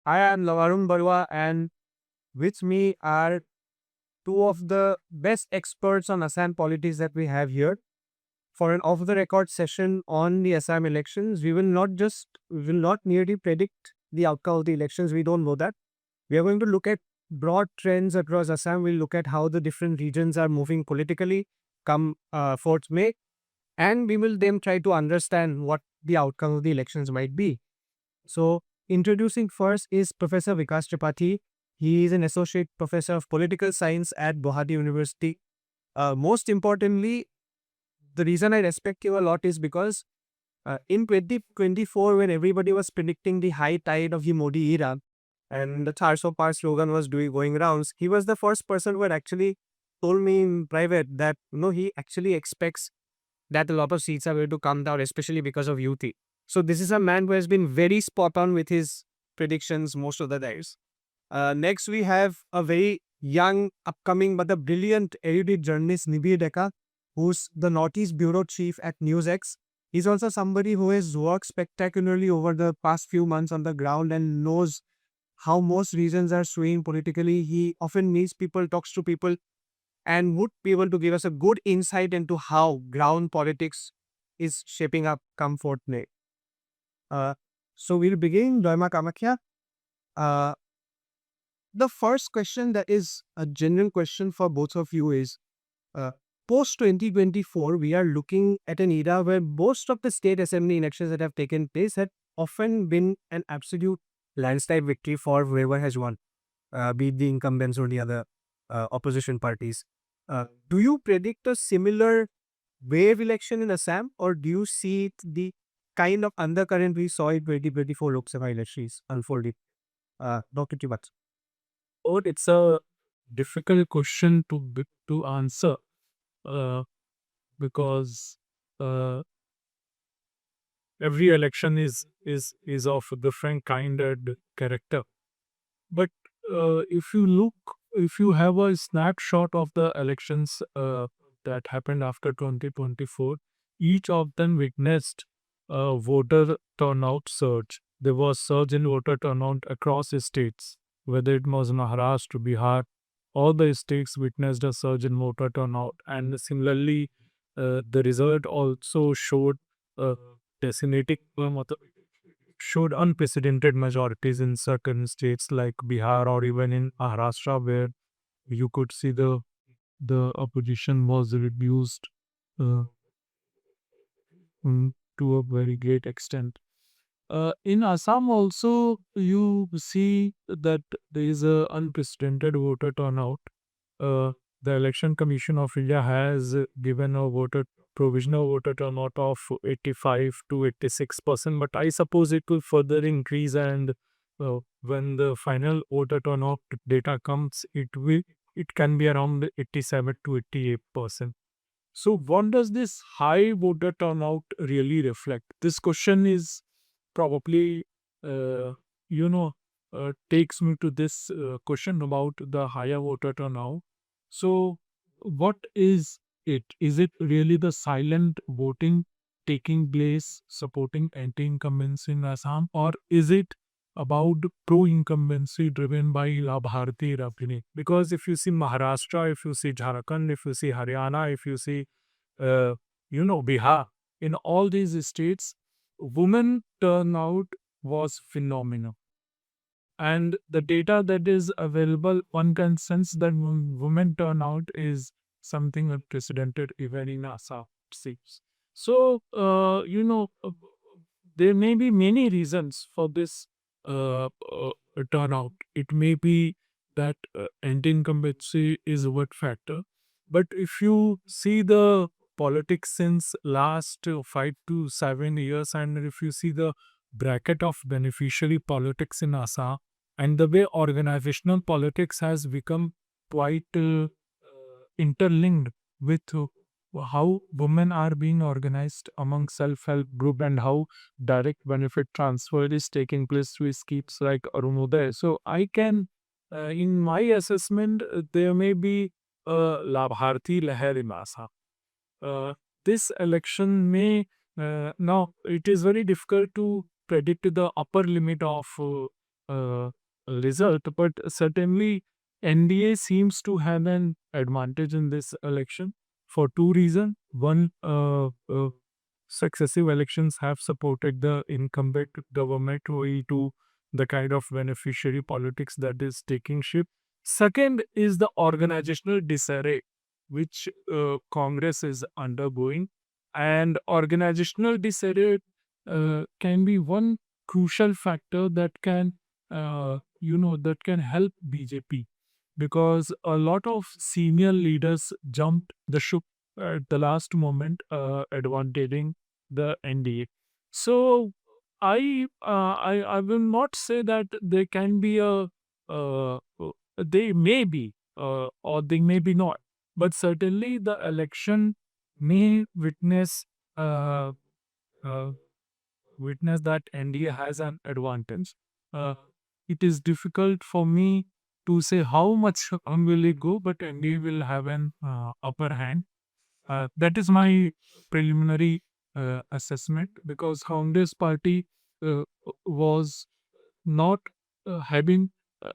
I am Nabaarun Barooah, and with me are two of the best experts on Assam politics that we have here. For an off-the-record session on the Assam elections, we will not merely predict the outcome of the elections. We don't know that. We are going to look at broad trends across Assam. We'll look at how the different regions are moving politically come 4th May, and we will then try to understand what the outcome of the elections might be. So, introducing first is Professor Vikas Tripathi. He is an associate professor of political science at Bohadi University. Most importantly, the reason I respect you a lot is because in 2024, when everybody was predicting the high tide of the Modi era and the 400 par slogan was going rounds, he was the first person who had actually told me in private that he actually expects that a lot of seats are going to come down, especially because of UT. So this is a man who has been very spot on with his predictions most of the days. Next, we have a very young, upcoming, but a brilliant erudite journalist, Nibir Deka, who's the Northeast Bureau Chief at NewsX. He's also somebody who has worked spectacularly over the past few months on the ground and knows how most regions are swaying politically. He often meets people, talks to people, and would be able to give us a good insight into how ground politics is shaping up come 4th May. So we'll begin, Doima Kamakhya. Uh, the first question that is a genuine question for both of you is, post 2024, we are looking at an era where most of the state assembly elections that have taken place had often been an absolute landslide victory for whoever has won, be it the incumbents or the other opposition parties. Do you predict a similar wave election in Assam, or do you see the kind of undercurrent we saw in 2024 Lok Sabha elections unfolding? Dr. Tripathi. Oh, it's a difficult question to answer because uh, every election is of a different kind and character. But if you have a snapshot of the elections that happened after 2024, each of them witnessed a voter turnout surge. There was surge in voter turnout across the states, whether it was Maharashtra, Bihar, all the states witnessed a surge in voter turnout. And similarly, the result also showed decimating showed unprecedented majorities in certain states like Bihar or even in Maharashtra, where you could see the opposition was reduced uh, to a very great extent. In Assam also, you see that there is a unprecedented voter turnout. Uh, the Election Commission of India has given a provisional voter turnout of 85 to 86%, but I suppose it will further increase, and when the final voter turnout data comes, it can be around 87 to 88%. So, what does this high voter turnout really reflect? This question is probably, uh, you know, takes me to this question about the higher voter turnout. So, what is it? Is it really the silent voting taking place supporting anti incumbency in Assam, or is it about pro incumbency driven by Labharti Rabhini? Because if you see Maharashtra, if you see Jharkhand, if you see Haryana, if you see, uh, Bihar, in all these states, women turnout was phenomenal. And the data that is available, one can sense that women turnout is something unprecedented even in Assam, it seems. So, there may be many reasons for this turnout. It may be that anti-incumbency is a word factor. But if you see the politics since last 5 to 7 years, and if you see the bracket of beneficiary politics in Assam, and the way organizational politics has become quite interlinked with how women are being organized among self-help group, and how direct benefit transfer is taking place through schemes like Arunodaya. So I can, in my assessment, there may be a Labharti Leher in Assam. This election may, now it is very difficult to predict the upper limit of uh, result, but certainly NDA seems to have an advantage in this election for two reasons. One, successive elections have supported the incumbent government way to the kind of beneficiary politics that is taking shape. Second is the organizational disarray which Congress is undergoing, and organizational disarray can be one crucial factor that can that can help BJP, because a lot of senior leaders jumped the ship at the last moment, advantaging the NDA. So I will not say that there can be a they may be or they may be not, but certainly the election may uh, uh, witness that NDA has an advantage. Uh, it is difficult for me to say how much will it go, but NDA will have an upper hand. That is my preliminary assessment, because Congress party was not having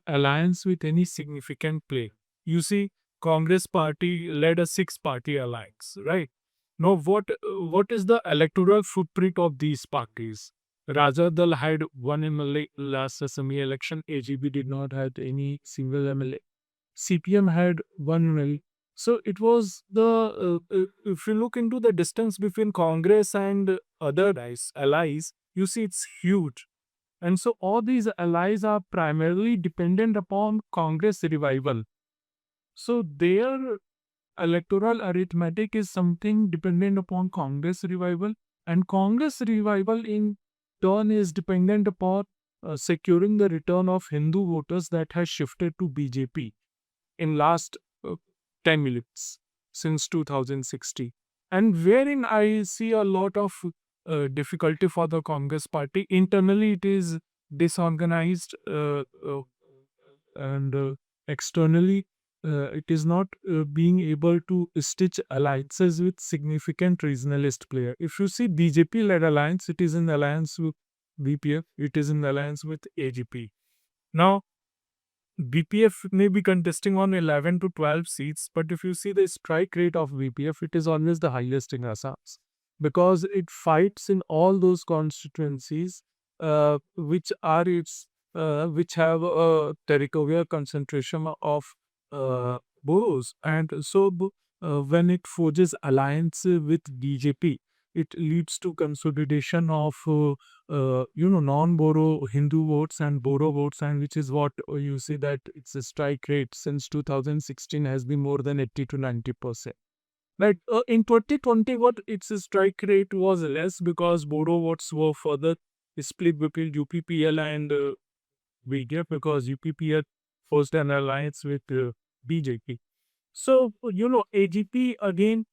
alliance with any significant play. You see, Congress party led a six-party alliance, right? Now, what is the electoral footprint of these parties? Rajadal had one MLA last assembly election. AGB did not have any single MLA. CPM had one MLA. So it was if you look into the distance between Congress and other allies, you see it's huge. And so all these allies are primarily dependent upon Congress revival. So their electoral arithmetic is something dependent upon Congress revival, and Congress revival in turn is dependent upon securing the return of Hindu voters that has shifted to BJP in last uh, 10 minutes since 2016, and wherein I see a lot of difficulty for the Congress party. Internally it is disorganized, and externally it is not being able to stitch alliances with significant regionalist player. If you see BJP led alliance, it is in alliance with BPF, it is in alliance with AGP. Now BPF may be contesting on 11 to 12 seats, but if you see the strike rate of BPF, it is always the highest in Assam, because it fights in all those constituencies which have a territorial concentration of boroughs, and so when it forges alliance with BJP, it leads to consolidation of non-Boro Hindu votes and Boro votes, and which is what you see that its a strike rate since 2016 has been more than 80 to 90%. Like in 2020, what its strike rate was less because Boro votes were further split between UPPL and BJP, because UPPL forced an alliance with BJP. So, AGP again,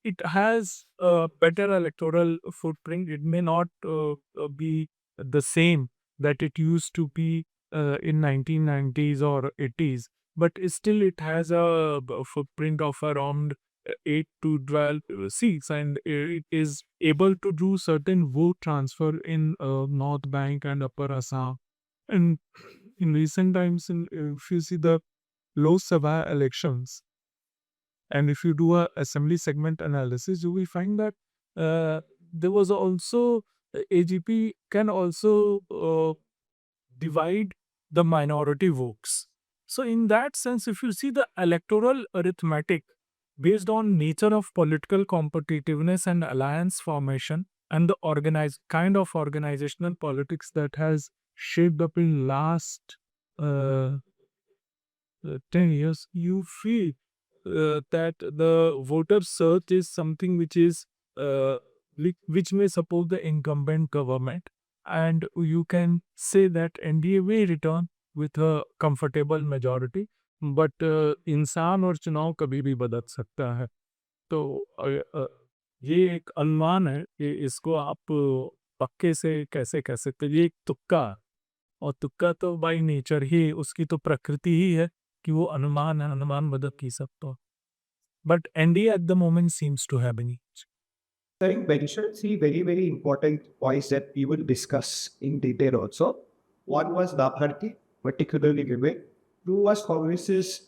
it has a better electoral footprint. It may not be the same that it used to be in 1990s or 80s, but still it has a footprint of around 8 to 12 seats, and it is able to do certain vote transfer in North Bank and Upper Assam. And in recent times, if you see the Lok Sabha elections, and if you do a assembly segment analysis, you will find that there was also AGP can also divide the minority votes. So in that sense, if you see the electoral arithmetic based on nature of political competitiveness and alliance formation and the organized kind of organizational politics that has shaped up in last uh, 10 years, you feel that the voter search is something which is which may support the incumbent government, and you can say that NDA may return with a comfortable majority, but इंसान और चुनाव कभी भी बदल सकता है. तो ये एक अनुमान है कि इसको आप पक्के से कैसे कह सकते हैं. ये एक तुक्का है. और तुक्का तो बाय नेचर ही उसकी तो प्रकृति ही है कि वो अनुमान है, अनुमान बदल की सकता. But NDA at the moment seems to have an edge. I think mentioned three very, very important points that we will discuss in detail also. One was Labharti, particularly women. Two was Congress's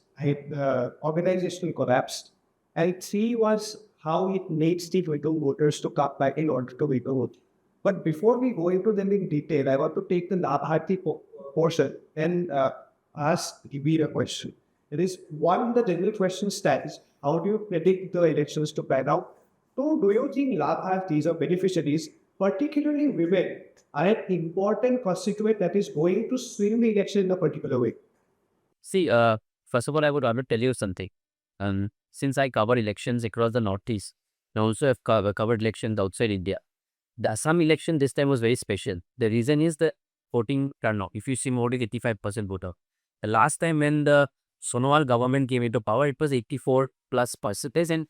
organizational collapse. And three was how it needs the widow voters to come back in order to widow vote. But before we go into them in detail, I want to take the Labharti portion and ask Nibir a question. It is one, the general question stands, how do you predict the elections to pan out? Two, do you think Labhartis or beneficiaries, particularly women, are an important constituent that is going to swing the election in a particular way? See, first of all, I would rather tell you something. Since I cover elections across the Northeast, and also have covered elections outside India, the Assam election this time was very special. The reason is the voting turnout. If you see, more than 85% voter. The last time when the Sonowal government came into power, it was 84 plus percentage, and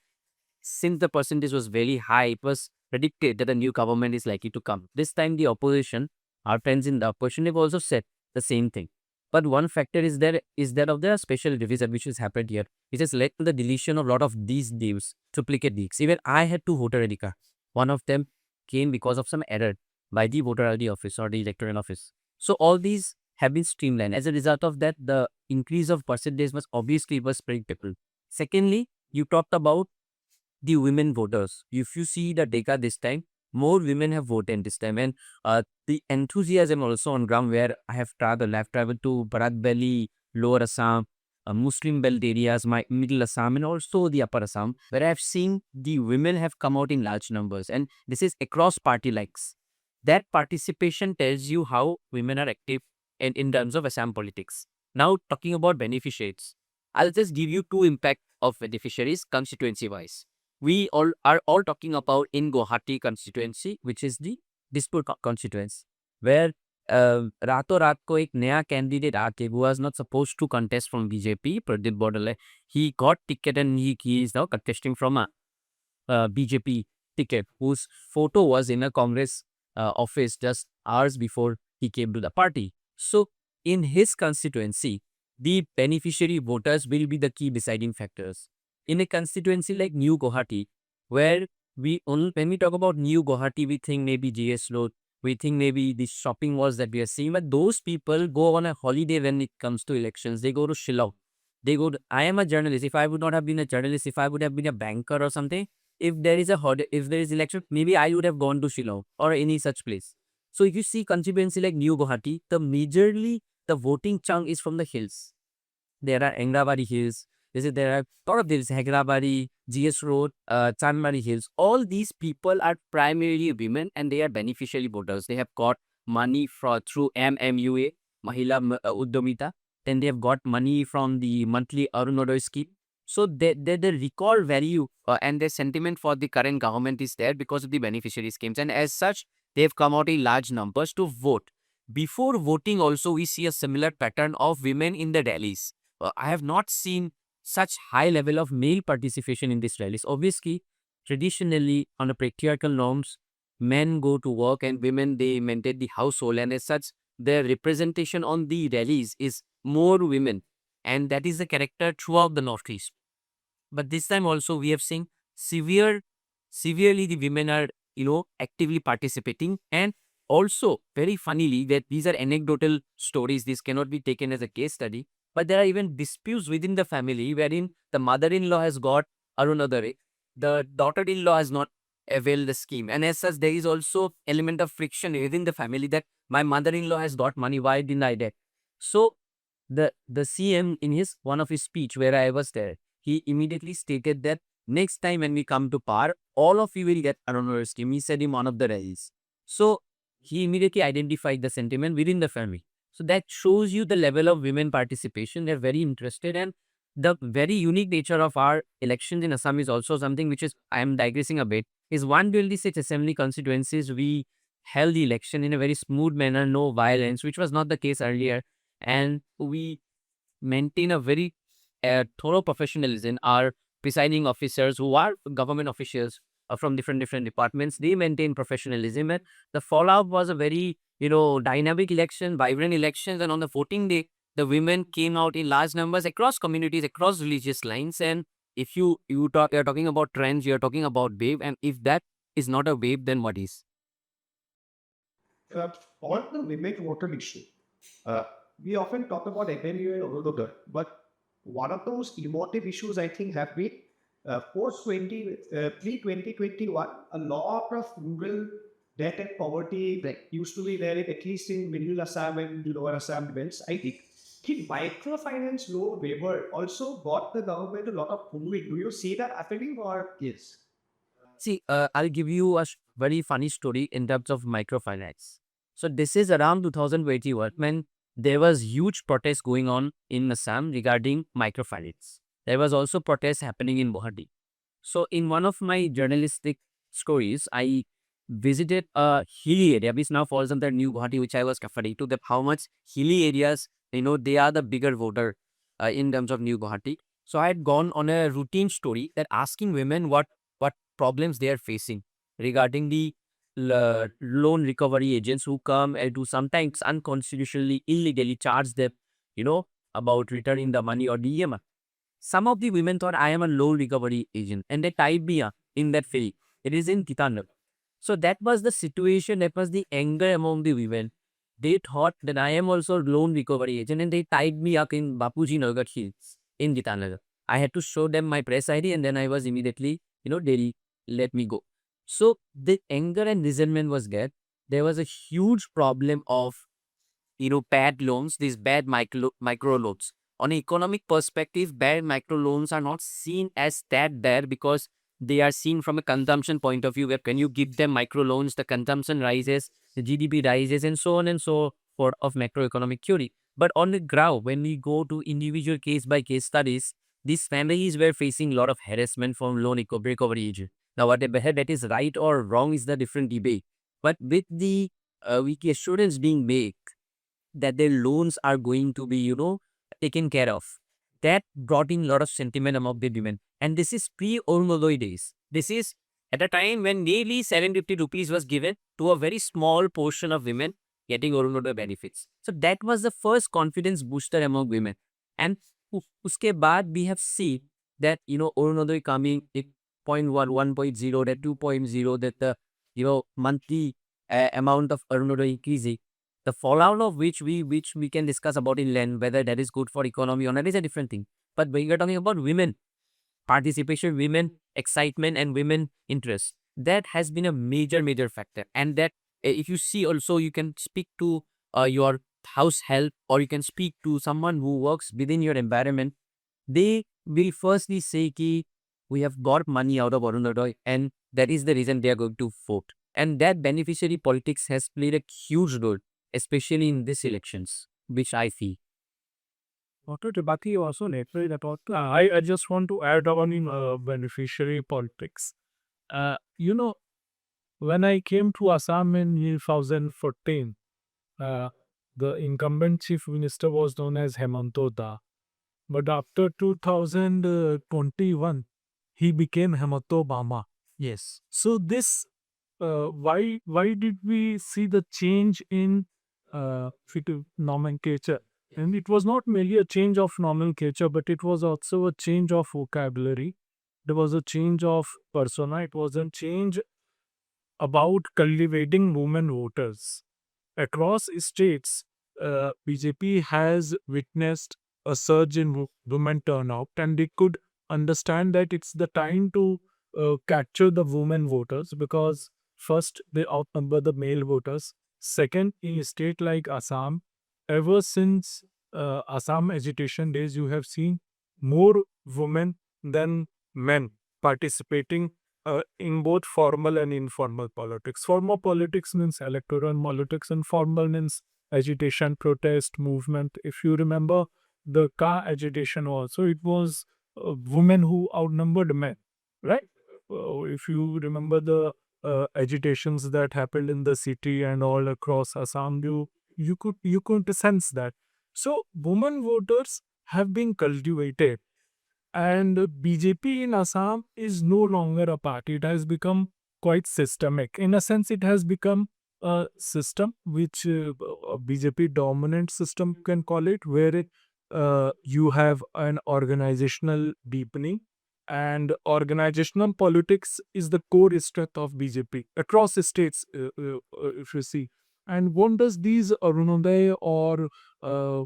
since the percentage was very high, it was predicted that a new government is likely to come. This time, the opposition, our friends in the opposition, have also said the same thing. But one factor is that of the special division which has happened here, which has led to the deletion of a lot of these leaves, duplicate leaks. Even I had two voter ID cards. One of them came because of some error by the voter ID office or the electoral office. So all these have been streamlined. As a result of that, the increase of percentage was obviously was predictable. Secondly, you talked about the women voters. If you see the data this time, more women have voted this time, and the enthusiasm also on ground where I've traveled to Barak Valley, Lower Assam, Muslim belt areas, my Middle Assam, and also the Upper Assam, where I've seen the women have come out in large numbers, and this is across party lines. That participation tells you how women are active in terms of Assam politics. Now, talking about beneficiaries, I'll just give you two impact of beneficiaries constituency wise. We all are all talking about in Guwahati constituency, which is the Dispur constituency, where रातों रात को एक नया candidate आके who was not supposed to contest from BJP, Pradeep Bodoland, he got ticket and he is now contesting from a BJP ticket, whose photo was in a Congress office just hours before he came to the party. So in his constituency, the beneficiary voters will be the key deciding factors. In a constituency like New Guwahati, where when we talk about New Guwahati, we think maybe GS Road, we think maybe the shopping malls that we are seeing, but those people go on a holiday when it comes to elections. They go to Shillong. I am a journalist. If I would not have been a journalist, if I would have been a banker or something, if there is election, maybe I would have gone to Shillong or any such place. So if you see constituency like New Guwahati, majorly the voting chunk is from the hills. There are Engrabari Hills. There are a lot of these Hegrabari, GS Road, Chanmari Hills. All these people are primarily women and they are beneficiary voters. They have got money through MMUA, Mahila Uddamita. Then they have got money from the monthly Arunodaya scheme. So the recall value and their sentiment for the current government is there because of the beneficiary schemes. And as such, they have come out in large numbers to vote. Before voting also, we see a similar pattern of women in the rallies. I have not seen such high level of male participation in these rallies. Obviously, traditionally, on the patriarchal norms, men go to work and women, they maintain the household. And as such, their representation on the rallies is more women. And that is the character throughout the Northeast. But this time also, we have seen severely the women are, actively participating. And also, very funnily, that these are anecdotal stories. This cannot be taken as a case study. But there are even disputes within the family wherein the mother-in-law has got Arunodaya, the daughter-in-law has not availed the scheme. And as such, there is also element of friction within the family that my mother-in-law has got money, why didn't I get? So the CM in one of his speech where I was there, he immediately stated that next time when we come to power, all of you will get Arunodaya scheme. He said in one of the rallies. So he immediately identified the sentiment within the family. So that shows you the level of women participation. They're very interested, and the very unique nature of our elections in Assam is also something which is, I am digressing a bit, is 126 assembly constituencies. We held the election in a very smooth manner, no violence, which was not the case earlier. And we maintain a very thorough professionalism. Our presiding officers, who are government officials from different departments, they maintain professionalism. And the fallout was a very dynamic election, vibrant elections. And on the voting day, the women came out in large numbers across communities, across religious lines. And if you're talking about trends, you're talking about wave. And if that is not a wave, then what is? On the women voter issue, Uh, we often talk about FMU and Orododa, but one of those emotive issues I think have been post 2021, a lot of rural debt and poverty that used to be there, at least in middle Assam and lower Assam belts. I think the microfinance loan waiver also got the government a lot of moving. Do you see that happening or? Yes. See, I'll give you a very funny story in terms of microfinance. So this is around 2021 when there was huge protest going on in Assam regarding microfinance. There was also protest happening in Guwahati. So in one of my journalistic stories, I visited a hilly area, which now falls under New Guwahati, which I was referring to, that how much hilly areas, they are the bigger voter in terms of New Guwahati. So I had gone on a routine story that asking women what problems they are facing regarding the loan recovery agents who come and do sometimes unconstitutionally, illegally charge them, about returning the money or the EMI. Some of the women thought I am a loan recovery agent and they tied me up in that ferry. It is in Titanab. So that was the situation, that was the anger among the women. They thought that I am also a loan recovery agent and they tied me up in Bapuji Nagar Hills in Gitanagar. I had to show them my press ID and then I was immediately, they let me go. So the anger and resentment was there. There was a huge problem of bad loans, these bad micro loans. On an economic perspective, bad micro loans are not seen as that bad because they are seen from a consumption point of view, where when you give them micro loans, the consumption rises, the GDP rises, and so on and so forth of macroeconomic theory. But on the ground, when we go to individual case by case studies, these families were facing a lot of harassment from loan recovery agent. Now, whatever that is right or wrong is the different debate. But with the weak assurance being made that their loans are going to be, taken care of. That brought in a lot of sentiment among the women. And this is pre-Orunodoi days. This is at a time when nearly 750 rupees was given to a very small portion of women getting Orunodoi benefits. So that was the first confidence booster among women. And uske baad we have seen that, Orunodoi coming 0.1, 1.0, that 2.0, that the, monthly amount of Orunodoi increasing. The fallout of which we can discuss about in length, whether that is good for economy or not is a different thing. But when you're talking about women participation, women excitement, and women interest, that has been a major factor. And that if you see also, you can speak to your house help, or you can speak to someone who works within your environment. They will firstly say ki we have got money out of Arunodai, and that is the reason they are going to vote. And that beneficiary politics has played a huge role, especially in these elections, which I feel. Dr. Tripathi also narrated about. I just want to add on in beneficiary politics. You know, when I came to Assam in 2014, the incumbent chief minister was known as Hemanto Da. But after 2021, he became Hemanto Bama. Yes. So this, why did we see the change in nomenclature? And it was not merely a change of nomenclature, but it was also a change of vocabulary. There was a change of persona. It was a change about cultivating women voters. Across states, BJP has witnessed a surge in women turnout, and they could understand that it's the time to capture the women voters, because first, they outnumber the male voters. Second, in a state like Assam, ever since Assam agitation days, you have seen more women than men participating in both formal and informal politics. Formal politics means electoral politics, and formal means agitation, protest, movement. If you remember the car agitation also, it was women who outnumbered men, right? If you remember the agitations that happened in the city and all across Assam, you could sense that. So women voters have been cultivated, and BJP in Assam is no longer a party. It has become quite systemic. In a sense, it has become a system which a BJP dominant system, you can call it, where you have an organizational deepening, and organizational politics is the core strength of BJP across the states, if you see. And what does these Arunodaya uh,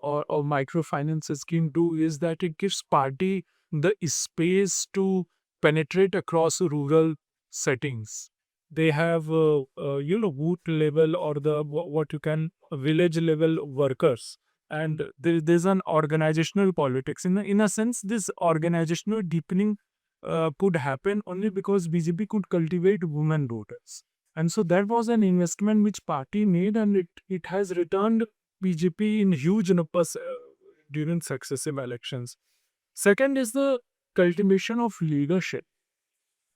or microfinance scheme do is that it gives party the space to penetrate across rural settings. They have boot level or the what you can village level workers, and there's an organizational politics. In a sense, this organizational deepening could happen only because BJP could cultivate women voters. And so that was an investment which party made, and it has returned BJP in huge numbers during successive elections. Second is the cultivation of leadership.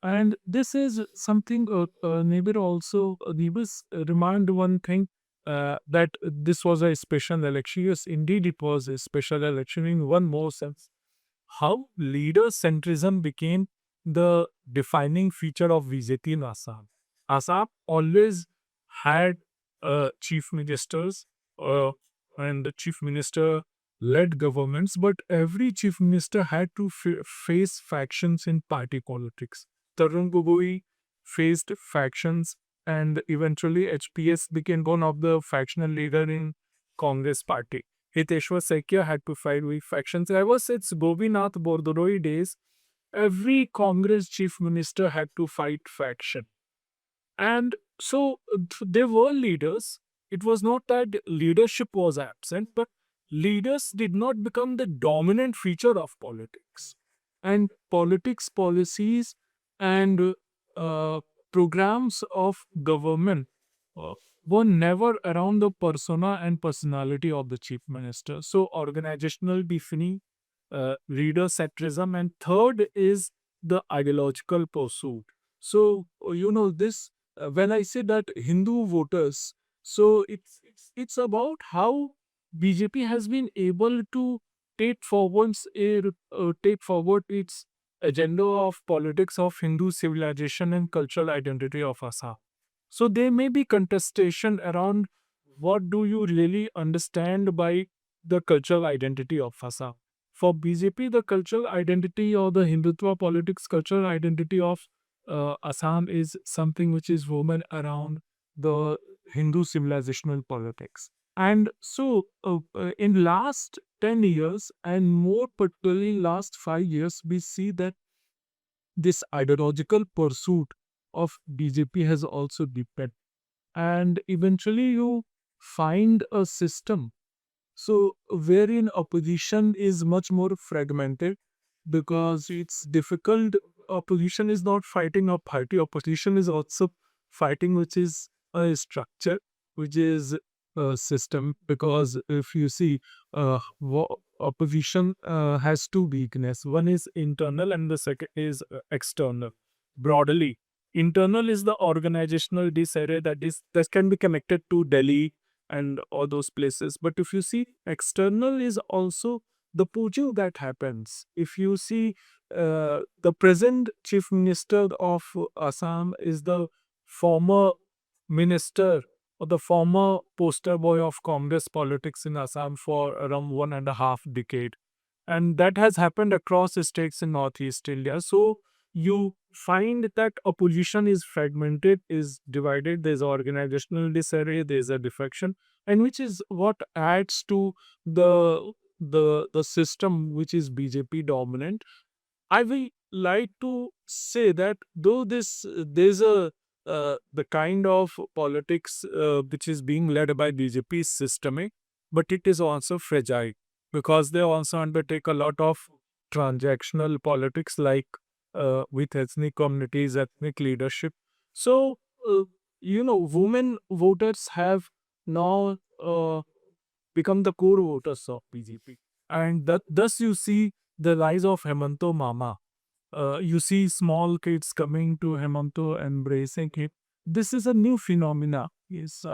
And this is something Nibir also, Nibir's remind one thing that this was a special election. Yes, indeed, it was a special election in one more sense. How leader centrism became the defining feature of BJP in Assam. Assam always had chief ministers uh, and the chief minister led governments, but every chief minister had to face factions in party politics. Tarun Gogoi faced factions, and eventually HPS became one of the factional leader in Congress party. Hiteshwar Sekia had to fight with factions. Ever since Gobinath Bordoloi days, every Congress chief minister had to fight faction. And so there were leaders. It was not that leadership was absent, but leaders did not become the dominant feature of politics. And politics policies and uh, programs of government uh, were never around the persona and personality of the chief minister. So organizational deafening, leader centrism, and third is the ideological pursuit. So this when I say that Hindu voters, so it's about how BJP has been able to take forward its agenda of politics of Hindu civilization and cultural identity of Assam. So there may be contestation around what do you really understand by the cultural identity of Assam. For BJP, the cultural identity or the Hindutva politics cultural identity of Assam is something which is woven around the Hindu civilizational politics. And so, in last 10 years and more particularly last 5 years, we see that this ideological pursuit of BJP has also deepened. And eventually you find a system so wherein opposition is much more fragmented because it's difficult. Opposition is not fighting a party. Opposition is also fighting which is a structure, which is a system. Because if you see, opposition has two weakness. One is internal and the second is external. Broadly, internal is the organizational disarray that can be connected to Delhi and all those places. But if you see, external is also the poaching that happens. If you see, the present chief minister of Assam is the former minister or the former poster boy of Congress politics in Assam for around 1.5 decade. And that has happened across states in Northeast India. So you find that opposition is fragmented, is divided, there's organizational disarray, there's a defection, and which is what adds to the system which is BJP dominant. I will like to say that though there's a the kind of politics which is being led by BJP is systemic, but it is also fragile because they also undertake a lot of transactional politics like with ethnic communities, ethnic leadership. So women voters have now become the core voters of BJP, and that thus you see the rise of Hemanto Mama. You see small kids coming to Hemanto, embracing him. This is a new phenomena. Yes,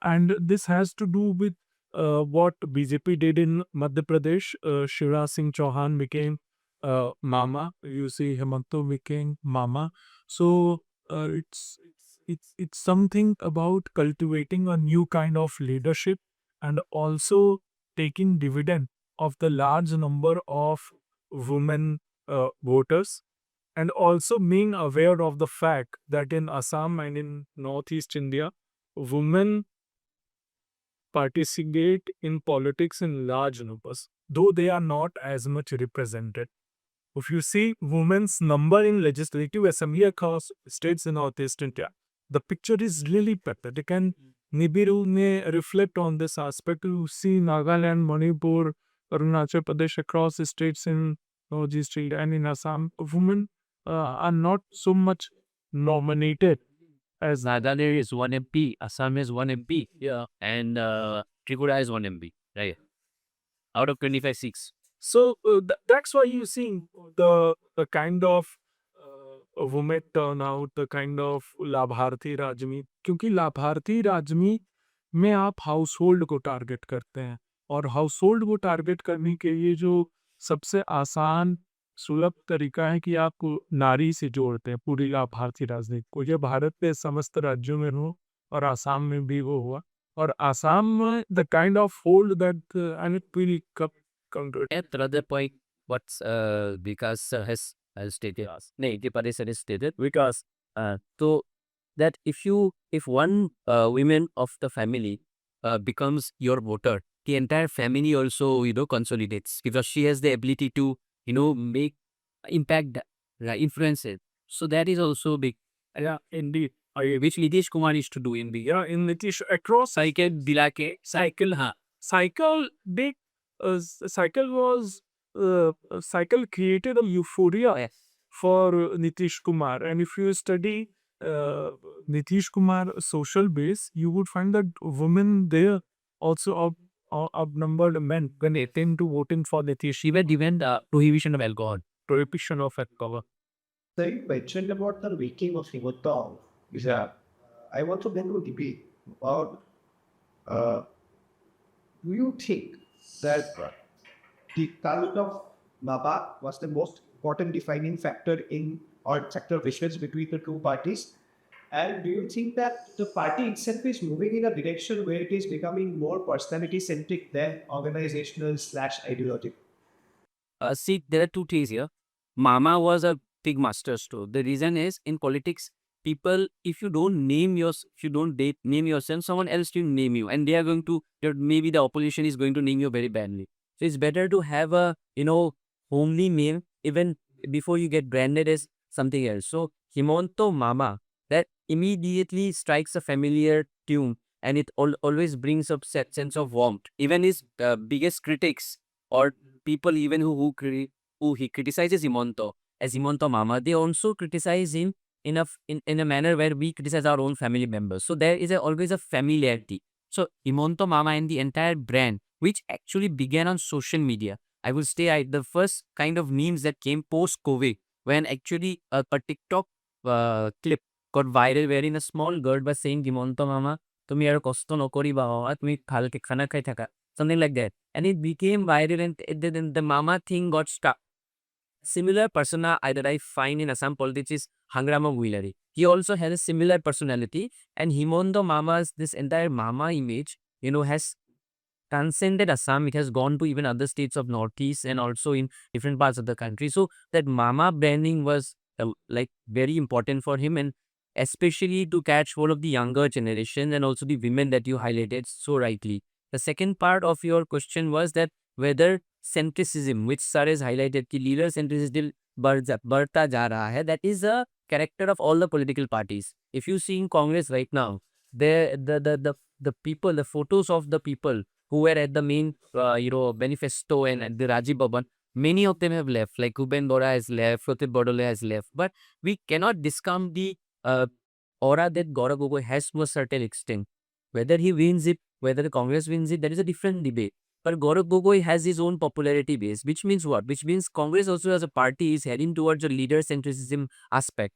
and this has to do with what BJP did in Madhya Pradesh. Shivraj Singh Chauhan became Mama. You see, Hemanto became Mama. So it's something about cultivating a new kind of leadership and also taking dividend of the large number of women voters, and also being aware of the fact that in Assam and in Northeast India, women participate in politics in large numbers, though they are not as much represented. If you see women's number in legislative assembly across states in Northeast India, the picture is really pathetic. And Nibiru may reflect on this aspect. You see Nagaland, Manipur, Arunachal Pradesh across the states in Northeast India and in Assam, women are not so much nominated as Nagaland is 1 MP, Assam is 1 MP, and Tripura is 1 MP, right? Out of 25 seats. So that's why you see the kind of women turnout, the kind of लाभार्थी राजमी, क्योंकि लाभार्थी राजमी में आप house hold को target करते हैं और house hold को टारगेट करने के लिए जो सबसे आसान सुलभ तरीका है कि आप नारी से जोड़ते हैं पूरी लाभार्थी राजनीति को। ये भारत के समस्त राज्यों में हो और आसाम में भी वो हुआ और आसाम में the kind of hold that and it will come to it. And another point, what Vikas has stated, Tripathi sir has stated, because so that if one woman of the family becomes your voter, the entire family also consolidates because she has the ability to make impact, influence it. So that is also big. Yeah, indeed. Which Nitish Kumar used to do in the In Nitish across cycle dilake cycle cycle big cycle was cycle created a euphoria for Nitish Kumar, and if you study Nitish Kumar social base, you would find that women there also outnumbered men when they tend to voting for Nitish. even prohibition of alcohol. Prohibition of alcohol. So you mentioned about the making of Himantong. Yeah. I want to get to a debate about do you think that the cult of Baba was the most important defining factor in or sector visions between the two parties? And do you think that the party itself is moving in a direction where it is becoming more personality centric than organizational / ideological? See, there are two things here. Mama was a big master stroke. The reason is in politics, people, if you don't name name yourself, someone else will name you, and they are going to, maybe the opposition is going to name you very badly. So it's better to have a homely name even before you get branded as something else. So Himanto Mama, that immediately strikes a familiar tune, and it always brings up sense of warmth. Even his biggest critics or people even who he criticizes Himanto as Himanto Mama, they also criticize him in a manner where we criticize our own family members. So there is always a familiarity. So Himanto Mama and the entire brand, which actually began on social media, I will say the first kind of memes that came post-COVID, when actually a TikTok clip got viral wherein a small girl was saying, Himanto Mama, tumi aro kosto nokori ba, tumi khalke khana khai thaka, something like that. And it became viral, and the Mama thing got stuck. Similar persona that I find in Assam politics is Hangrama Wheelery. He also has a similar personality, and Himanto Mama's this entire Mama image, has transcended Assam. It has gone to even other states of Northeast and also in different parts of the country. So that Mama branding was like very important for him, and especially to catch hold of the younger generation and also the women that you highlighted so rightly. The second part of your question was that whether centricism, which sir has highlighted, कि leader centricity बढ़ता जा रहा है, that is a character of all the political parties. If you see in Congress right now, the people, the photos of the people who were at the main manifesto and at the Rajiv Bhavan, many of them have left. Like Uben Bora has left, Bodoland has left. But we cannot discount the aura that Gaurav Gogoi has to a certain extent. Whether he wins it, whether the Congress wins it, that is a different debate. But Gaurav Gogoi has his own popularity base, which means what? Which means Congress also as a party is heading towards a leader centricism aspect,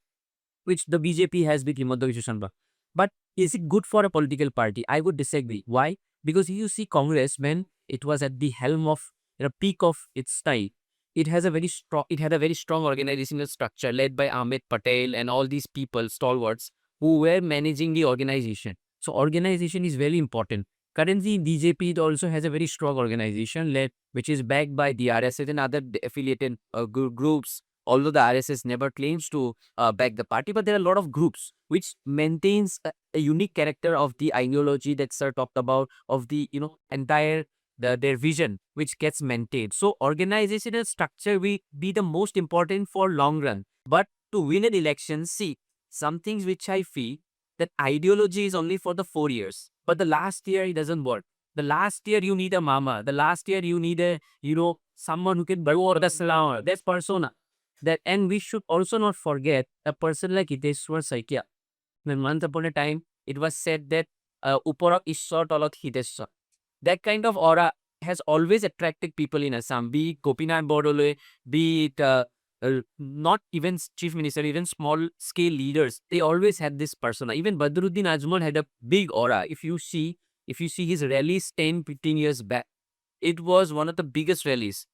which the BJP has with Himanta Biswa Sarma. But is it good for a political party? I would disagree. Why? Because you see Congress, when it was at the helm of, peak of its time, it had a very strong organizational structure led by Ahmed Patel and all these people, stalwarts, who were managing the organization. So organization is very important. Currently, BJP it also has a very strong organization led, which is backed by the RSS and other affiliated groups although the RSS never claims to back the party, but there are a lot of groups which maintains a unique character of the ideology that sir talked about, of the entire their vision, which gets maintained. So organizational structure will be the most important for long run. But to win an election, see, some things which I feel that ideology is only for the 4 years, but the last year it doesn't work. The last year you need a mama. The last year you need a someone who can bring the salam. That persona. That, and we should also not forget a person like Hiteshwar Saikia. When once upon a time it was said that Uparak Ishwar Tolot Hiteshwar. That kind of aura has always attracted people in Assam, be it Gopinath Bordole, be it not even chief minister, even small scale leaders. They always had this persona. Even Badruddin Ajmal had a big aura. If you see his rallies 10, 15 years back, it was one of the biggest rallies.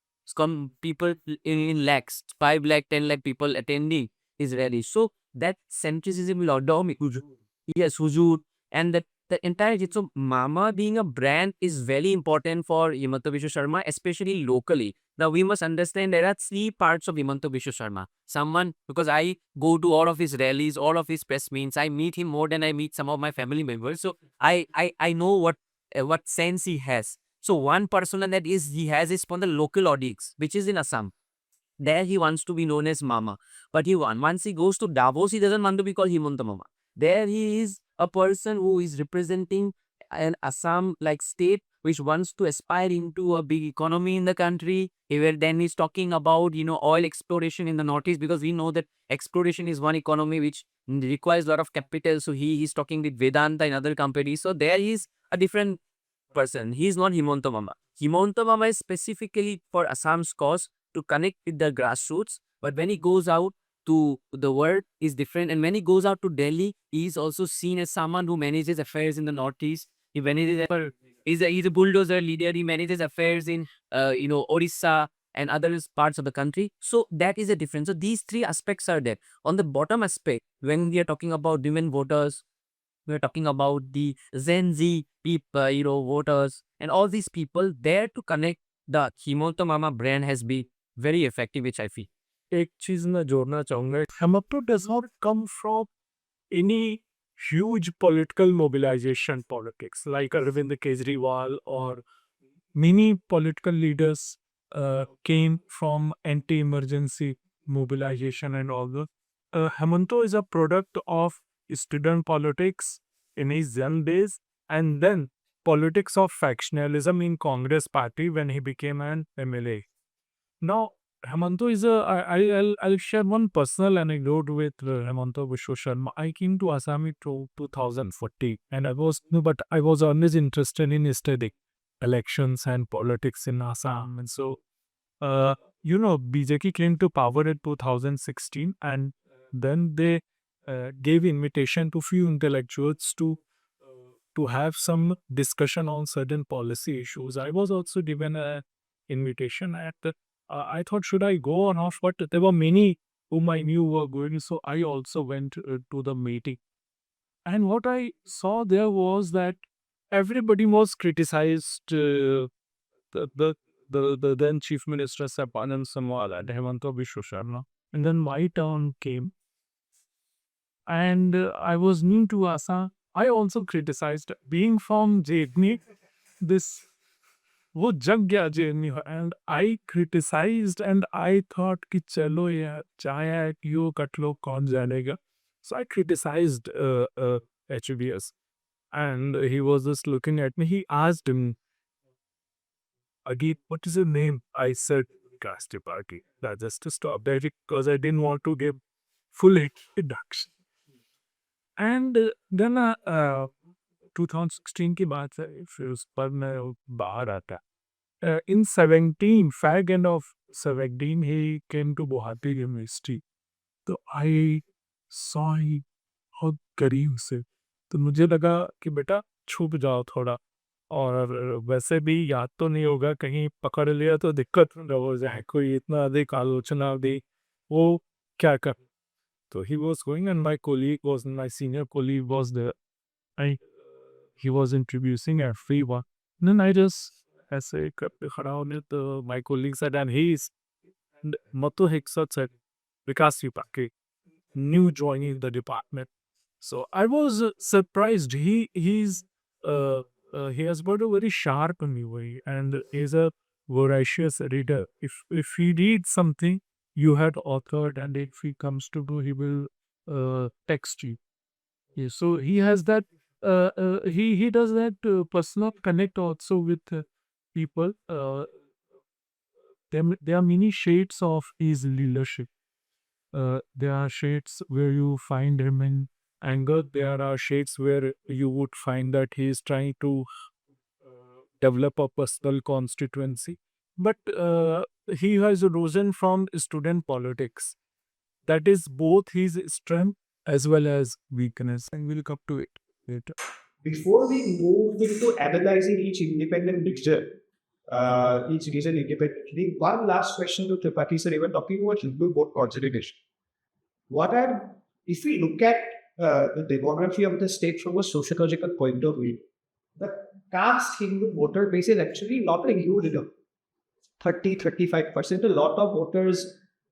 People in lakhs, 5 lakh, 10 lakh people attending his rallies. So that centricism will allow me. Yes, Hujur. And that the entire so Mama being a brand is very important for Himanta Biswa Sharma, especially locally. Now we must understand there are 3 parts of Himanta Biswa Sharma. Someone, because I go to all of his rallies, all of his press meets, I meet him more than I meet some of my family members. So I know what sense he has. So one persona that he has is from the local audience, which is in Assam. There he wants to be known as Mama. But once he goes to Davos, he doesn't want to be called Himanta Mama. There he is a person who is representing an Assam like state which wants to aspire into a big economy in the country. Where then he's talking about oil exploration in the northeast, because we know that exploration is one economy which requires a lot of capital. So he's talking with Vedanta and other companies. So there is a different person. He is not Himanta Mama. Himanta Mama is specifically for Assam's cause to connect with the grassroots. But when he goes out to the world, is different. And when he goes out to Delhi, he is also seen as someone who manages affairs in the northeast. He manages. He's a bulldozer leader. He manages affairs in Orissa and other parts of the country. So that is a difference. So these 3 aspects are there. On the bottom aspect, when we are talking about women voters, we're talking about the Gen Z people, voters, and all these people there to connect. The Himanta Mama brand has been very effective, which I feel. एक चीज मैं जोड़ना चाहूंगा, Himanta does not come from any huge political mobilization politics like Arvind Kejriwal or many political leaders came from anti-emergency mobilization and all that. Hemanto is a product of student politics in his young days, and then politics of factionalism in Congress party when he became an MLA. Now, Hemanto is I'll share one personal anecdote with Hemanto Biswa Sharma. I came to Assam in 2014, and I was always interested in studying elections and politics in Assam. And so, BJP came to power in 2016, and then they gave invitation to few intellectuals to have some discussion on certain policy issues. I was also given an invitation I thought, should I go or not? But there were many whom I knew were going, so I also went to the meeting. And what I saw there was that everybody was criticized the then Chief Minister Sapanand Samwal and Hemanta Biswa Sharma. And then my turn came. And I was new to Assam. I also criticized, being from JNU, this वो जग गया JNU, and I criticized and I thought कि चलो यार चाहे क्यों cut लो कौन जानेगा. So I criticized HBS, and he was just looking at me. He asked him again, what is your name? I said Vikas Tripathi. That just to stop there because I didn't want to give full introduction. And then 2016 की बात है, फिर उस पर मैं बाहर आता. In 17, fag end of 17, he came to Guwahati University. तो I saw ही बहुत करीब से, तो मुझे लगा कि बेटा छुप जाओ थोड़ा, और वैसे भी याद तो नहीं होगा, कहीं पकड़ लिया तो दिक्कत न हो जाए, कोई इतना अधिक आलोचना दी वो क्या कर. So he was going, and my senior colleague was there. He was introducing everyone. Then I just ऐसे करते खड़ा होने, तो my colleague said, and Matu Hicksat said, Vikas Tripathi, new joining the department. So I was surprised. He has got a very sharp memory and is a voracious reader. If he reads something you had authored, and if he comes to do, he will text you. Yeah, so he has that. He does that personal connect also with people. There are many shades of his leadership. There are shades where you find him in anger. There are shades where you would find that he is trying to develop a personal constituency. But he has risen from student politics. That is both his strength as well as weakness, and we'll come to it later. Before we move into analyzing each independent region, each region independently, one last question to Tripathi sir. Even talking about Hindu vote consolidation. If we look at the demography of the state from a sociological point of view, the caste Hindu voter base is actually not a huge enough. 30-35%. A lot of voters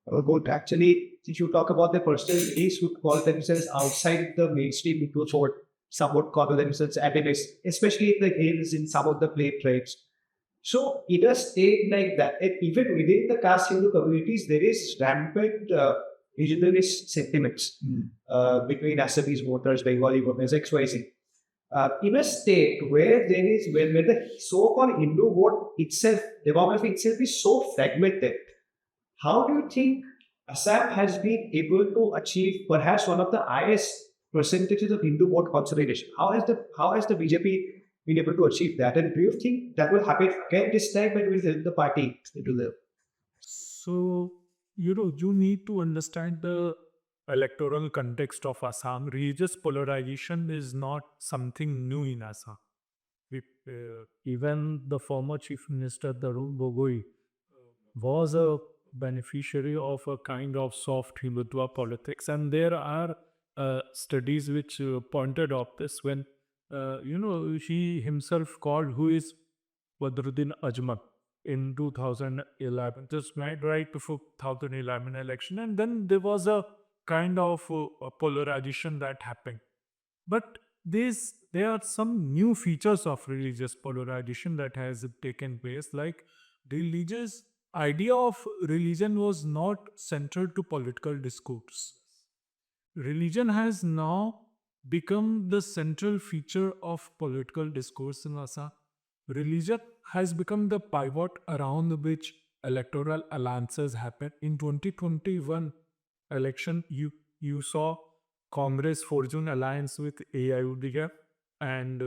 vote. Actually, if you talk about the personalities who call themselves outside the mainstream people vote, some would call themselves activists, especially in the hills in some of the plain tribes. So, in a state like that, and even within the caste Hindu communities, there is rampant regionalist sentiments between Assamese voters, Bengali voters, XYZ. In a state where where the so-called Hindu vote itself, demography itself is so fragmented, how do you think Assam has been able to achieve perhaps one of the highest percentages of Hindu vote consolidation? How has the BJP been able to achieve that? And do you think that will happen again this time when will help the party to live? So, you need to understand the electoral context of Assam. Religious polarization is not something new in Assam. Even the former Chief Minister Tarun Gogoi was a beneficiary of a kind of soft Hindutva politics, and there are studies which pointed out this when he himself called, who is Badruddin Ajmal, in 2011, just right before 2011 election, and then there was a kind of a polarization that happened. But there are some new features of religious polarization that has taken place. Like, the religious idea of religion was not central to political discourse. Religion has now become the central feature of political discourse in Assam. Religion has become the pivot around which electoral alliances happen. In 2021 election, you saw Congress forging alliance with AIUDF and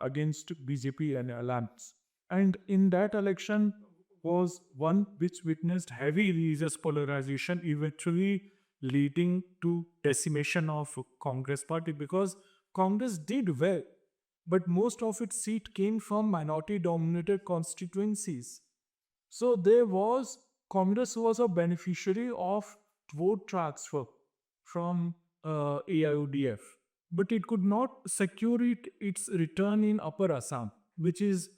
against BJP and alliance. And in that election was one which witnessed heavy religious polarization, eventually leading to decimation of Congress party, because Congress did well, but most of its seat came from minority dominated constituencies. So Congress was a beneficiary of vote transfer from AIODF, but it could not secure its return in Upper Assam, which is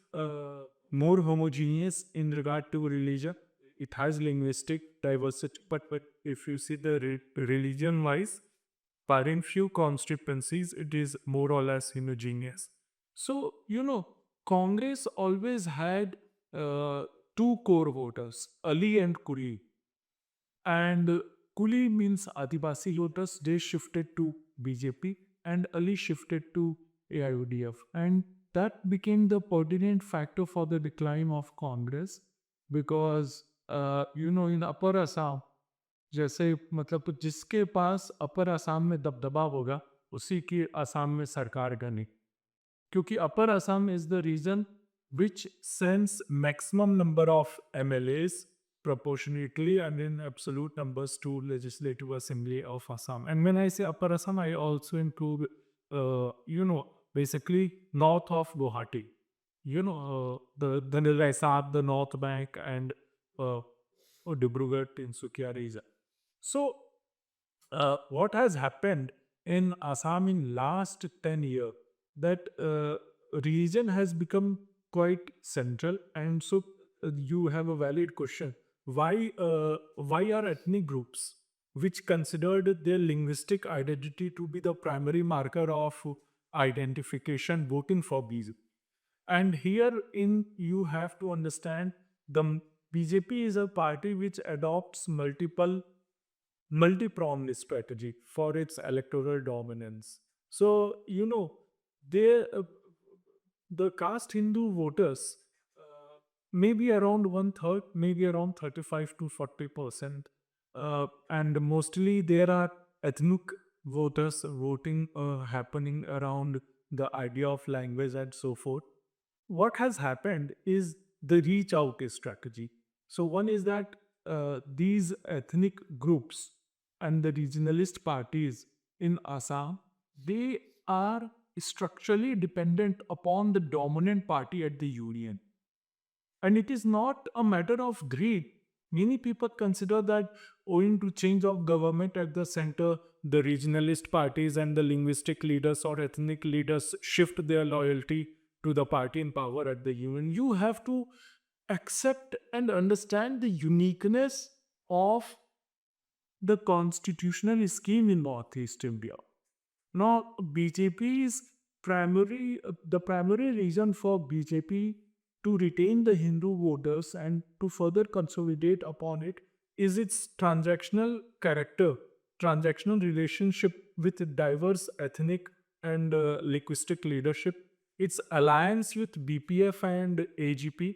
more homogeneous in regard to religion. It has linguistic diversity, but if you see the religion wise, but in few constituencies, it is more or less homogeneous. So, Congress always had two core voters, Ali and Kuri. And Kuli means Adivasi voters, they shifted to BJP, and Ali shifted to AIUDF. And that became the pertinent factor for the decline of Congress, because, in Upper Assam, जैसे मतलब जिसके पास अपर असम में दबदबा होगा उसी की असम में सरकार बनी, क्योंकि upper Assam is the region which sends maximum number of MLAs proportionately and in absolute numbers to Legislative Assembly of Assam. And when I say Upper Assam, I also include, basically north of Guwahati, the Raisab, the North Bank, and Dibrugarh, Tinsukia region. So, what has happened in Assam in last 10 years, that religion has become quite central, and so you have a valid question: why are ethnic groups which considered their linguistic identity to be the primary marker of identification voting for BJP. And herein you have to understand the BJP is a party which adopts multi-pronged strategy for its electoral dominance. So, they the caste Hindu voters may be around one third, maybe around 35 to 40%. And mostly there are ethnic voters voting happening around the idea of language and so forth. What has happened is the reach out strategy. So, one is that these ethnic groups and the regionalist parties in Assam, they are structurally dependent upon the dominant party at the union. And it is not a matter of greed. Many people consider that owing to change of government at the center, the regionalist parties and the linguistic leaders or ethnic leaders shift their loyalty to the party in power at the union. You have to accept and understand the uniqueness of the constitutional scheme in Northeast India. Now, BJP's the primary reason for BJP to retain the Hindu voters and to further consolidate upon it is its transactional character, transactional relationship with diverse ethnic and linguistic leadership, its alliance with BPF and AGP,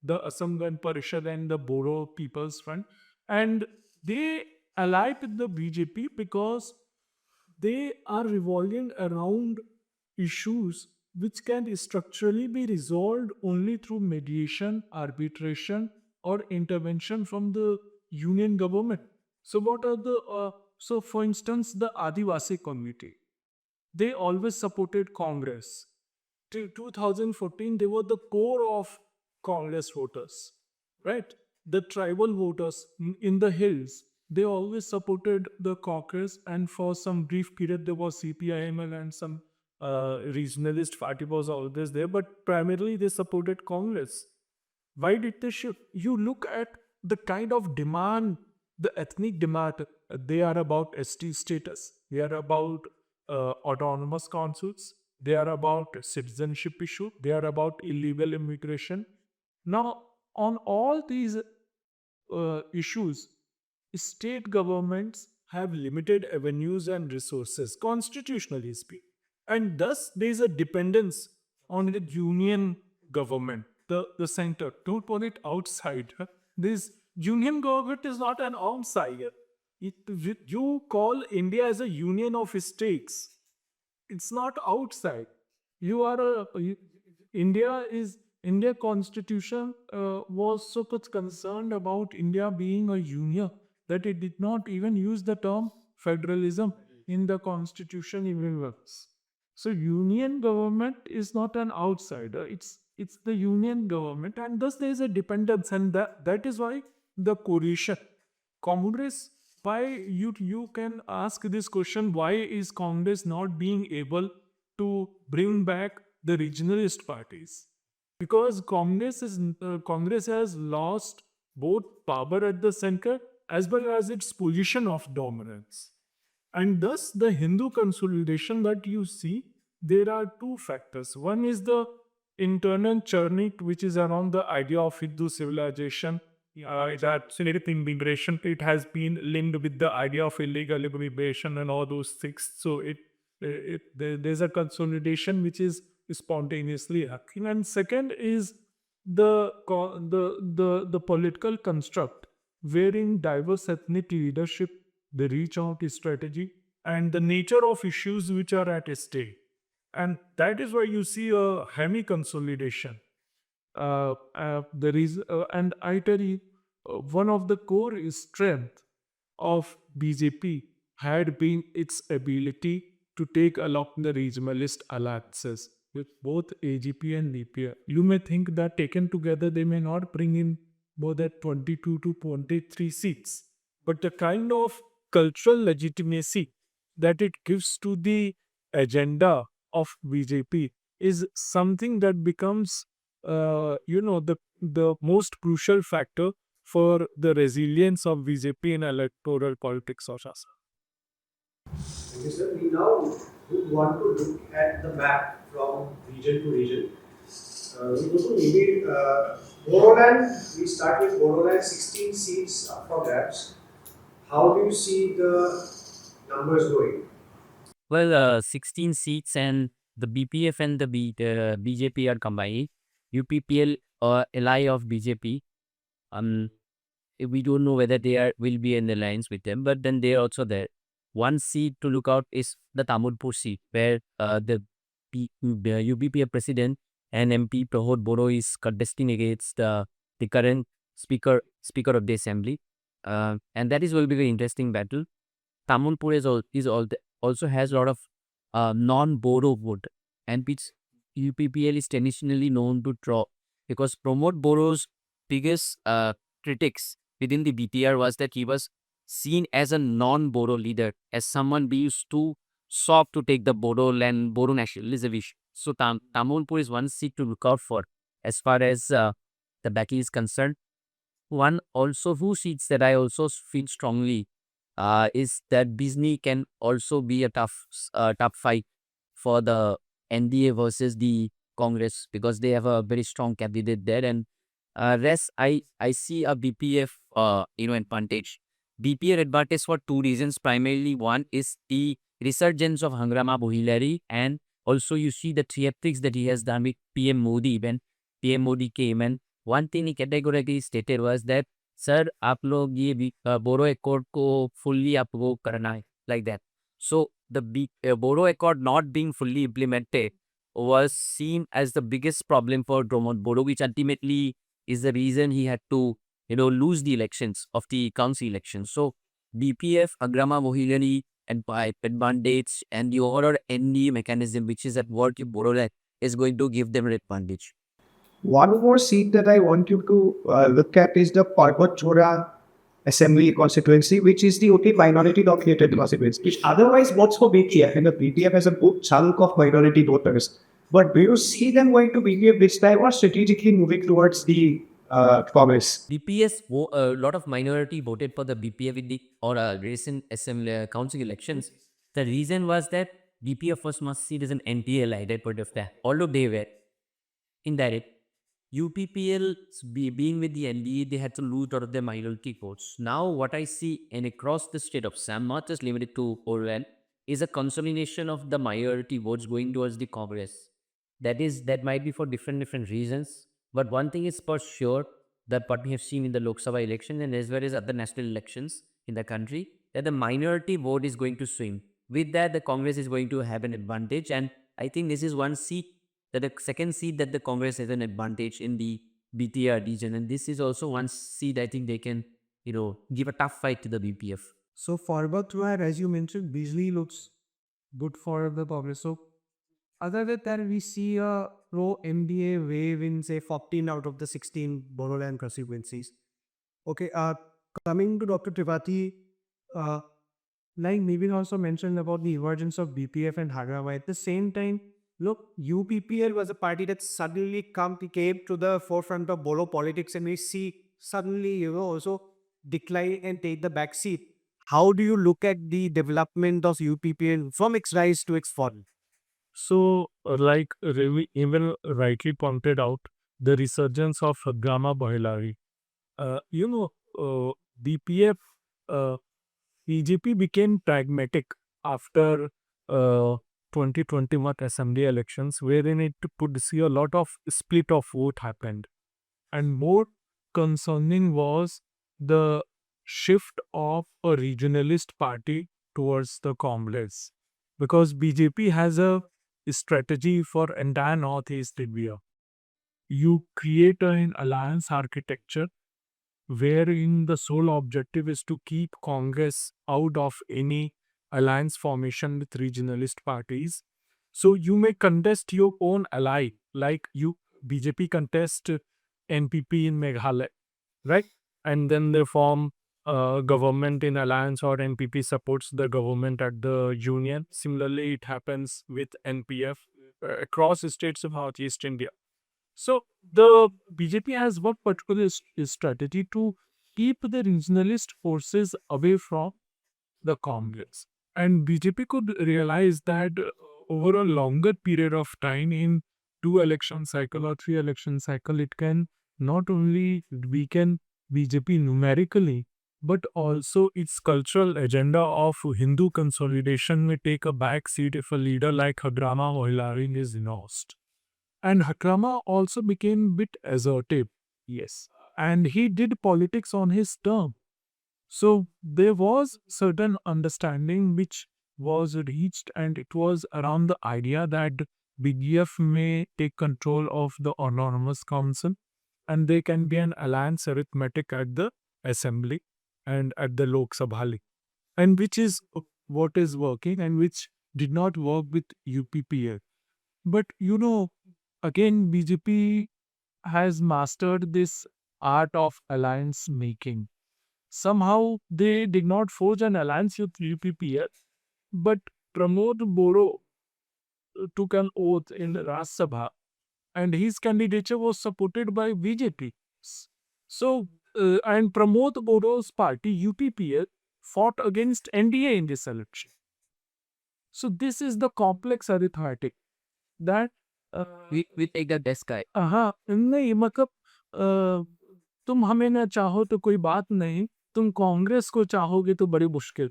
the Assam Legislative Parishad and the Bodo People's Front, and they allied with the BJP because they are revolving around issues which can structurally be resolved only through mediation, arbitration, or intervention from the union government. So, what are so for instance, the Adivasi community, they always supported Congress. Till 2014, they were the core of Congress voters, right? The tribal voters in the hills, they always supported the Congress, and for some brief period, there was CPIML and some regionalist party was always there, but primarily they supported Congress. Why did they shift? You look at the kind of demand, the ethnic demand, they are about ST status, they are about autonomous councils, they are about citizenship issue, they are about illegal immigration. Now, on all these issues, state governments have limited avenues and resources, constitutionally speaking. And thus, there is a dependence on the union government, the center. Don't put it outside. This union government is not an outsider. You call India as a union of states. It's not outside. You are India Constitution was so much concerned about India being a union that it did not even use the term federalism in the Constitution even once. So union government is not an outsider. It's the union government, and thus there is a dependence, and that is why the coalition, Congress. Why you can ask this question? Why is Congress not being able to bring back the regionalist parties? Because Congress has lost both power at the center as well as its position of dominance. And thus, the Hindu consolidation that you see, there are two factors. One is the internal churning, which is around the idea of Hindu civilization. That native immigration, it has been linked with the idea of illegal immigration and all those things. So there's a consolidation which is spontaneously happening. And second is the political construct, wherein diverse ethnic leadership, the reach out strategy, and the nature of issues which are at stake. And that is why you see a hemi consolidation. There is, and I tell you, one of the core strength of BJP had been its ability to take along the regionalist alliances with both AGP and DPR. You may think that taken together they may not bring in more than 22 to 23 seats, but the kind of cultural legitimacy that it gives to the agenda of BJP is something that becomes the most crucial factor for the resilience of BJP in electoral politics of Assam. Okay, sir, we now would want to look at the map from region to region. We go to maybe Bodoland. We start with Bodoland, 16 seats up for grabs. How do you see the numbers going? Well, 16 seats and the BPF and the BJP are combined. UPPL ally of BJP. We don't know whether they will be in alliance with them, but then they are also there. One seat to look out is the Tamulpur seat, where the UPPF president and MP Prahod Boro is contesting against the current speaker of the assembly, and that will be a very interesting battle. Tamulpur also has a lot of non-Bodo vote, and which UPPL is traditionally known to draw, because Pramod Boro's biggest critics within the BTR was that he was seen as a non-Bodo leader, as someone we used to soft to take the Bodoland, Bodo nationalism issue. So Tamulpur is one seat to look out for as far as the backing is concerned. One also who seats that I also feel strongly is that Bizni can also be a tough fight for the NDA versus the Congress, because they have a very strong candidate there. And rest, I see a BPF advantage. BPF advantage for two reasons. Primarily, one is the resurgence of Hangrama Bohilari, and also you see the theatrics that he has done with PM Modi when PM Modi came. And one thing he categorically stated was that, sir आप लोग ये बोरो accord को fully आपको करना है, like that. So the Bodo Accord not being fully implemented was seen as the biggest problem for Dromod Bodo, which ultimately is the reason he had to lose the elections of the council elections. So BPF, Agrama Mohilani and advantage, and the overall ND mechanism which is at work in Bodoland is going to give them an advantage. One more seat that I want you to look at is the Parbat Chora Assembly constituency, which is the only minority dominated constituency, which otherwise votes for BTF, and the BTF has a good chunk of minority voters. But do you see them going to BTF this time, or strategically moving towards the Congress? BPS, a lot of minority voted for the BPF in the recent assembly council elections. The reason was that BPF was must see as an NTA ally at that point of time, although they were indirect. UPPL being with the NDA, they had to lose out of their minority votes. Now, what I see in across the state of Assam, not just limited to Bodoland, is a consolidation of the minority votes going towards the Congress. That might be for different reasons, but one thing is for sure, that what we have seen in the Lok Sabha election and as well as other national elections in the country, that the minority vote is going to swing. With that, the Congress is going to have an advantage, and I think this is one seat, that the second seat that the Congress has an advantage in the BTR region, and this is also one seat I think they can give a tough fight to the BPF. So forward through, as you mentioned, Bijli looks good for the Congress. So other than that, we see a pro MBA wave in say 14 out of the 16 Bodoland constituencies. Okay, coming to Dr. Tripathi, like Nibir also mentioned about the emergence of BPF and Hagrava. At the same time, look, UPPL was a party that suddenly came to the forefront of Bodo politics, and we see suddenly, also decline and take the back seat. How do you look at the development of UPPL from its rise to its fall? So, like Ravi even rightly pointed out, the resurgence of Grama Bahilari. DPF, BJP became pragmatic after 2021 assembly elections, wherein it could see a lot of split of vote happened. And more concerning was the shift of a regionalist party towards the Congress, because BJP has a strategy for entire Northeast India. You create an alliance architecture wherein the sole objective is to keep Congress out of any alliance formation with regionalist parties. So you may contest your own ally, like BJP contest NPP in Meghalaya, right? And then they form government in alliance, or NPP supports the government at the union. Similarly, it happens with NPF across the states of Southeast India. So the BJP has one particular strategy to keep the regionalist forces away from the Congress. And BJP could realize that over a longer period of time, in 2 election cycle or 3 election cycle, it can not only weaken BJP numerically, but also its cultural agenda of Hindu consolidation may take a back seat if a leader like Hagrama Mohilaring is lost. And Hagrama also became a bit assertive, yes, and he did politics on his term. So there was certain understanding which was reached, and it was around the idea that BDF may take control of the autonomous council, and there can be an alliance arithmetic at the assembly and at the Lok Sabha, and which is what is working and which did not work with UPPL. But again, BJP has mastered this art of alliance making. Somehow they did not forge an alliance with UPPL, but Pramod Boro took an oath in Rajya Sabha, and his candidature was supported by BJP. So, and Pramod Boro's party, UPPL, fought against NDA in this election. So, this is the complex arithmetic that We take the best guy. हाँ नहीं मतलब तुम हमें ना चाहो तो कोई बात नहीं, तुम कांग्रेस को चाहोगे तो बड़ी मुश्किल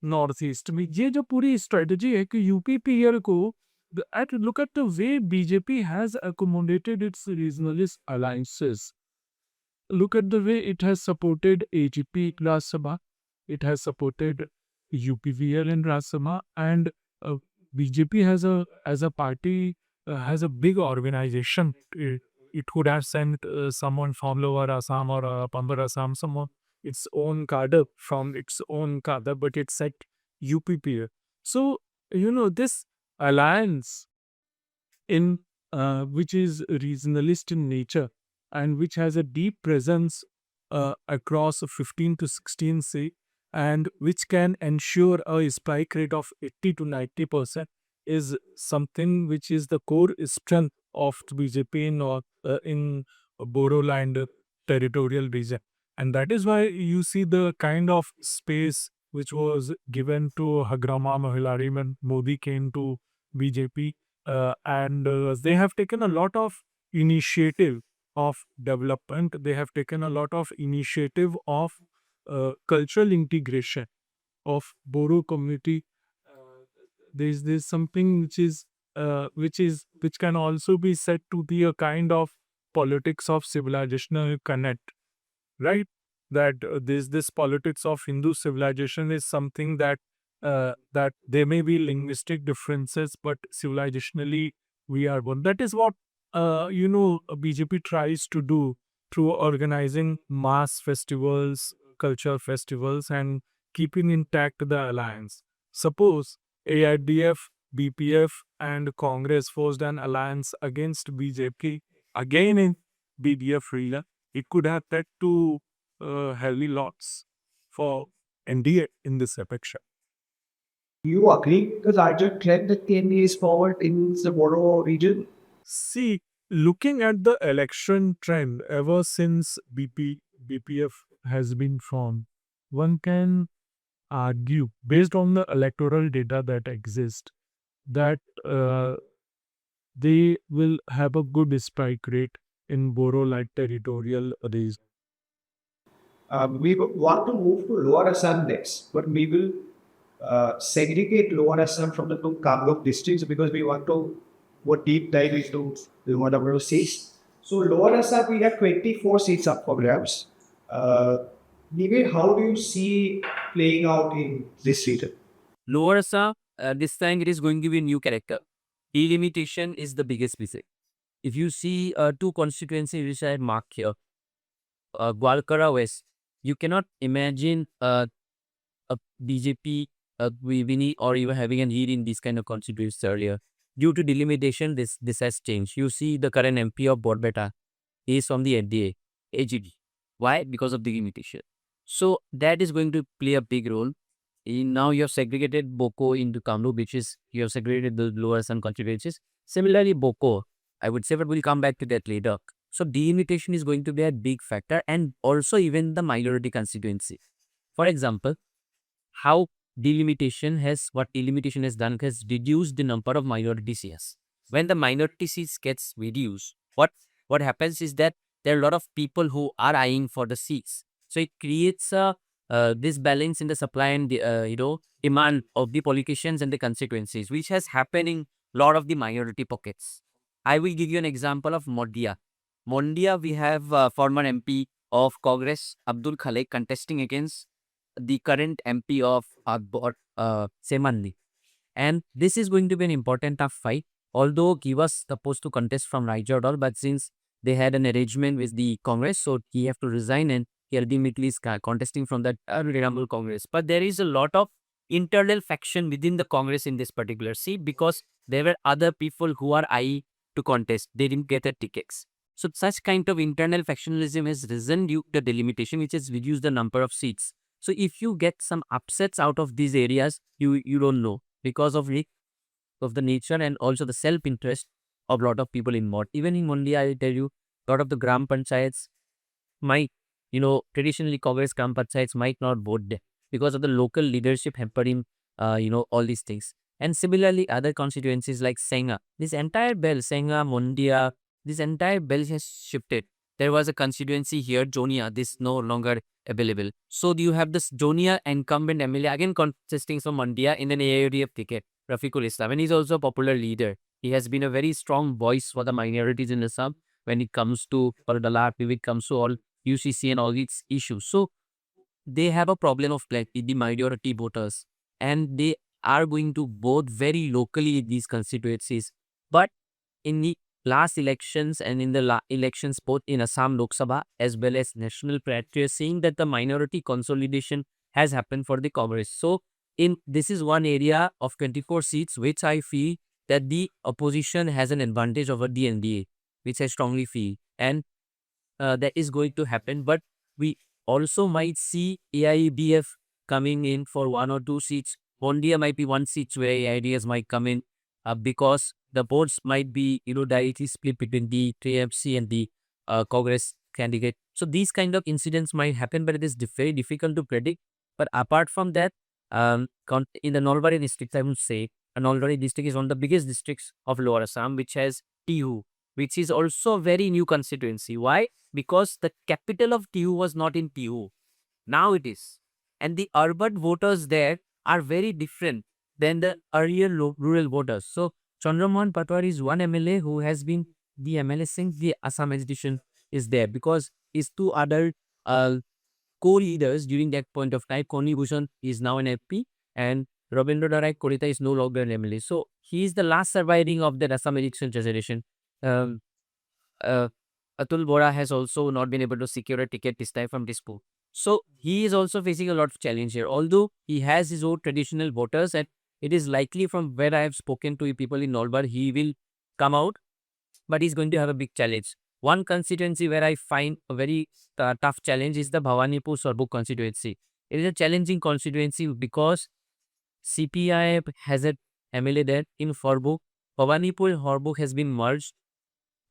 नॉर्थ ईस्ट में। ये जो पूरी स्ट्रेटजी है कि यूपीपीएल को at look at the way BJP has accommodated its regionalist alliances. Look at the way it has supported AGP in Rajya Sabha, it has supported UPVL in Rajya Sabha, and BJP as a party has a big organization. It could have sent someone from Lower Assam or Upper Assam, someone its own cadre from its own cadre, but it said UPPL. So this alliance in which is regionalist in nature and which has a deep presence across 15 to 16 states, and which can ensure a spike rate of 80 to 90% is something which is the core strength of BJP in Bodoland territorial region. And that is why you see the kind of space which was given to Hagrama Mohilari when Modi came to BJP. And they have taken a lot of initiative of development. They have taken a lot of initiative of cultural integration of Bodo community. There's something which can also be said to be a kind of politics of civilizational connect, right? That this politics of Hindu civilization is something that that there may be linguistic differences, but civilizationally we are one. That is what BJP tries to do through organizing mass festivals, culture festivals, and keeping intact the alliance. Suppose AIDF, BPF, and Congress forged an alliance against BJP again in BDF region. It could have led to heavy loss for NDA in this election. You agree with the larger trend that KND is forward in the Bodo region? See, looking at the election trend ever since BPF has been formed, one can argue, based on the electoral data that exists, that they will have a good spike rate in Boro-like territorial region. We want to move to Lower Assam next, but we will segregate Lower Assam from the two Kamrup districts because we want to go deep dive into the number of seats. So Lower Assam, we have 24 seats up for grabs. Nibir, how do you see playing out in this region? Lower Assam, this time it is going to be a new character. Delimitation is the biggest mistake. If you see two constituencies which I marked here, Gwalkara West, you cannot imagine a BJP winning or even having a lead in this kind of constituencies earlier. Due to delimitation, this has changed. You see the current MP of Borbeta is from the NDA, AGD. Why? Because of delimitation. So that is going to play a big role. Now you have segregated Boko into Kamrup, which is you have segregated the Lower Assam constituencies. Similarly, Boko, I would say, but we'll come back to that later. So delimitation is going to be a big factor, and also even the minority constituency. For example, how what delimitation has done has reduced the number of minority seats. When the minority seats gets reduced, what happens is that there are a lot of people who are eyeing for the seats. So it creates a disbalance in the supply and demand of the politicians and the constituencies, which has happened in a lot of the minority pockets. I will give you an example of Mondia. Mondia, we have former MP of Congress Abdul Khalik contesting against the current MP of Semanli. And this is going to be an important tough fight. Although he was supposed to contest from Raijordal, but since they had an arrangement with the Congress, so he have to resign, and he ultimately is contesting from that Renewable Congress. But there is a lot of internal faction within the Congress in this particular seat, because there were other people who are I to contest. They didn't get the tickets. So such kind of internal factionalism has risen due to the delimitation, which has reduced the number of seats. So if you get some upsets out of these areas, you don't know, because of the nature and also the self-interest of a lot of people involved. Even in Mondia, I tell you, a lot of the Gram Panchayats might, traditionally Congress Gram Panchayats might not vote there because of the local leadership hampering, all these things. And similarly, other constituencies like Senga, this entire belt, Senga, Mondia, this entire belt has shifted. There was a constituency here, Jonia, this no longer available. So you have this Jonia incumbent MLA again contesting from Mondia in an AIODF ticket, Rafiqul Islam, and he's also a popular leader. He has been a very strong voice for the minorities in Assam when it comes to Pardala, when it comes to all UCC and all these issues. So they have a problem of like the minority voters, and they are going to vote very locally in these constituencies. But in the last elections and in the elections both in Assam Lok Sabha as well as national priority, seeing that the minority consolidation has happened for the Congress. So in this is one area of 24 seats which I feel that the opposition has an advantage over the NDA, which I strongly feel, and that is going to happen. But we also might see AIBF coming in for 1 or 2 seats. Mondia might be 1 seat where AIDS might come in because the votes might be directly split between the TMC and the Congress candidate. So these kind of incidents might happen, but it is very difficult to predict. But apart from that, in the Nalbari district, I would say, Nalbari district is one of the biggest districts of Lower Assam, which has Tihu, which is also a very new constituency. Why? Because the capital of Tihu was not in Tihu. Now it is. And the urban voters there are very different than the earlier rural voters. So Chandramohan Patwari is one MLA who has been the MLA since the Assam Edition is there, because his 2 other co-leaders during that point of time, Koni Bhushan is now an FP and Rabindra Nayak Korita is no longer an MLA. So he is the last surviving of the Assam election generation. Atul Bora has also not been able to secure a ticket this time from Dispur. So he is also facing a lot of challenge here. Although he has his own traditional voters, and it is likely from where I have spoken to people in Nalbar, he will come out, but he's going to have a big challenge. One constituency where I find a very tough challenge is the Bhawanipur Sorbuk constituency. It is a challenging constituency because CPI has an MLA there in Sorbuk. Bhawanipur and Sorbuk has been merged.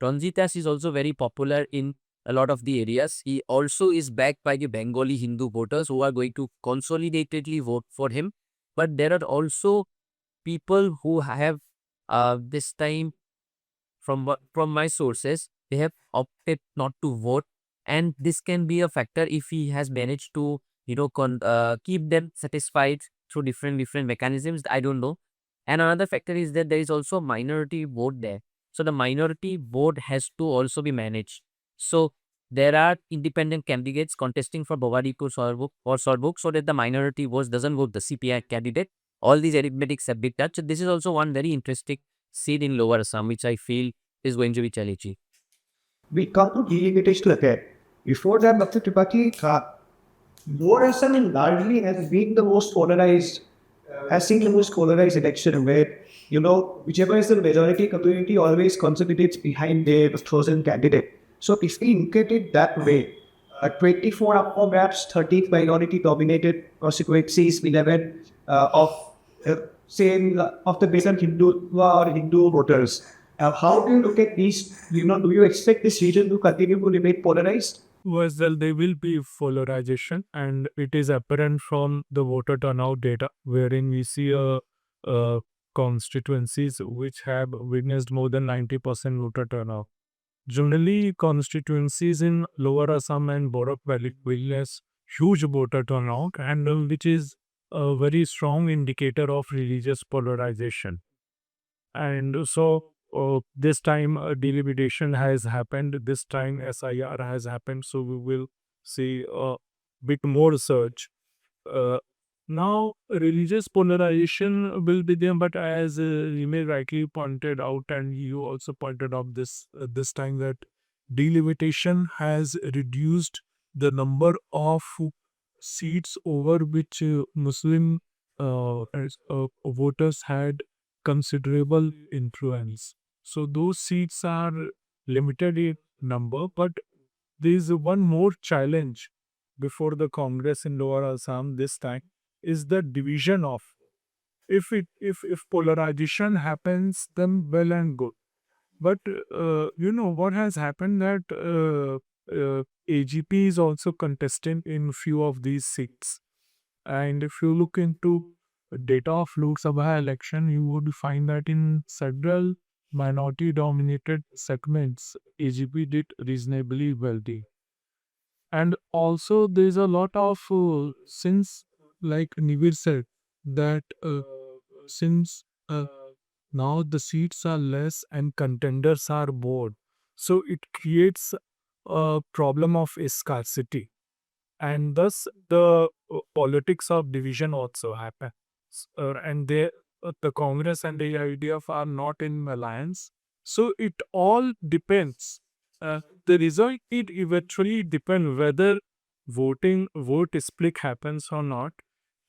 Ranjitas is also very popular in a lot of the areas. He also is backed by the Bengali Hindu voters who are going to consolidatedly vote for him. But there are also people who have this time, from my sources, they have opted not to vote, and this can be a factor if he has managed to keep them satisfied through different mechanisms. I don't know. And another factor is that there is also a minority vote there. So the minority vote has to also be managed. So there are independent candidates contesting for Bhawanipur or Sorbuk, so that the minority vote doesn't vote the CPI candidate. All these arithmetics have been touched. So this is also one very interesting seat in Lower Assam, which I feel is going to be challenging. We come to delimitation again. Before that, Dr. Tripathi, Lower Assam largely has been the most polarized, has seen the most polarized election where, whichever is the majority community always consolidates behind their chosen candidate. So if we look at it that way, 24 upper maps, 13 minority dominated constituencies, 11 of the basic Hindu or Hindu voters. How do you look at these? Do you expect this region to continue to remain polarized? Well, there will be polarization, and it is apparent from the voter turnout data, wherein we see constituencies which have witnessed more than 90% voter turnout. Generally, constituencies in Lower Assam and Barak Valley witness huge voter turnout, and which is a very strong indicator of religious polarization. And so this time deliberation has happened. This time SIR has happened. So we will see a bit more surge. Now, religious polarization will be there, but as Rime rightly pointed out, and you also pointed out this time that delimitation has reduced the number of seats over which Muslim voters had considerable influence. So those seats are limited in number, but there is one more challenge before the Congress in Lower Assam this time is the division of. If polarization happens, then well and good. But what has happened that AGP is also contesting in few of these seats. And if you look into data of Lok Sabha election, you would find that in several minority-dominated segments, AGP did reasonably well. And also, there's a lot of since, like Nibir said, that since now the seats are less and contenders are more, so it creates a problem of scarcity, and thus the politics of division also happen. And they, the Congress and the IDF are not in alliance, so it all depends. The result, it eventually depends whether vote split happens or not.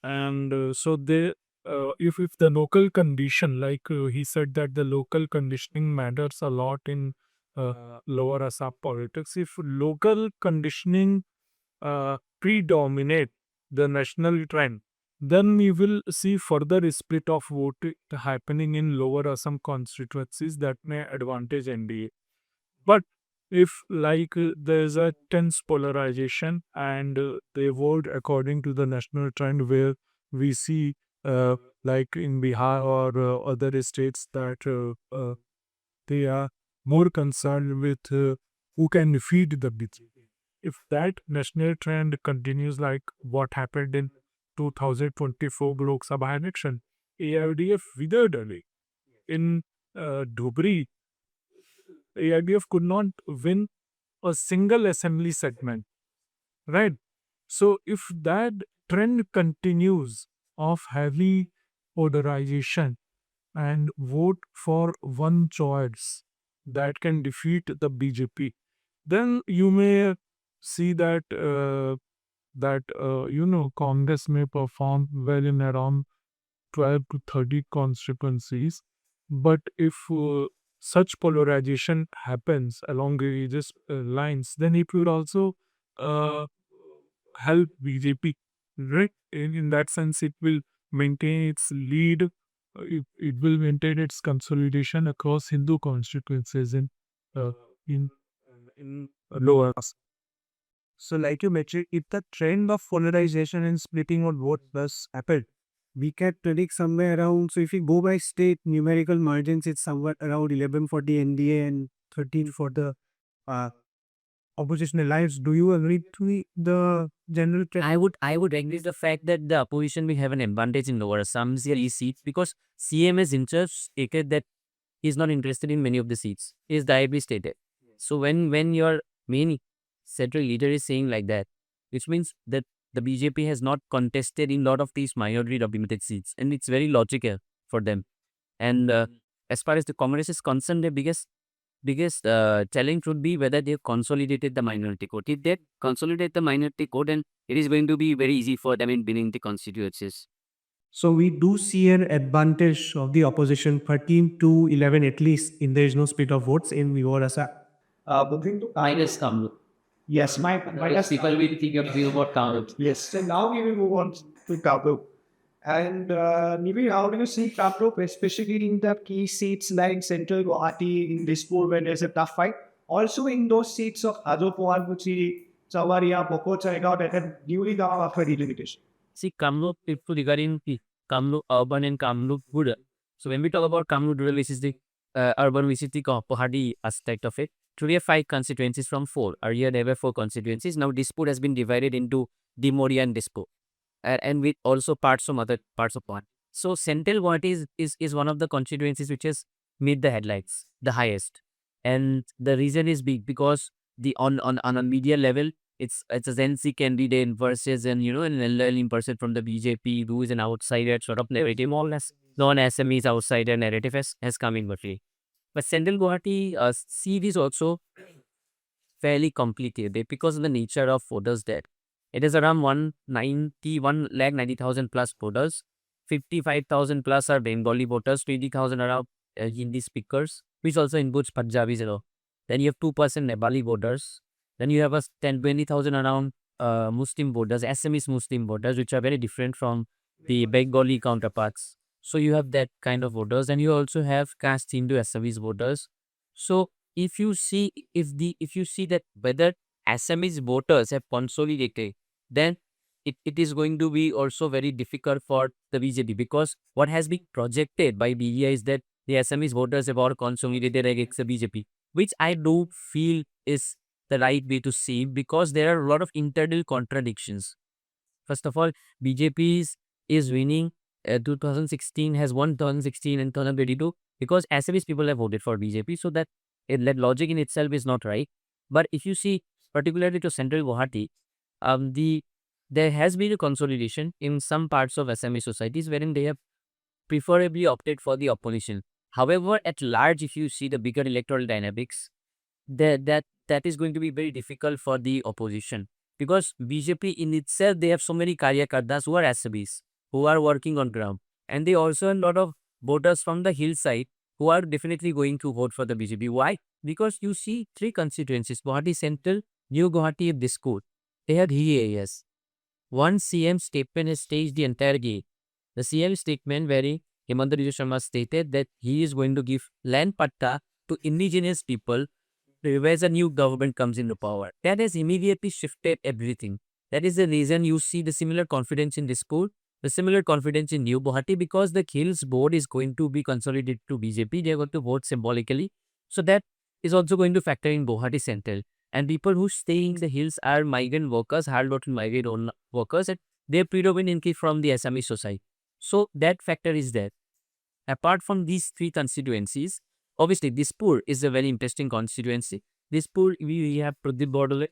And so they if the local condition, like he said that the local conditioning matters a lot in Lower Assam politics. If local conditioning predominate the national trend, then we will see further split of vote happening in Lower Assam constituencies that may advantage NDA. But if like there's a tense polarization and they vote according to the national trend, where we see like in Bihar or other states that they are more concerned with who can defeat the BJP. If that national trend continues like what happened in 2024 Lok Sabha election, AIDF withered away. In Dhubri, AIDF could not win a single assembly segment, right? So if that trend continues of heavy polarization and vote for one choice that can defeat the BJP, then you may see that Congress may perform well in around 12 to 30 constituencies. But if such polarization happens along religious lines, then it will also uh, help BJP, right? In that sense, it will maintain its lead. It will maintain its consolidation across Hindu constituencies uh, in in lower. So, like you mentioned, if the trend of polarization and splitting on vote does happen, we can predict somewhere around. So, if we go by state numerical margins, it's somewhat around 11 for the NDA and 13 for the uh, opposition alliance. Do you agree to the general trend? I would agree with the fact that the opposition will have an advantage in Lower Assam seats because CM has stated that he's not interested in many of the seats. He is directly stated. So when your main central leader is saying like that, which means that the BJP has not contested in lot of these minority dominated seats, and it's very logical for them. And as far as the Congress is concerned, the biggest challenge would be whether they have consolidated the minority code. If they consolidate the minority code, then it is going to be very easy for them in winning the constituencies. So, we do see an advantage of the opposition 13 to 11 at least, in there is no split of votes in Vivorasa. Moving to Minus Kamrup. Yes, my People will think of you about Kamrup. Yes, so now we will move on to Kamrup. And Nibir, how do you see Kamrup, especially in the key seats like Central Guwahati, in Dispur, where there's a tough fight? Also in those seats of Hazopuan, Kuchi, Chavaria, Boko, Chaigaon, that have newly come after delimitation. See, Kamrup, if regarding the Kamrup urban and Kamrup rural. So when we talk about Kamrup rural, which is the urban, which is the Pahadi aspect of it, today 5 constituencies from 4. Earlier there were 4 constituencies. Now Dispur has been divided into Dimori and Dispur, and with also parts from other parts of one. So Central Guwahati is one of the constituencies which has made the headlines the highest, and the reason is big because the on a media level, it's a Zenzi candidate versus an an elderly person from the BJP who is an outsider sort of narrative, more or less non-SMEs outsider narrative has come in between. But Central Guwahati seat is also fairly complicated because of the nature of voters there. It is around 1,90,000 plus voters. 55,000 plus are Bengali voters, 20,000 are Hindi speakers, which also includes Punjabis and all. Then you have 2% Nepali voters. Then you have a 20,000 around Muslim voters, Assamese Muslim voters, which are very different from the Bengali counterparts. So you have that kind of voters, and you also have caste Hindu Assamese voters. So if you see that whether Assamese voters have consolidated, then it is going to be also very difficult for the BJP, because what has been projected by BEI is that the Assamese voters have all consolidated against the BJP, which I do feel is the right way to see, because there are a lot of internal contradictions. First of all, BJP is winning. 2016 has won 2016 and 2022 because Assamese people have voted for BJP. So that logic in itself is not right. But if you see particularly to Central Guwahati, there has been a consolidation in some parts of Assamese societies wherein they have preferably opted for the opposition. However, at large, if you see the bigger electoral dynamics, that is going to be very difficult for the opposition, because BJP in itself, they have so many karyakartas who are Assamese, who are working on ground, and they also have a lot of voters from the hillside who are definitely going to vote for the BJP. Why? Because you see 3 constituencies: Guwahati Central, New Guwahati, Dispur. They have areas. One CM statement has staged the entire game. The CM statement wherein Hemanta Biswa Sharma stated that he is going to give land patta to indigenous people whereas a new government comes into power. That has immediately shifted everything. That is the reason you see the similar confidence in Dispur, the similar confidence in New Guwahati, because the Hills board is going to be consolidated to BJP. They are going to vote symbolically. So that is also going to factor in Guwahati Central. And people who stay in the hills are migrant workers, hard-working migrant workers, and they are predominantly from the Assamese society. So that factor is there. Apart from these 3 constituencies, obviously Dispur is a very interesting constituency. Dispur, we have Pradeep Bodoland,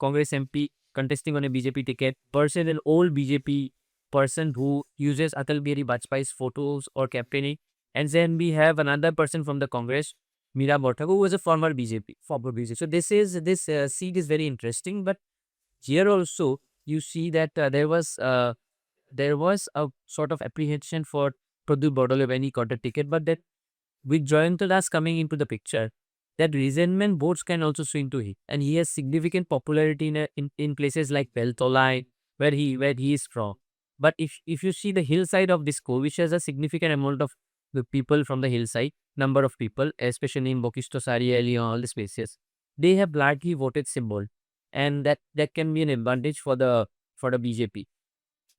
Congress MP, contesting on a BJP ticket, person, an old BJP person who uses Atal Bihari Vajpayee's photos or campaigning. And then we have another person from the Congress, Meera Bhattaku, who was a former BJP. So this seat is very interesting. But here also you see that there was a sort of apprehension for Pradeep Bodoland when he got a ticket, but that with Jayanta Das coming into the picture, that resentment votes can also swing to him, and he has significant popularity in places like Beltolai, where he is from. But if you see the hillside of Disco, which has a significant amount of the people from the hillside, number of people, especially in Bokisto Sari, all the spaces, they have largely voted symbol, and that can be an advantage for the BJP.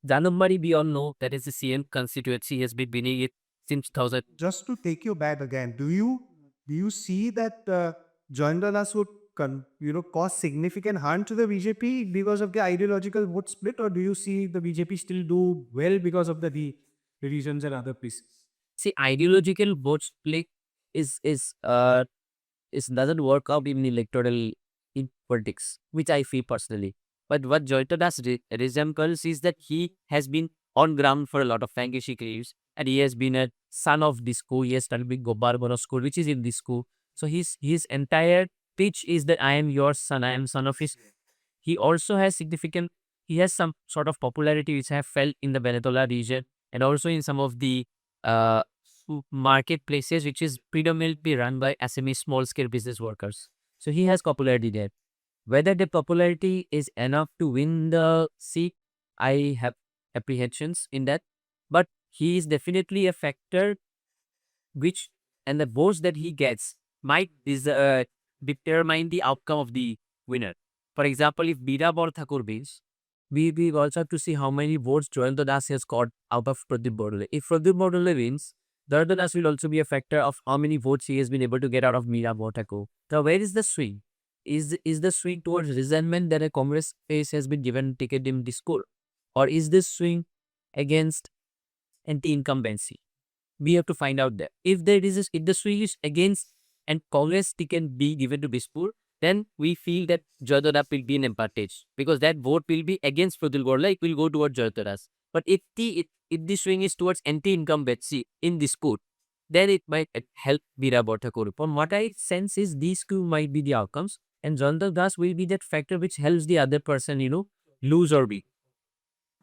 Janambari, we all know that is the CM constituency, has been winning it since 2000. Just to take you back again, do you see that Joindalas would cause significant harm to the BJP because of the ideological vote split, or do you see the BJP still do well because of the regions and other places? See, ideological vote split is doesn't work out in electoral in politics, which I feel personally. But what Joytadas resembles is that he has been on ground for a lot of time, he claims, and he has been a son of this school. He has studied with Gobar school, which is in this school. So his entire pitch is that I am your son, I am son of his. He also has he has some sort of popularity which I have felt in the Benetola region, and also in some of the uh, marketplaces which is predominantly run by SME small scale business workers. So he has popularity there. Whether the popularity is enough to win the seat, I have apprehensions in that. but he is definitely a factor which, and the votes that he gets might determine the outcome of the winner. For example, if Birabor Thakur wins, we also have to see how many votes Joyanta Das has got out of Pradip Bodole. If Pradip Bodole wins, Joyanta Das will also be a factor of how many votes he has been able to get out of Birabor Thakur. Now, where is the swing? Is the swing towards resentment that a Congress face has been given ticket in this score? Or is this swing against anti-incumbency? We have to find out that. If if the swing is against and Congress ticket be given to Bispur, then we feel that Jayadada will be an advantage because that vote will be against Pradul Gorla, it will go towards Jayadadas. But if the swing is towards anti-incumbency in dispute, then it might help Bira Bhattakur. From what I sense is these two might be the outcomes, and Jayanta Das will be that factor which helps the other person, lose or be.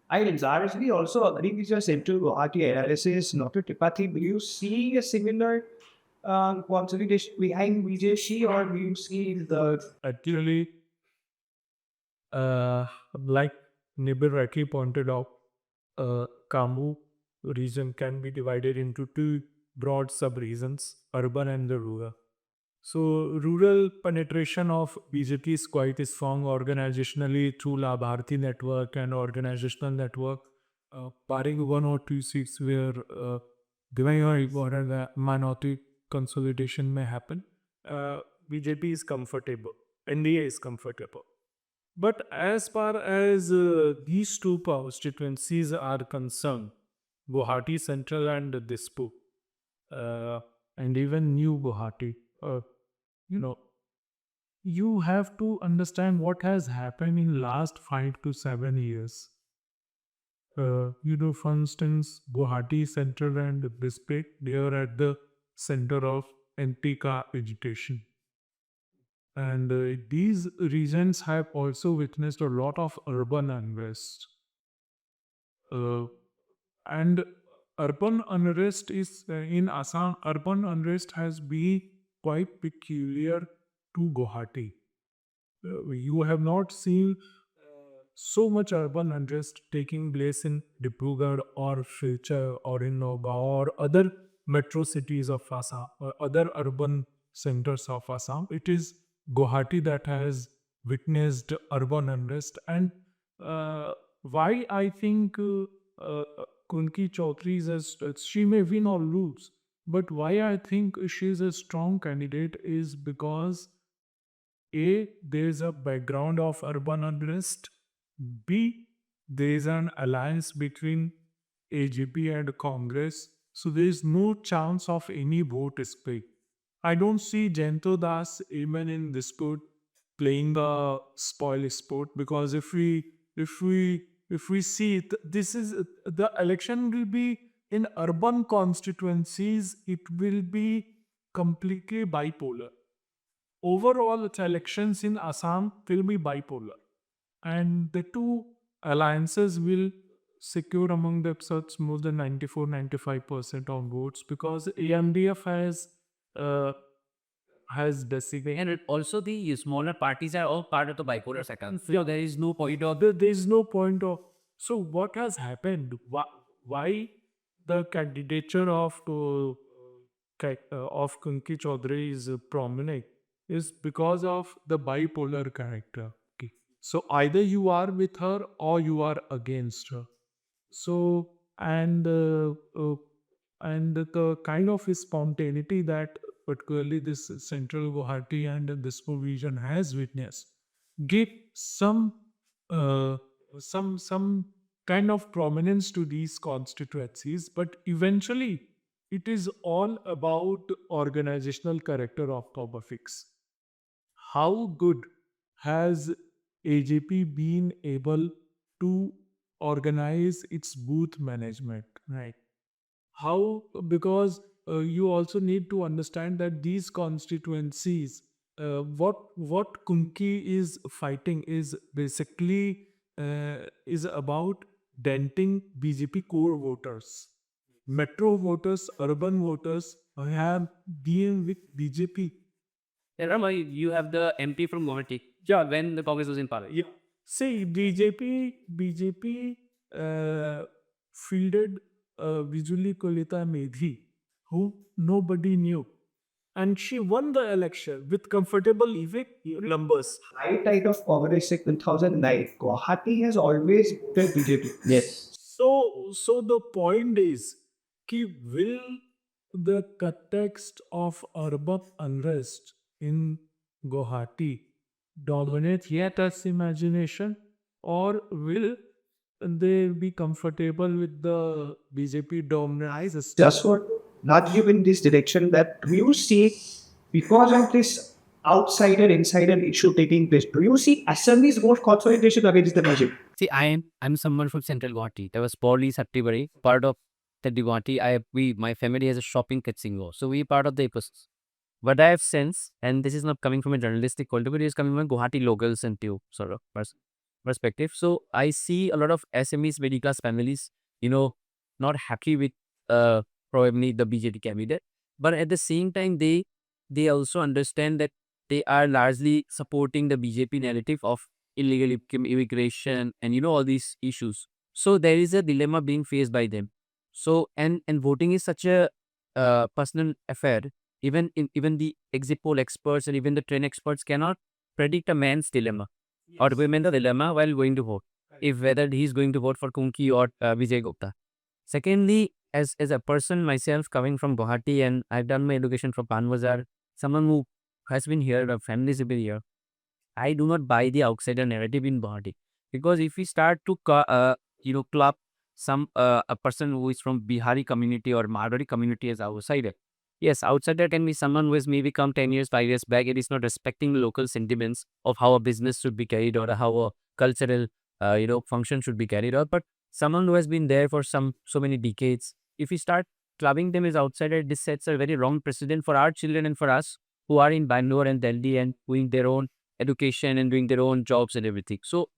I largely also agree with your central Guwahati analysis. Dr. Tripathi, do you see a similar consolidation behind BJP, or do you see the Actually, like Nibir rightly pointed out, Kamrup region can be divided into two broad sub-regions, urban and the rural. So rural penetration of BJP is quite strong organizationally through Labharti network and organizational network, barring one or two seats where divided or the minority consolidation may happen. BJP is comfortable, NDA is comfortable. But as far as these two constituencies are concerned, Guwahati Central and Dispur, and even New Guwahati, you know, you have to understand what has happened in last 5 to 7 years. For instance, Guwahati Central and Dispur, they are at the center of anti-car agitation. And these regions have also witnessed a lot of urban unrest. And urban unrest is in Assam, urban unrest has been quite peculiar to Guwahati. You have not seen so much urban unrest taking place in Dibrugarh or Silchar or in Noga or other metro cities of Assam or other urban centers of Assam. It is Guwahati that has witnessed urban unrest. And why I think Kunki Chaudhary she may win or lose, but why I think she is a strong candidate is because A, there is a background of urban unrest. B, there is an alliance between AGP and Congress, so there is no chance of any vote split. I don't see Jento Das even in this sport playing the spoil sport, because if we see it, this is the election will be in urban constituencies. It will be completely bipolar. Overall, the elections in Assam will be bipolar, and the two alliances will secure among themselves more than 94-95% of votes, because AMDF has designated. And also the smaller parties are all part of the bipolar second. So there is no point of There is no point of. So what has happened? Why the candidature of Kunki Chaudhary is prominent is because of the bipolar character. Okay. So either you are with her or you are against her. So and the kind of spontaneity that particularly this central Guwahati and this region has witnessed give uh, some kind of prominence to these constituencies, but eventually it is all about organizational character of Fix. How good has AJP been able to organize its booth management, right? How? Because you also need to understand that these constituencies, what Kunki is fighting is basically is about denting BJP core voters. Metro voters, urban voters have been with BJP. remember you have the MP from Guwahati. Yeah, when the Congress was in power. Yeah. See, BJP fielded Vijuli Kolita Medhi, who nobody knew. And she won the election with comfortable numbers. High tide of Congress in 2009, Guwahati has always voted BJP. Yes. So the point is, will the context of urban unrest in Guwahati dominate yet as imagination, or will they be comfortable with the BJP dominant system? Just for not given this direction that do you see because of this outsider insider issue taking place, do you see Assembly's vote consolidation against the BJP? See, I'm someone from Central Guwahati. There was Poli Sattibari, part of the Guwahati. My family has a shopping Ketsingo, so we part of the ecosystem. What I have sensed, and this is not coming from a journalistic point of view, it is coming from Guwahati locals and tube sort of perspective. So I see a lot of SMEs, middle class families, not happy with probably the BJP candidate, but at the same time they also understand that they are largely supporting the BJP narrative of illegal immigration and all these issues. So there is a dilemma being faced by them. So and voting is such a personal affair. Even the exit poll experts and even the trend experts cannot predict a man's dilemma or women's dilemma while going to vote, if whether he's going to vote for Kunki or Vijay Gupta. Secondly, as a person myself coming from Guwahati, and I've done my education from Panbazar, someone who has been here, a families have been here, I do not buy the outsider narrative in Guwahati, because if we start to club some a person who is from Bihari community or Marwari community as outsider. Yes, outsider can be someone who has maybe come 10 years, 5 years back. It is not respecting local sentiments of how a business should be carried or how a cultural function should be carried out. But someone who has been there for so many decades, if we start clubbing them as outsider, this sets a very wrong precedent for our children and for us who are in Bangalore and Delhi and doing their own education and doing their own jobs and everything. So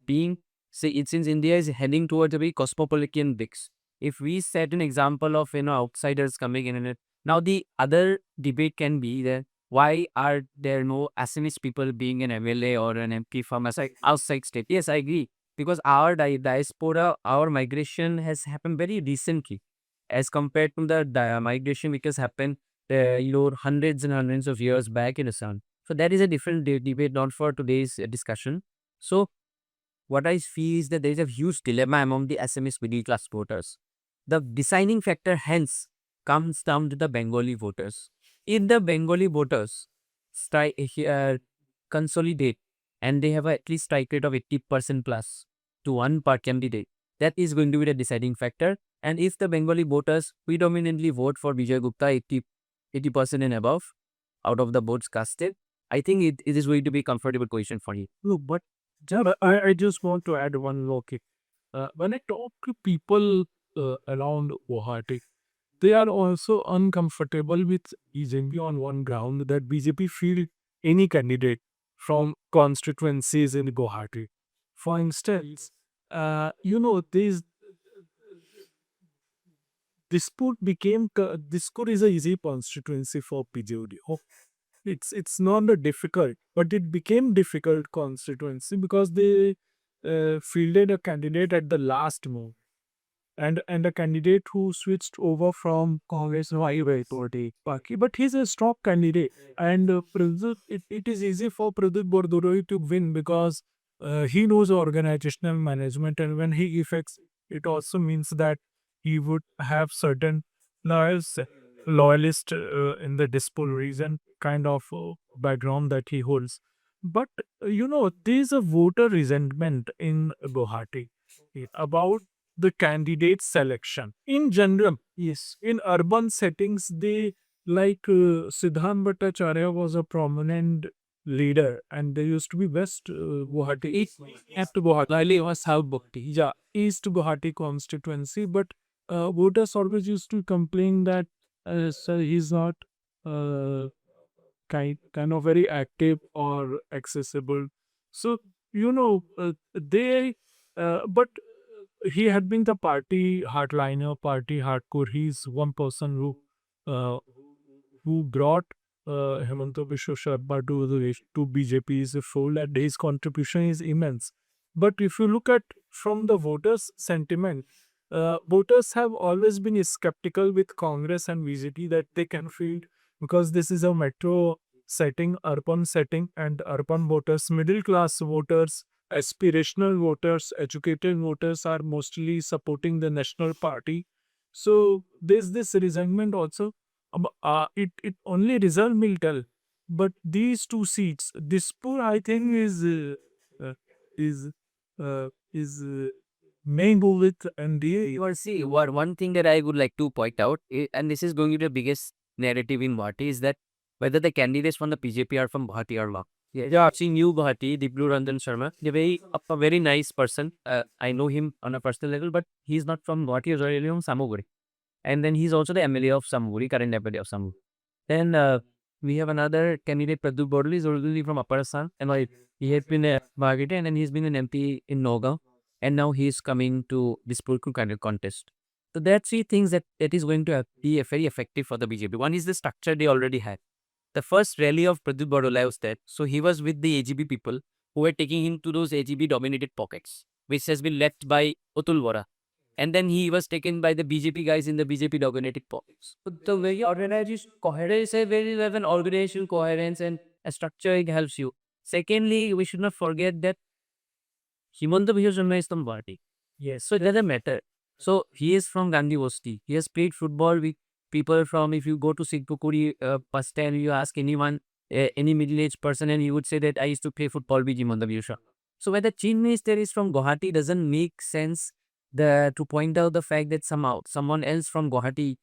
since India is heading towards a very cosmopolitan mix, if we set an example of outsiders coming in it, now the other debate can be that why are there no Assamese people being an MLA or an MP from outside state? Yes, I agree, because our diaspora, our migration has happened very recently as compared to the migration which has happened hundreds and hundreds of years back in Assam. So that is a different debate, not for today's discussion. So what I feel is that there is a huge dilemma among the Assamese middle class voters. The deciding factor hence comes down to the Bengali voters. If the Bengali voters consolidate and they have at least strike rate of 80% plus to one per candidate, that is going to be the deciding factor. And if the Bengali voters predominantly vote for Vijay Gupta 80% and above out of the votes casted, I think it is going to be a comfortable position for you. Look, but I just want to add one logic. When I talk to people around Guwahati, they are also uncomfortable with BJP on one ground, that BJP field any candidate from constituencies in Guwahati. For instance, this Dispur is a easy constituency for PJOD. It's not a difficult, but it became difficult constituency because they fielded a candidate at the last move, and a candidate who switched over from Congress to Party. But he's a strong candidate, and it is easy for Pradeep Borduroi to win because he knows organizational management, and when he effects, it also means that he would have certain loyalist in the Dispur region kind of background that he holds. But there is a voter resentment in Guwahati about the candidate selection in general. Yes, in urban settings, they like Siddhant Bhattacharya was a prominent leader, and there used to be West Guwahati, East Guwahati, Lali was South Bhakti, yeah, East Guwahati constituency. But voters always used to complain that sir, he's not kind of very active or accessible. So they but he had been the party hardliner, party hardcore. He's one person who brought Hemanta Biswa Sharma to BJP's fold, and his contribution is immense. But if you look at from the voters' sentiment, voters have always been skeptical with Congress and BJP that they can field because this is a metro setting, urban setting, and urban voters, middle class voters, aspirational voters, educated voters are mostly supporting the national party. So there's this resentment also. It only result will tell, but these two seats, Dispur, I think uh, is is may go with NDA. You are see, one thing that I would like to point out, and this is going to be the biggest narrative in Guwahati, is that whether the candidates from the BJP are from Guwahati or not. Yeah, seeing you, Guwahati, Diblu Ranjan Sharma, a very nice person. I know him on a personal level, but he's not from Guwahati, he's really from Samuguri. And then he's also the MLA of Samuguri, current MLA of Samuguri. Then we have another candidate, Pradhu Bodli, is originally from Upper Assam, and he has been a Margate, and then he's been an MP in Nagaon, and now he's coming to this political kind of contest. So that's three things that is going to be very effective for the BJP. One is the structure they already had. The first rally of Pradhu Bodli was there. So he was with the AGB people who were taking him to those AGB dominated pockets, which has been left by Atul Vora. And then he was taken by the BJP guys in the BJP dominated pockets. So the very organization coherence, very have an organizational coherence and a structure, it helps you. Secondly, we should not forget that Himanta Biswa Sharma is from Guwahati. Yes. So it doesn't matter. So he is from Gandhi Bosti. He has played football with people from, if you go to Sikpukuri bus stand, you ask anyone, any middle-aged person, and he would say that I used to play football with Himanta Biswa. So when the chief minister is from Guwahati, doesn't make sense to point out the fact that someone else from Guwahati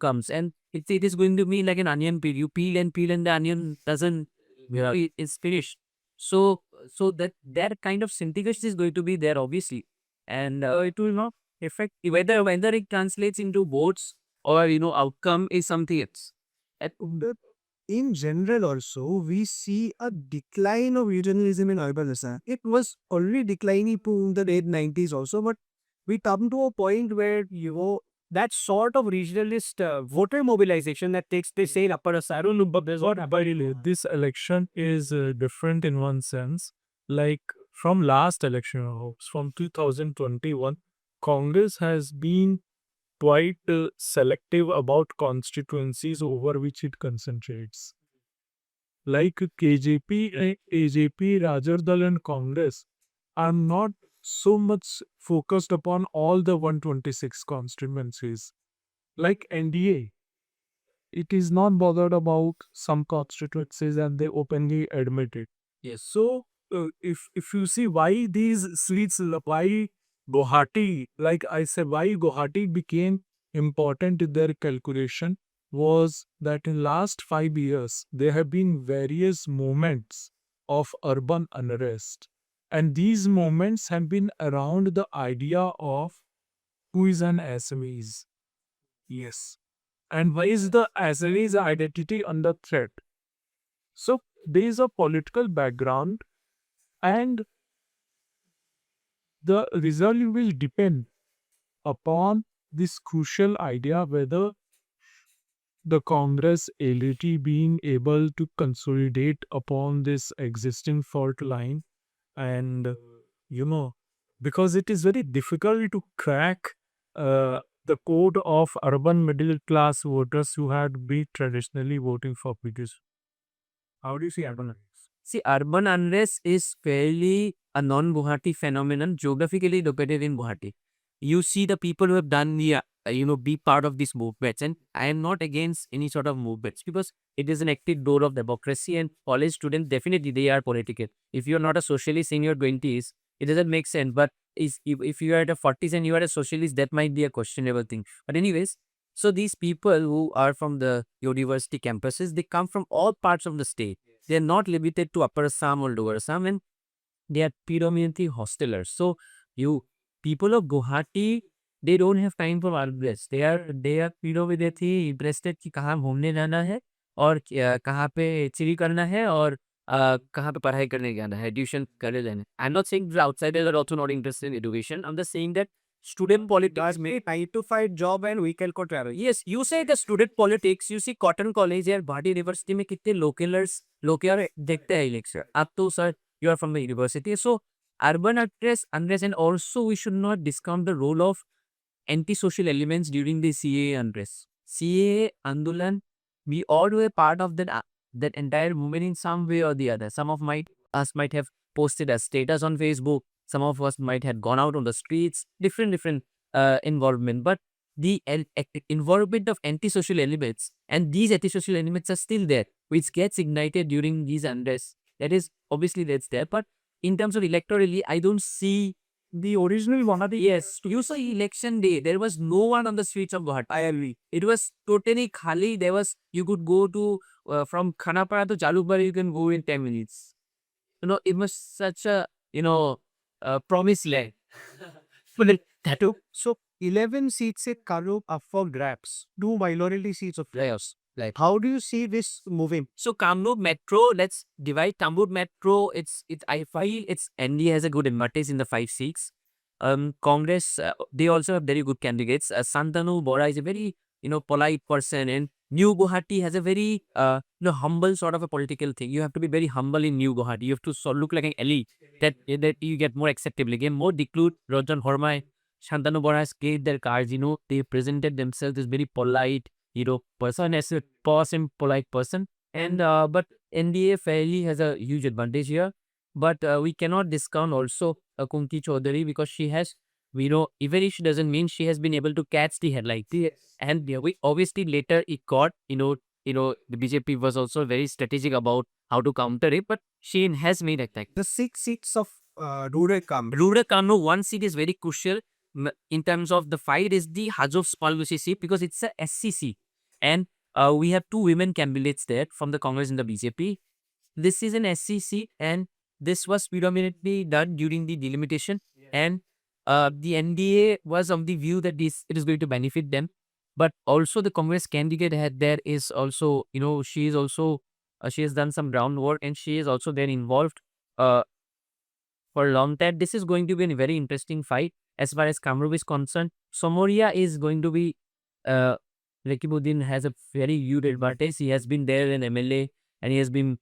comes, and it is going to be like an onion peel. You peel and the onion doesn't it's finished. So that kind of syndication is going to be there obviously, and it will not affect whether it translates into votes or outcome is something else. In general also, we see a decline of regionalism in urban Assam. It was already declining in the late 90s also, but we come to a point where, that sort of regionalist voter mobilization that takes place in Upper Assam. I don't know, but there's what happened. This election is different in one sense. Like from last election, from 2021, Congress has been quite selective about constituencies over which it concentrates. Like KJP, AJP, Rajardal and Congress are not so much focused upon all the 126 constituencies. Like NDA, it is not bothered about some constituencies and they openly admit it. Yes. So, if you see why these seats, why Guwahati, like I said, why Guwahati became important in their calculation was that in last 5 years, there have been various moments of urban unrest. And these moments have been around the idea of who is an Assamese. Yes. And why is the Assamese identity under threat? So there is a political background and the result will depend upon this crucial idea whether the Congress elite being able to consolidate upon this existing fault line and because it is very difficult to crack the code of urban middle class voters who had been traditionally voting for PDs. How do you see urban unrest? See, urban unrest is fairly a non-Guwahati phenomenon, geographically located in Guwahati. You see the people who have done the, be part of these movements. And I am not against any sort of movements because it is an active door of democracy and college students, definitely they are political. If you're not a socialist in your 20s, it doesn't make sense. But if you are at a 40s and you are a socialist, that might be a questionable thing. But anyways, so these people who are from the university campuses, they come from all parts of the state. They are not limited to Upper Assam or Lower Assam, and they are predominantly hostelers. So people of Guwahati, they don't have time for unrest. They are predominantly interested कि कहाँ घूमने जाना है और कहाँ पे chilli करना है और कहाँ पे पढ़ाई करने जाना है, tuition करने जाना है. I'm not saying the outsiders are also not interested in education. I'm just saying that student politics may 9 to 5 job and weekend को travel. Yes, you say the student politics, you see Cotton College या Bharati University में कितने localers देखते हैं election. अब तो sir, you are from the university. So urban unrest and also we should not discount the role of anti-social elements during the CAA unrest. CAA Andolan, we all were part of that entire movement in some way or the other. Some of us might have posted a status on Facebook. Some of us might have gone out on the streets. Different involvement, but the involvement of antisocial elements and these antisocial elements are still there, which gets ignited during these unrest. That is obviously that's there, but in terms of electorally, I don't see The original one of the yes. You saw election day, there was no one on the streets of Guwahati. I agree. It was totally khali. There was you could go to from Khanapara to Jalukbari, you can go in 10 minutes. It was such a promised land. But that too. So 11 seats in Kamrup up for grabs. 2 minority seats of Yes. Right. How do you see this moving? So Kamrup Metro, let's divide Kamrup Metro. I feel NDA has a good advantage in the 5 seats. Congress, they also have very good candidates. Santanu Bora is a very polite person, and New Guwahati has a very humble sort of a political thing. You have to be very humble in New Guwahati. You have to look like an elite that you get more acceptable. Again, more decode. Rajan Hormai, Shantanu Bora has gave their cards. They presented themselves as very polite. Person as a posh and polite person. And but NDA fairly has a huge advantage here. But we cannot discount also Kunti Chaudhary because she has, even if she doesn't mean she has been able to catch the headline. And we obviously later it got, the BJP was also very strategic about how to counter it, but she has made attack. The 6 seats of rural Kamrup. Rural Kamrup, one seat is very crucial in terms of the fight is the Hajov Spalgusi seat because it's a SCC. And we have 2 women candidates there from the Congress and the BJP. This is an SCC and this was predominantly done during the delimitation. And the NDA was of the view that it is going to benefit them. But also the Congress candidate there is also, she is also, she has done some groundwork and she is also there involved for a long time. This is going to be a very interesting fight as far as Kamrup is concerned. Somalia is going to be, Rakibuddin has a very huge advantage. He has been there in MLA and he has been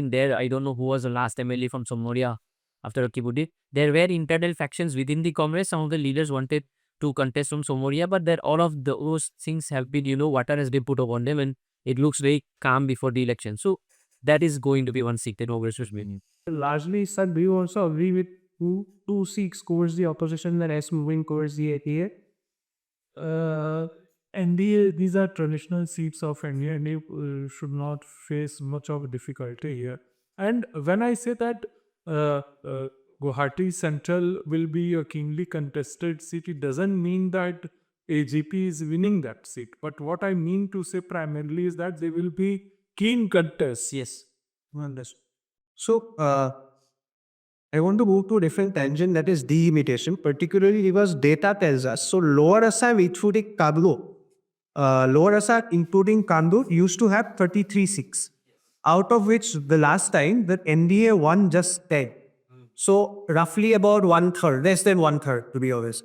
there. I don't know who was the last MLA from Somalia after Rakibuddin. There were internal factions within the Congress. Some of the leaders wanted to contest from Somalia, but all of those things have been, water has been put upon them and it looks very calm before the election. So that is going to be one seat that Congress will win. Largely, sir, do you also agree with two seats towards the opposition and S moving towards the ATA? NDA, these are traditional seats of NDA and they should not face much of a difficulty here. And when I say that Guwahati Central will be a keenly contested seat, it doesn't mean that AGP is winning that seat. But what I mean to say primarily is that they will be keen contests. Yes. Understood. So, I want to move to a different tangent, that is delimitation, particularly because data tells us. So, Lower Assam, including Kamrup, Lower Assam, including Kamrup, used to have 33 seats, out of which the last time the NDA won just 10. So, roughly about 1/3, less than 1/3 to be honest.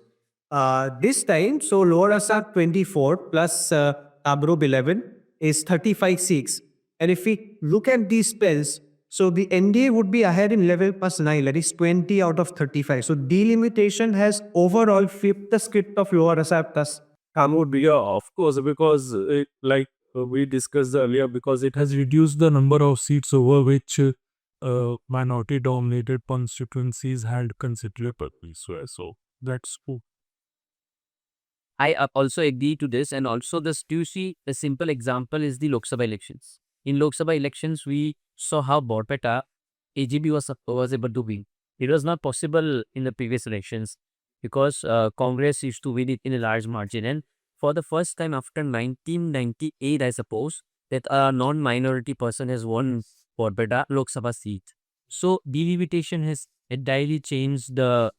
This time, so Lower Assam 24 plus Kamrup 11 is 35 seats. And if we look at these spells, so the NDA would be ahead in level plus 9, that is 20 out of 35. So delimitation has overall flipped the script of Lower Assam plus Kamrup. Yeah, of course, because we discussed earlier, because it has reduced the number of seats over which minority-dominated constituencies had considerably. So that's cool. I also agree to this, and also do you see a simple example is the Lok Sabha elections. In Lok Sabha elections, we saw how Borpeta AGB was able to win. It was not possible in the previous elections because Congress used to win it in a large margin. And for the first time after 1998, I suppose, that a non-minority person has won Borpeta Lok Sabha seat. So delimitation has entirely changed the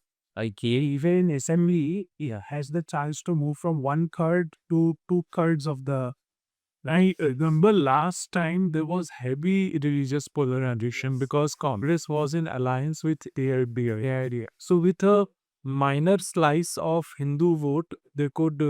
Even assembly has the chance to move from 1/3 to 2/3 of the. I remember last time there was heavy religious polarization because Congress was in alliance with AIDA. So with a minor slice of Hindu vote, they could,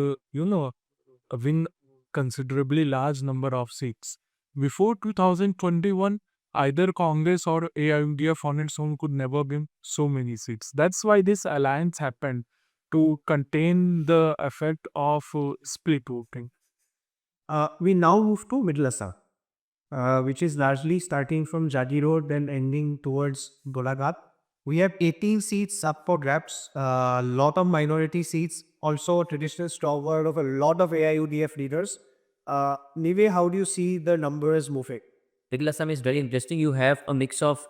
win considerably large number of seats. Before 2021, either Congress or AIDF on its own could never win so many seats. That's why this alliance happened. to contain the effect of split voting. We now move to Middle Assam, which is largely starting from Jadi Road and ending towards Golaghat. We have 18 seats up for grabs, a lot of minority seats, also a traditional stalwart of a lot of AIUDF leaders. Nive, how do you see the numbers moving? Middle Assam is very interesting. You have a mix of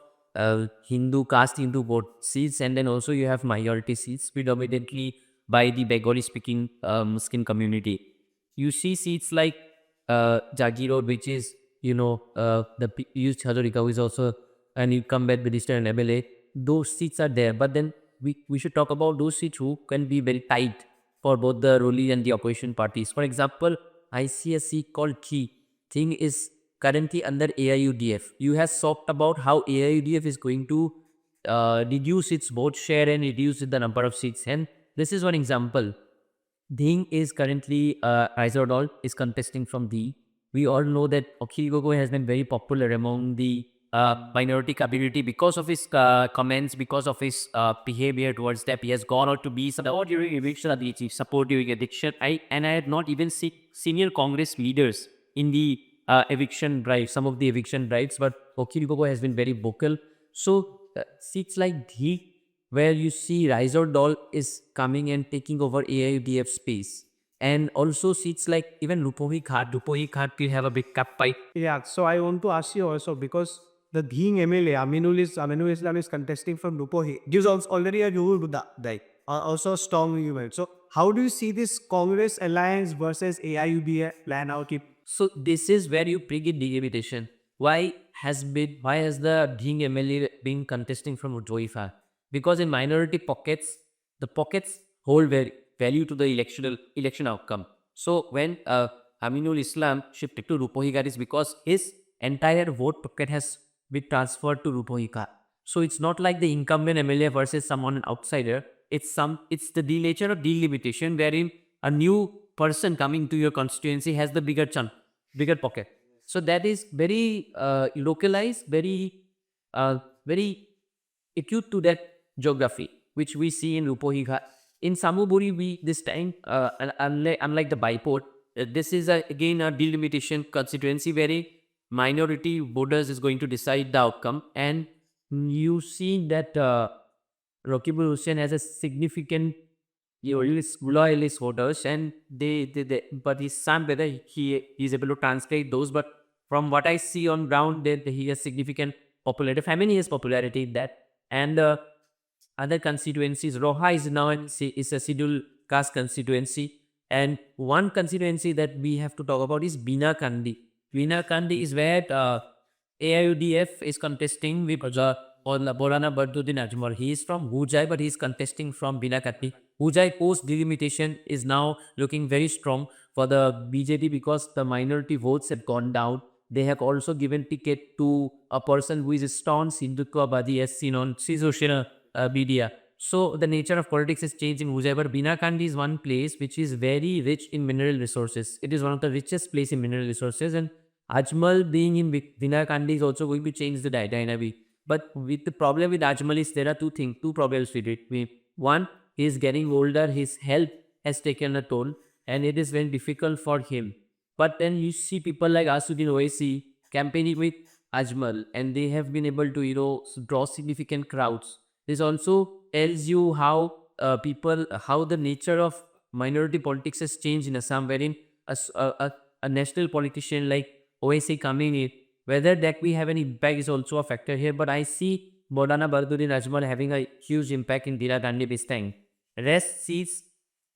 Hindu, caste Hindu vote seats, and then also you have minority seats, predominantly by the Bengali speaking Muslim community. You see seats like Jagirod, which is, the Piyush Hazarika, who is also an incumbent minister and MLA. Those seats are there, but then we should talk about those seats who can be very tight for both the ruling and the opposition parties. For example, I see a seat called Key. Thing is currently under AIUDF. You have talked about how AIUDF is going to reduce its vote share and reduce the number of seats. And this is one example. Dhing is currently, Raizodol is contesting from D. We all know that Okhiri Gogoi has been very popular among the minority community because of his comments, because of his behavior towards them. He has gone out to be support during eviction, support during eviction. I have not even seen senior Congress leaders in the eviction drive, some of the eviction drives, but Okhiri Gogoi has been very vocal. So seats like Dhik, where you see Raizodol is coming and taking over AIUDF space. And also seats like even Rupohi Ghat will have a big cup fight. Yeah, so I want to ask you also, because the Dhing MLA, Aminul Islam is contesting from Lupohi. Gives also already a rule with that, also a strong argument. So how do you see this Congress alliance versus AIUDF plan out? So this is where you bring in delimitation. Why has the Dhing MLA been contesting from Joifa? Because in minority pockets, the pockets hold value to the election outcome. So when Aminul Islam shifted to Rupohi Ghat is because his entire vote pocket has been transferred to Rupohi Ghat. So it's not like the incumbent MLA versus someone an outsider. It's the nature of delimitation wherein a new person coming to your constituency has the bigger pocket. So that is very localized, very acute to that geography, which we see in Rupohi Ghat. In Samuburi, we this time, unlike the Biport, this is again a delimitation constituency where minority voters is going to decide the outcome, and you see that Raqibul Hussain has a significant loyalist voters, and but his son, whether he is able to translate those, but from what I see on ground, that he has significant popularity. Family has popularity in that, and other constituencies. Roha is now is a scheduled caste constituency, and one constituency that we have to talk about is Bina Kandi. Bina Kandi is where AIUDF is contesting with Borana Barduddin Ajmal. He is from Hujai, but he is contesting from Bina Kandi. Hujai post delimitation is now looking very strong for the BJP because the minority votes have gone down. They have also given ticket to a person who is a staunch Hindutva as seen on social media. So the nature of politics has changed in Hujai, but Bina Kandi is one place which is very rich in mineral resources. It is one of the richest place in mineral resources, and Ajmal being in Bina Kandi is also going to change the dynamic. But with the problem with Ajmal is there are two problems with it. One, he is getting older, his health has taken a toll, and it is very difficult for him. But then you see people like Asuddin Owaisi campaigning with Ajmal, and they have been able to draw significant crowds. This also tells you how how the nature of minority politics has changed in Assam, wherein a national politician like Owaisi coming in, whether that we have an impact is also a factor here. But I see Borana Barduddin Ajmal having a huge impact in Dira Gandhi Bistang. Rest seats,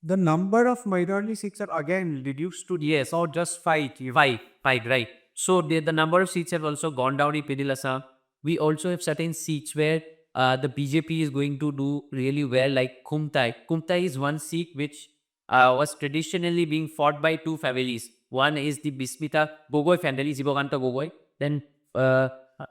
The number of minority seats are again reduced to yes, or just five. five, right. So the number of seats have also gone down in Middle Assam. We also have certain seats where the BJP is going to do really well, like Kumtai. Kumtai is one seat which was traditionally being fought by two families. One is the Bismita Gogoi family, Ziboganta Gogoi. Then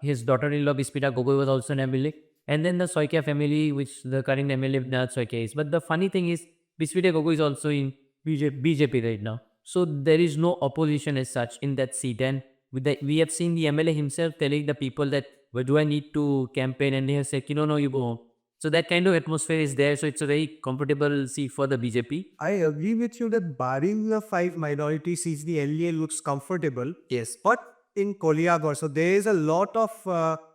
his daughter-in-law Bismita Gogoi was also an MLA. And then the Soikia family, which the current MLA Vinod Soikia is. But the funny thing is, Bismita Gogoi is also in BJP right now. So there is no opposition as such in that seat. And we have seen the MLA himself telling the people that, where do I need to campaign? And they have said, no, you go home. So that kind of atmosphere is there. So it's a very comfortable seat for the BJP. I agree with you that barring the 5 minority seats, the LA looks comfortable. Yes. But in Koliagor, so there is a lot of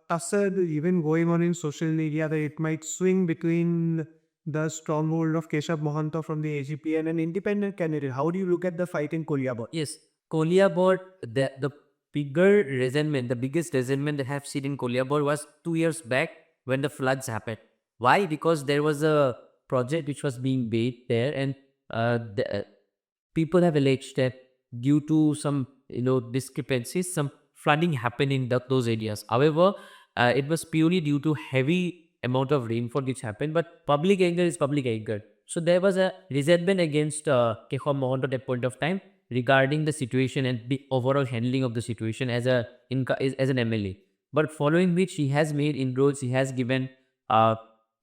tussle even going on in social media that it might swing between the stronghold of Keshav Mohanto from the AGP and an independent candidate. How do you look at the fight in Koliagor? Yes, Koliabor, the bigger resentment, the biggest resentment I have seen in Koliabor was 2 years back when the floods happened. Why? Because there was a project which was being made there, and people have alleged that due to some discrepancies, some flooding happened in those areas. However, it was purely due to heavy amount of rainfall which happened, but public anger is public anger. So there was a resentment against Kekhom Mohon at that point of time regarding the situation and the overall handling of the situation as as an MLA. But following which he has made inroads, he has given a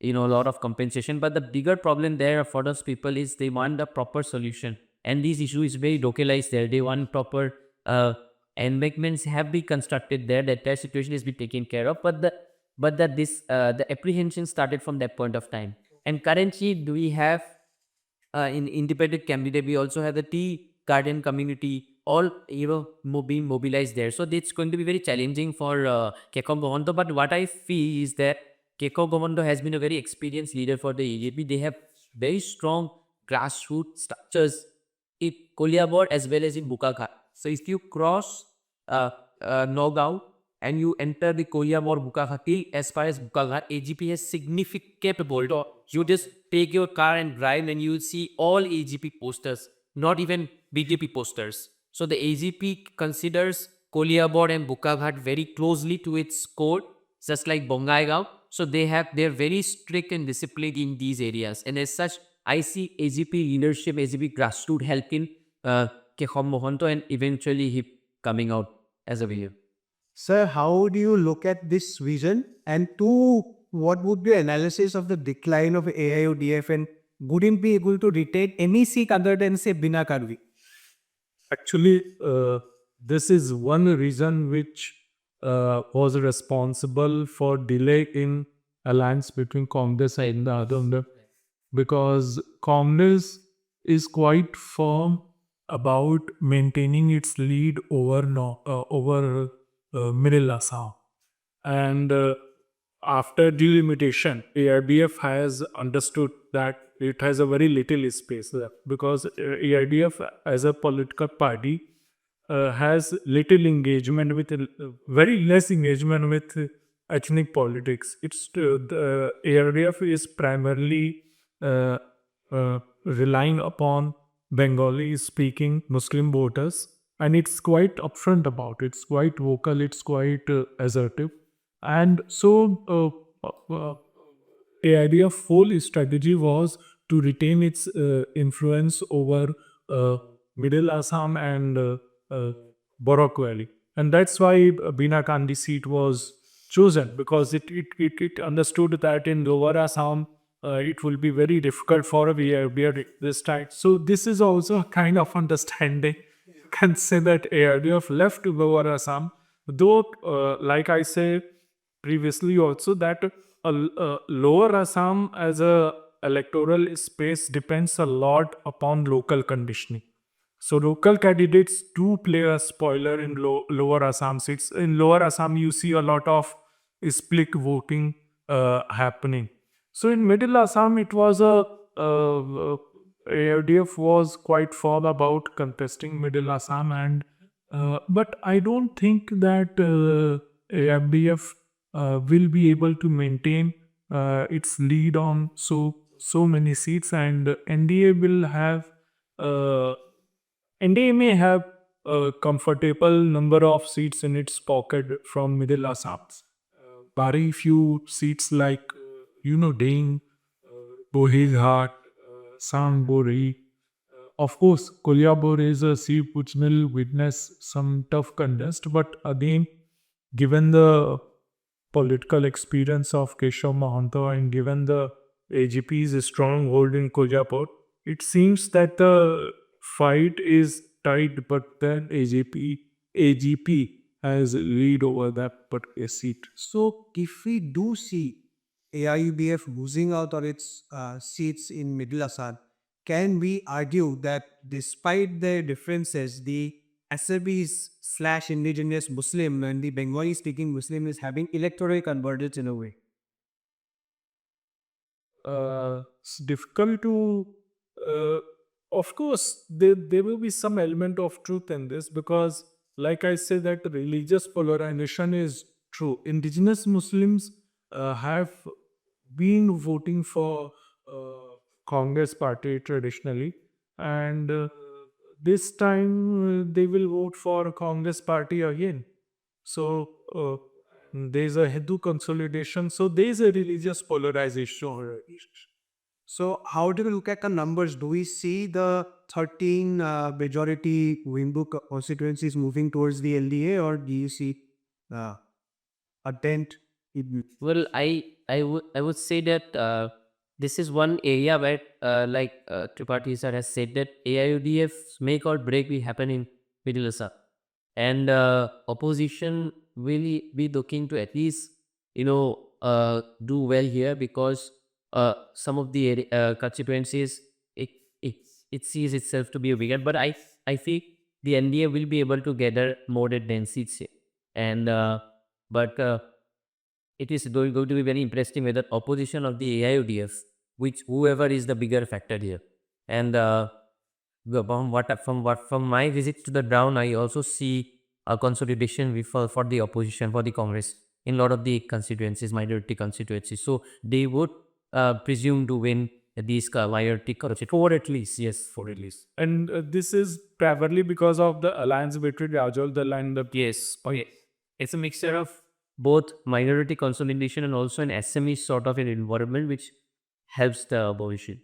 lot of compensation. But the bigger problem there for those people is they want a proper solution, and this issue is very localized there. They want proper embankments have been constructed there. That situation has been taken care of, but the apprehension started from that point of time. And currently, do we have in independent candidate? We also have the tea garden community all being mobilized there. So it's going to be very challenging for Kekom Bohondo. But what I feel is that Kekom Bohondo has been a very experienced leader for the AJP. They have very strong grassroots structures in Koliabor as well as in Bukaghat. So if you cross Nogao and you enter the Koliabor Bukaghat, as far as Bukaghat, AGP has significant border. You just take your car and drive and you will see all AGP posters, not even BJP posters. So the AGP considers Koliabor and Bukaghat very closely to its core, just like Bongaigaon. So they're very strict and disciplined in these areas. And as such, I see AGP leadership, AGP grassroots helping Kekhom Mohanto and eventually he coming out as a winner. Sir, how do you look at this vision? And two, what would be analysis of the decline of AIODF and wouldn't be able to retain any seat other than say Bina Karvi? Actually, this is one reason which was responsible for delay in alliance between Congress and the other, because Congress is quite firm about maintaining its lead over Middle Assam, and after delimitation, AIDF has understood that it has a very little space left, because AIDF as a political party has little engagement with very less engagement with ethnic politics. It's the AIDF is primarily relying upon Bengali speaking Muslim voters, and it's quite upfront about it. It's quite vocal, it's quite assertive. And so AIDF full strategy was to retain its influence over Middle Assam and Barak Valley. And that's why Bina Kandi seat was chosen, because it understood that in Lower Assam, it will be very difficult for a AIDF this time. So this is also a kind of understanding. You can say that AIDF left Lower Assam, though, like I say previously also, that Lower Assam as a electoral space depends a lot upon local conditioning. So local candidates do play a spoiler in Lower Assam seats. In Lower Assam, you see a lot of split voting happening. So in Middle Assam, it was AIDF was quite firm about contesting Middle Assam, and but I don't think that AIDF will be able to maintain its lead on so many seats, and NDA will have NDA may have a comfortable number of seats in its pocket from Middle Assam. Very few seats like Ding, Bohighat, Sangbori. Of course, Koliabor is a seat which will witness some tough contest, but again, given the political experience of Keshav Mahanto and given the AGP's strong hold in Koliabor, it seems that the fight is tight, but then AGP has lead over that particular seat. So if we do see AIUDF losing out on its seats in Middle Assam, can we argue that despite their differences, the Assamese slash indigenous Muslim and the Bengali speaking Muslim is having electoral convergence in a way? It's difficult to. Of course, there will be some element of truth in this because, like I say, that religious polarization is true. Indigenous Muslims have been voting for Congress party traditionally, and this time they will vote for Congress party again. So there's a Hindu consolidation. So there's a religious polarization. So, how do we look at the numbers? Do we see the 13 majority Hindu constituencies moving towards the LDA, or do you see uh, a dent in? Well, I would say that this is one area where, like Tripathi sir has said, that AIUDF's make or break will happen in Middle Assam, and opposition will be looking to at least do well here because some of the constituencies it, it it sees itself to be bigger, but I feel the NDA will be able to gather more than 10 seats here, and but. It is going to be very interesting whether opposition of the AIUDF, which whoever is the bigger factor here, and from my visit to the ground, I also see a consolidation for the opposition, for the Congress in a lot of the constituencies, minority constituencies. So they would presume to win these minority constituencies. Four at least. Yes, for at least. And this is primarily because of the alliance between Rajal Dal and the Yes. Okay. It's a mixture of both minority consolidation and also an SME sort of an environment which helps the opposition.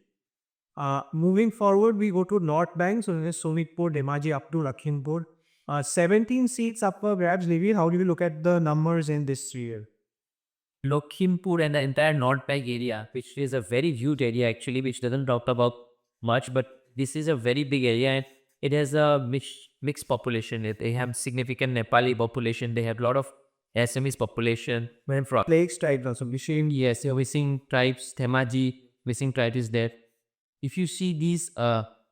Moving forward, we go to North Bank. So, there's Sonitpur, Dhemaji up to Lakhimpur. 17 seats up for grabs. Nibir, how do you look at the numbers in this year? Lakhimpur and the entire North Bank area, which is a very huge area actually, which doesn't talk about much, but this is a very big area and it has a mixed population. They have significant Nepali population. They have a lot of Assamese population. Where from? Plague strike also. Machine. Yes, your missing tribes, Themaji, missing tribe is there. If you see these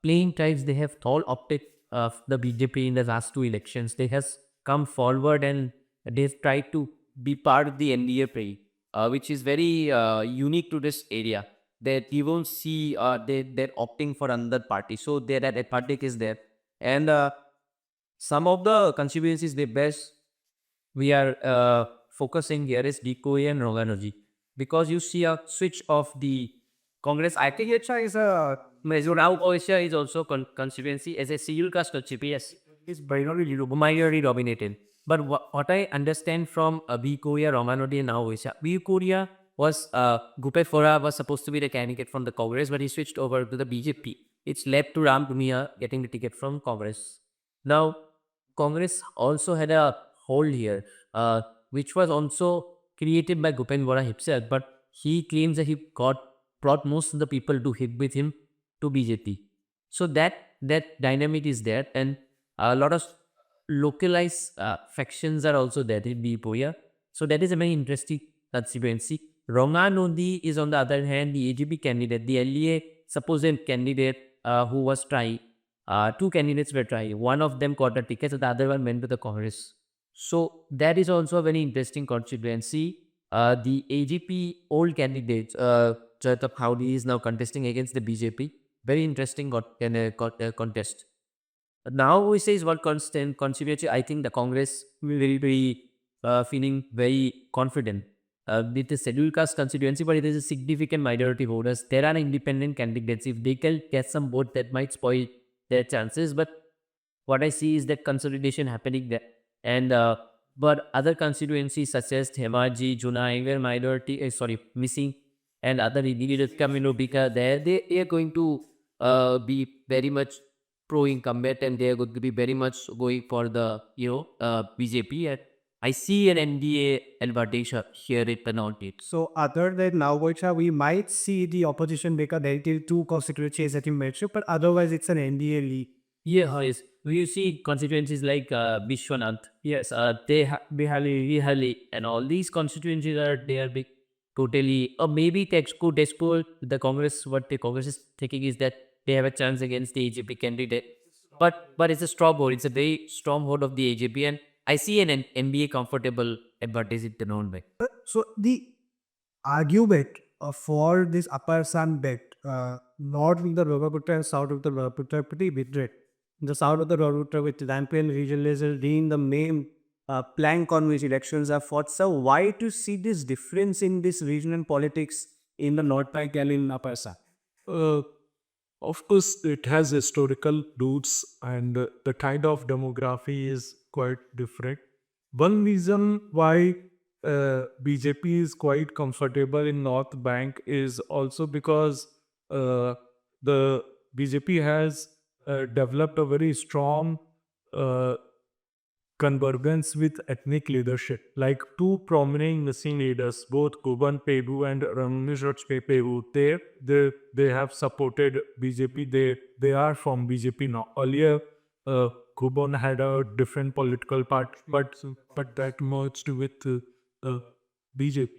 playing tribes, they have all opted the BJP in the last two elections. They has come forward and they've tried to be part of the NDA play, which is very unique to this area. That you won't see they're opting for another party. So there that party is there. And some of the constituencies they best we are focusing here is decode and Roganoji. Because you see a switch of the Congress. I think Acha is a Mezorao Oisha is also constituency as a civil caste constituency. Is minority dominated. But what I understand from Bikoria, Romanodi, and now Oisha, Bikoria was Gupe Fora was supposed to be the candidate from the Congress, but he switched over to the BJP. It's left to Ram Dumia getting the ticket from Congress. Now, Congress also had a hold here, which was also created by Gupen Vora himself, but he claims that he brought most of the people to hit with him to BJP. So that dynamic is there, and a lot of localized factions are also there in Bipoya. So that is a very interesting constituency. Ronganodi is on the other hand the AGP candidate, the LEA supposed candidate who was trying. Two candidates were trying. One of them got a ticket, so the other one went to the Congress. So that is also a very interesting constituency. The AGP old candidate, Jayatap Howdy, is now contesting against the BJP. Very interesting contest. Now we say is what constituency. I think the Congress will be feeling very confident. With the scheduled caste constituency, but it is a significant minority voters. There are independent candidates. If they can get some vote, that might spoil their chances. But what I see is that consolidation happening there. And but other constituencies such as Themaji, Junai, where minority missing, and other individuals Kamrup, they are going to be very much pro-incumbent, and they are going to be very much going for the BJP. And I see an NDA advantage here in the North. So, other than Naogocha, we might see the opposition make a negative two constituencies that you mentioned, but otherwise it's an NDA league. Yeah, yes. You see constituencies like Vishwanath, yes, Bihali, and all these constituencies are big totally, or maybe Texco, the Congress, what the Congress is thinking is that they have a chance against the AJP candidate. But it's a stronghold. It's a very stronghold of the AJP, and I see an NBA comfortable advantage in the non-bank. So the argument for this upper Assam belt, north with the Brahmaputra and south with the Brahmaputra, are pretty different. The south of the Brahmaputra with Lampion regionalism being the main plank on which elections are fought. So why to see this difference in this regional politics in the North Bank and in Upper Assam? Of course, it has historical roots, and the kind of demography is quite different. One reason why BJP is quite comfortable in North Bank is also because the BJP has developed a very strong uh, convergence with ethnic leadership. Like two prominent missing leaders, both Kuban Pebu and Ramnishot Pebu, they have supported BJP. They are from BJP now. Earlier, Kuban had a different political party, but that merged with BJP.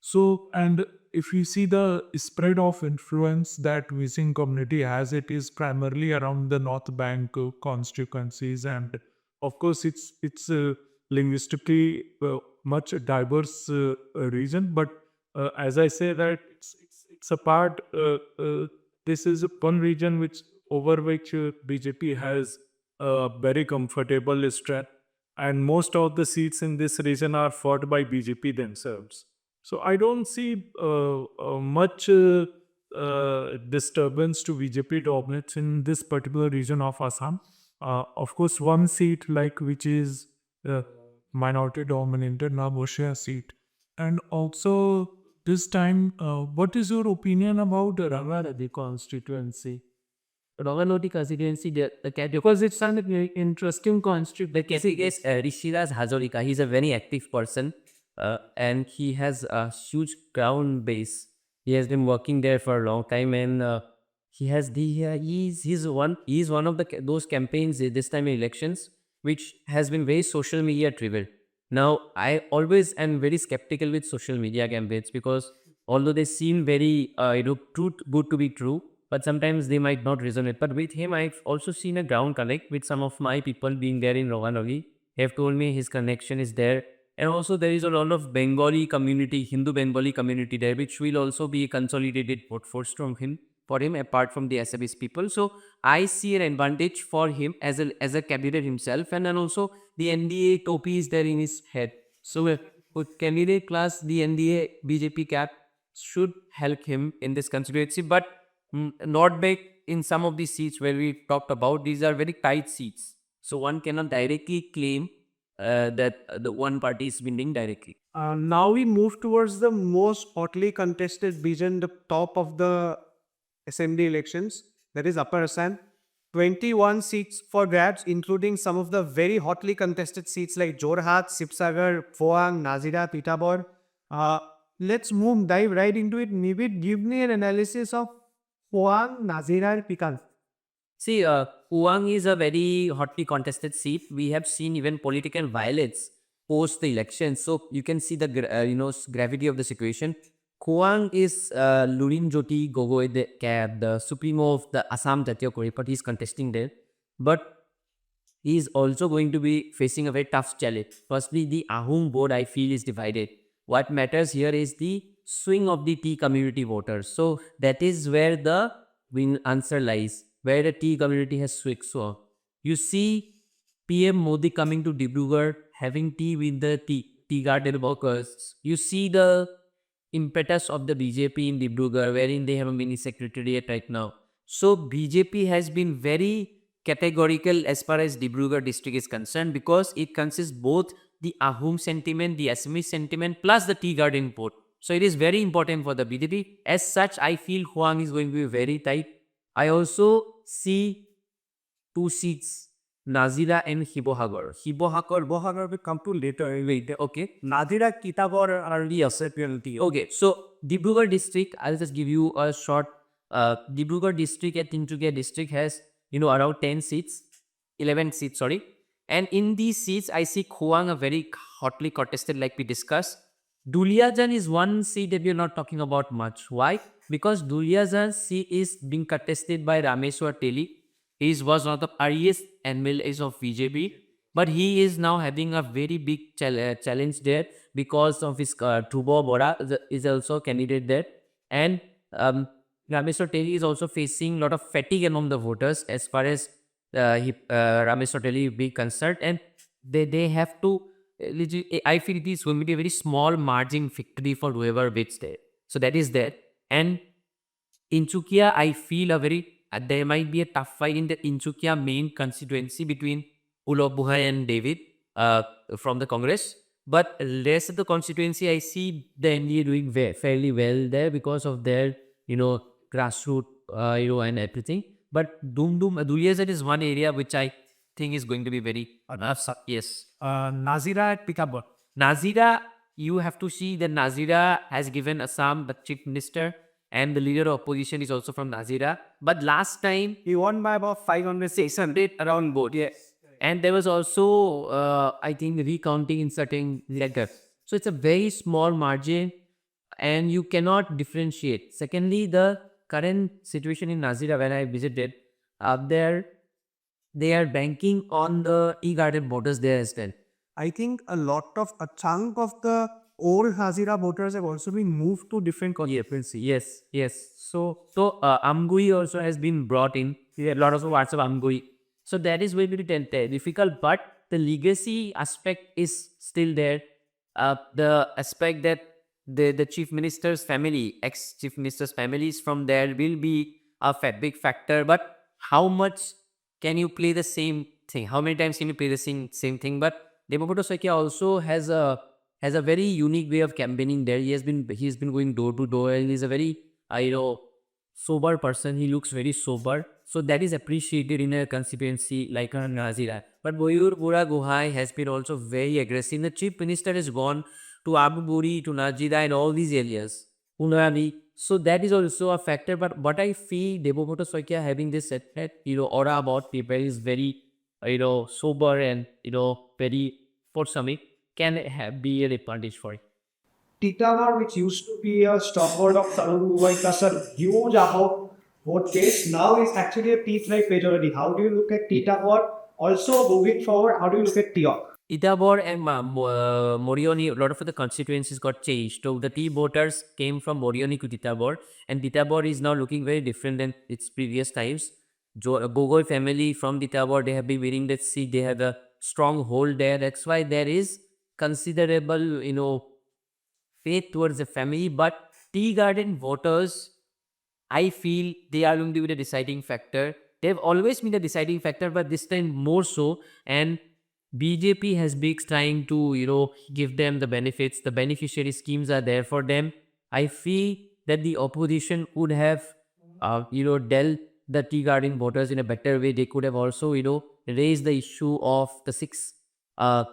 So, and if you see the spread of influence that missing community has, it is primarily around the North Bank constituencies, and of course, it's linguistically much diverse region. But as I say that it's a part. This is one region over which BJP has a very comfortable strength, and most of the seats in this region are fought by BJP themselves. So I don't see much disturbance to BJP dominance in this particular region of Assam. Of course, one seat which is minority dominated, Nabaarun seat. And also this time, what is your opinion about the Ravaradi constituency? Roganoti constituency, the candidate, Because it's an interesting constituency. the candidate is Rishidas Hazarika. He's a very active person, and he has a huge ground base. He has been working there for a long time, and he has he's one of those campaigns this time in elections which has been very social media driven. Now I always am very skeptical with social media campaigns because although they seem very good to be true, but sometimes they might not resonate. But with him, I've also seen a ground connect with some of my people being there in Roganagi. Have told me his connection is there. And also there is a lot of Bengali community, Hindu Bengali community there, which will also be a consolidated workforce from him, for him, apart from the Assamese people. So I see an advantage for him as a candidate himself, and then also the NDA topi is there in his head. So with candidate class, the NDA BJP cap should help him in this constituency, but not big in some of these seats where we talked about. These are very tight seats, so one cannot directly claim that the one party is winning directly. Now we move towards the most hotly contested region, the top of the assembly elections, that is Upper Assam. 21 seats for grabs, including some of the very hotly contested seats like Jorhat, Sibsagar, Phoang, Nazira, Pitabor. Let's dive right into it. Nibir, give me an analysis of Phoang, Nazira, and Pikal. See, Phuang is a very hotly contested seat. We have seen even political violence post the election, so you can see the gravity of the situation. Phuang is Lurin Jyoti Gogoi, the supremo of the Assam Jatiya Kori Party, is contesting there, but he is also going to be facing a very tough challenge. Firstly, the Ahum board, I feel, is divided. What matters here is the swing of the T community voters. So that is where the answer lies, where the T community has switched. So you see PM Modi coming to Dibrugarh, having tea with the tea garden workers. You see the impetus of the BJP in Dibrugarh, wherein they have a mini secretariat right now. So BJP has been very categorical as far as Dibrugarh district is concerned, because it consists both the Ahum sentiment, the Assamese sentiment, plus the tea garden vote. So it is very important for the BJP. As such, I feel Phuang is going to be very tight. I also see two seats, Nazira and Hibohagar. Hibohagar will come to later. Wait, okay. Nazira, Pitabor are the SAPLT. Okay, so Dibrugarh district, I'll just give you a short. Dibrugarh district at Tinsukia district has around 10 seats, 11 seats, sorry. And in these seats, I see Phuang a very hotly contested, like we discussed. Duliajan is one seat that we are not talking about much. Why? Because Duliajan's seat is being contested by Rameswar Teli. He was one of the earliest MLAs of BJP, but he is now having a very big challenge there because of his Dhruva Bora is also a candidate there. And Rameswar Teli is also facing a lot of fatigue among the voters as far as Rameswar Teli be concerned. And they have to I feel it is going to be a very small margin victory for whoever wins there. So that is there. And Inchukia, I feel there might be a tough fight in the Inchukia main constituency between Ulop Buhai and David from the Congress. But rest of the constituency, I see the NDA doing fairly well there because of their, grassroots, and everything. But Duliyazad is one area which I think is going to be very yes. Nazira at Pickup. Nazira, you have to see that Nazira has given Assam the chief minister and the leader of opposition is also from Nazira. But last time He won by about 500, 600. 600 around both. Yeah. And there was also, I think, recounting in certain letters. So it's a very small margin and you cannot differentiate. Secondly, the current situation in Nazira, when I visited, they are banking on the tea garden voters there as well. I think a chunk of the old Hazira voters have also been moved to different constituencies. Yes. So Amgui also has been brought in. A lot of parts of Amgui. So that is very, very difficult, but the legacy aspect is still there. The aspect that the chief minister's family, ex-chief minister's family is from there will be a big factor. But how much can you play the same thing? How many times can you play the same thing? But Debabrata Saikia also has a very unique way of campaigning there. He's been going door to door and he's a very sober person. He looks very sober. So that is appreciated in a constituency like Nazira. But Boyur Bura Guhai has been also very aggressive. The chief minister has gone to Abu Buri, to Najida and all these areas. Unani. So that is also a factor. But what I feel Debabrata Saikia having this aura about people is very sober and very forthcoming can be a advantage for it. Titawar, which used to be a stronghold of Tarun Goenka's huge about vote base, now is actually a T5 majority. How do you look at Titawar? Also, moving forward, how do you look at Tiok? Itabor and Morioni, a lot of the constituencies got changed. So the T voters came from Morioni to Titabor, and Titabor is now looking very different than its previous times. Gogoi family from Titabor, they have been winning that seat. They have a strong hold there. That's why there is considerable, faith towards the family. But tea garden voters, I feel they are going to be the deciding factor. They've always been the deciding factor, but this time more so. And BJP has been trying to, give them the benefits. The beneficiary schemes are there for them. I feel that the opposition would have, dealt the tea garden voters in a better way. They could have also, raised the issue of the 6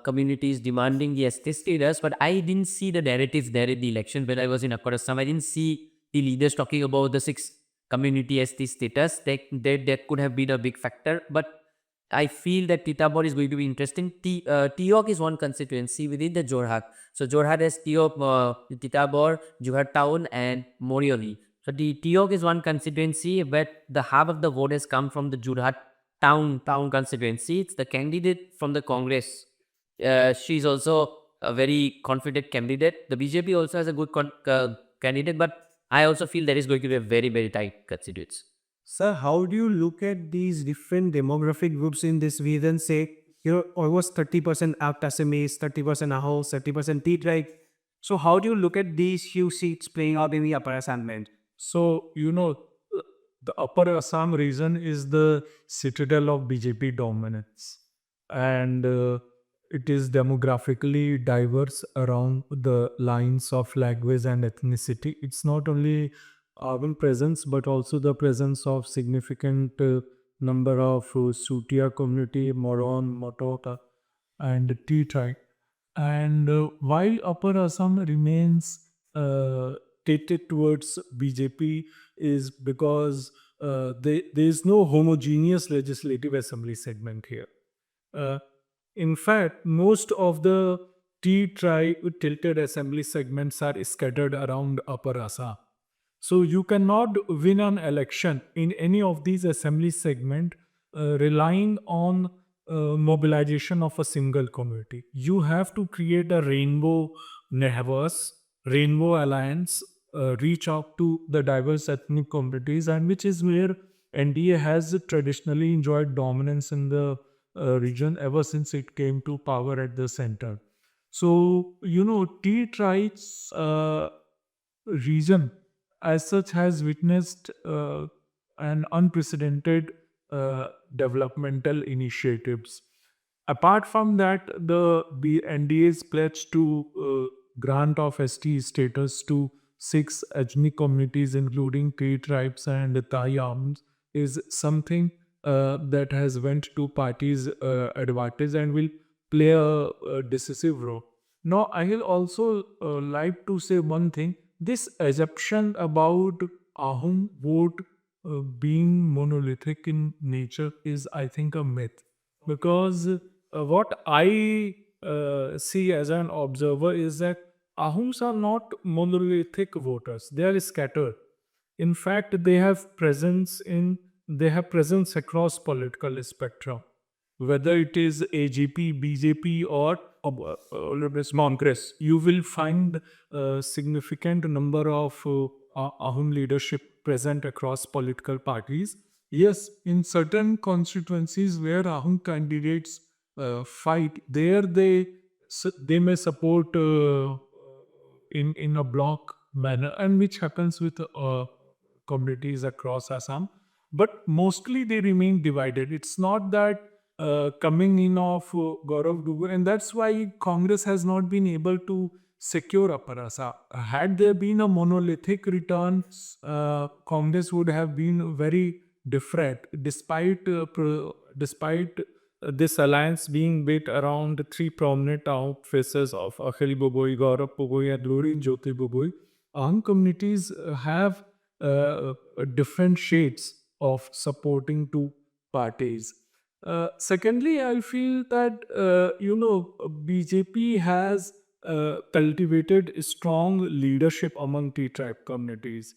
communities demanding the ST status. But I didn't see the narratives there in the election when I was in Assam. I didn't see the leaders talking about the 6 community ST status. That could have been a big factor. But I feel that Titabor is going to be interesting. Tiok is one constituency within the Jorhat. So Jorhat has Tiok, Titabor, Jorhat Town and Morioni. So the Tiok is one constituency, but the half of the vote has come from the Jorhat town constituency. It's the candidate from the Congress. She's also a very confident candidate. The BJP also has a good candidate, but I also feel there is going to be a very, very tight constituency. Sir, how do you look at these different demographic groups in this region? Say, almost 30% out Assamese, 30% Ahos, 30% T-Tribe. So how do you look at these few seats playing out in the Upper Assam belt? So, the Upper Assam region is the citadel of BJP dominance. And it is demographically diverse around the lines of language and ethnicity. It's not only urban presence, but also the presence of significant number of Sutia community, Moron, Motota, and T-tribe. And while Upper Assam remains tilted towards BJP is because there is no homogeneous legislative assembly segment here. In fact, most of the T-tribe tilted assembly segments are scattered around Upper Assam. So you cannot win an election in any of these assembly segment relying on mobilization of a single community. You have to create a rainbow neighbors, rainbow alliance, reach out to the diverse ethnic communities, and which is where NDA has traditionally enjoyed dominance in the region ever since it came to power at the center. So, T tribes region as such has witnessed an unprecedented developmental initiatives. Apart from that, the NDA's pledge to grant of ST status to 6 ethnic communities, including K tribes and Thai arms, is something that has went to parties' advantage and will play a decisive role. Now, I will also like to say one thing. This assumption about Ahom vote being monolithic in nature is, I think, a myth. Because what I see as an observer is that Ahoms are not monolithic voters; they are scattered. In fact, they have presence across political spectrum, whether it is AGP, BJP, or Congress. You will find a significant number of Ahom leadership present across political parties. Yes, in certain constituencies where Ahom candidates fight, there they may support in a block manner, and which happens with communities across Assam. But mostly they remain divided. It's not that coming in of Gaurav Dubey, and that's why Congress has not been able to secure Upper Assam. Had there been a monolithic return, Congress would have been very different, despite this alliance being built around 3 prominent outfaces of Akhil Boboi, Gaurav Boboi, and Lorin Jyoti Boboi. Ahom communities have different shades of supporting two parties. Secondly, I feel that BJP has cultivated strong leadership among T-tribe communities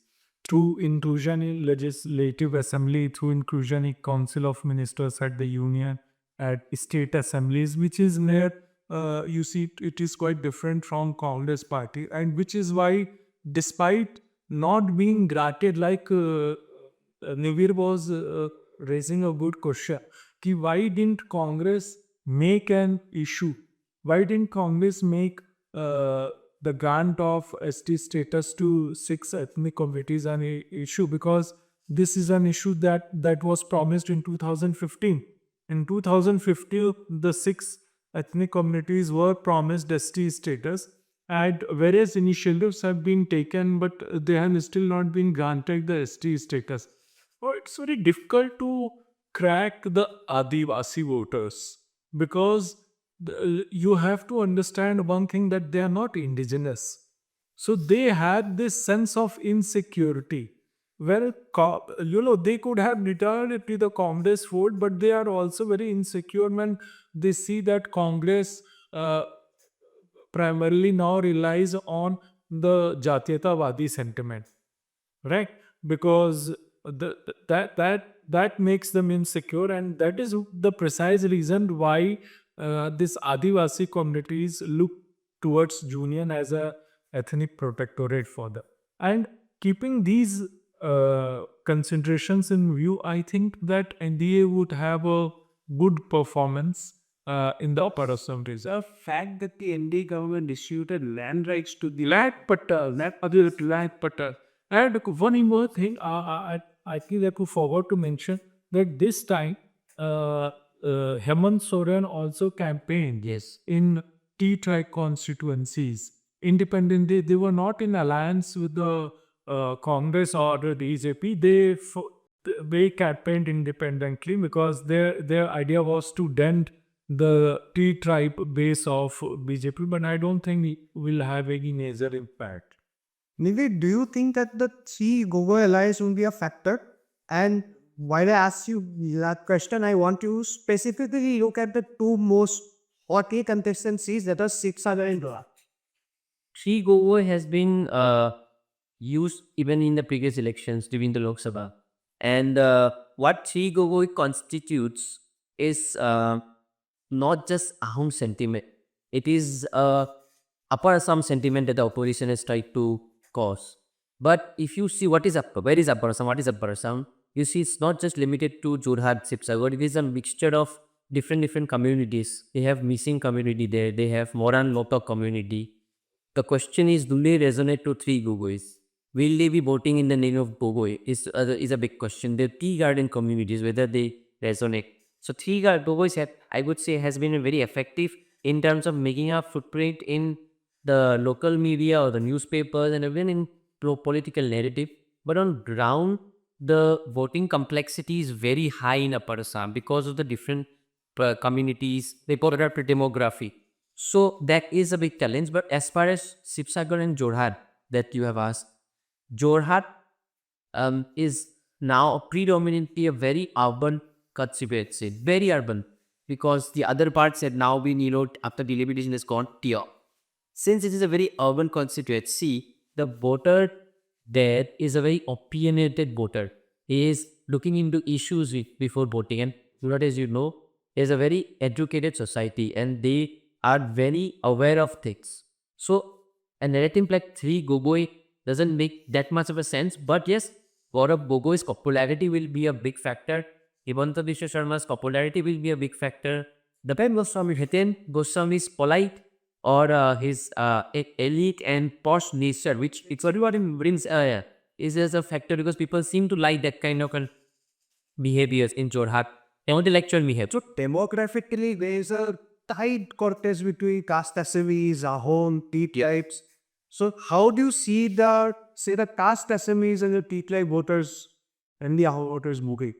through inclusion in legislative assembly, through inclusion in council of ministers at the union, at state assemblies, which is where you see it is quite different from Congress party, and which is why, despite not being granted, like Nibir was raising a good question, कि why didn't Congress make an issue? Why didn't Congress make the grant of ST status to 6 ethnic communities an issue? Because this is an issue that was promised in 2015. In 2015, the 6 ethnic communities were promised ST status, and various initiatives have been taken, but they have still not been granted the ST status. So it's very difficult to crack the Adivasi voters, because you have to understand one thing, that they are not indigenous. So they had this sense of insecurity. Well, they could have returned to the Congress vote, but they are also very insecure when they see that Congress primarily now relies on the Jatiyatavadi sentiment, right? Because that makes them insecure, and that is the precise reason why this Adivasi communities look towards Union as a ethnic protectorate for them. And keeping these considerations in view, I think that NDA would have a good performance in the Upper Assam region. The fact that the NDA government issued land rights to the land patal. And one more thing, I think that we forgot to mention that this time Hemant Soren also campaigned in T-tribe constituencies. Independently, they were not in alliance with the Congress or the BJP. They campaigned independently because their idea was to dent the T-tribe base of BJP, but I don't think it will have any major impact. Nibir, do you think that the 3 Gogo alliance will be a factor? And while I ask you that question, I want to specifically look at the 2 most or key constituencies that are Sibsagar and Doa. 3 Gogoi has been used even in the previous elections during the Lok Sabha. And what 3 Gogoi constitutes is not just Ahom sentiment. It is Upper Assam sentiment that the opposition has tried to cause. But if you see where is Upper Assam, what is Upper Assam, you see it's not just limited to Jorhat, Sibsagar. It is a mixture of different communities. They have missing community there. They have Moran Lotok community. The question is, do they resonate to 3 Gogois? Will they be voting in the name of Gogoi? Is a big question. The tea garden communities, whether they resonate. So 3 Gogois, I would say, has been very effective in terms of making a footprint in the local media or the newspapers and even in political narrative. But on ground, the voting complexity is very high in Upper Assam because of the different communities, the demography. So that is a big challenge. But as far as Sibsagar and Jorhat that you have asked, Jorhat is now predominantly a very urban constituency, very urban, because the other parts had now been, after delimitation has gone tier. Since it is a very urban constituency, the voter there is a very opinionated voter. He is looking into issues before voting, and Jorhat, as you know, is a very educated society, and they are very aware of things. So a narrative like 3 Gogoi doesn't make that much of a sense. But yes, Gaurav Gogoi's popularity will be a big factor. Himanta Biswa Sharma's popularity will be a big factor. The Pen Goswami, Hiten Goswami's polite or his elite and posh nature, which it's what brings is as a factor, because people seem to like that kind of behaviors in Jorhat. They want intellectual behavior. So demographically, there is a tight cortege between caste assemblies, Ahom, T types. So how do you see the caste assemblies and the T type voters and the Ahom voters moving?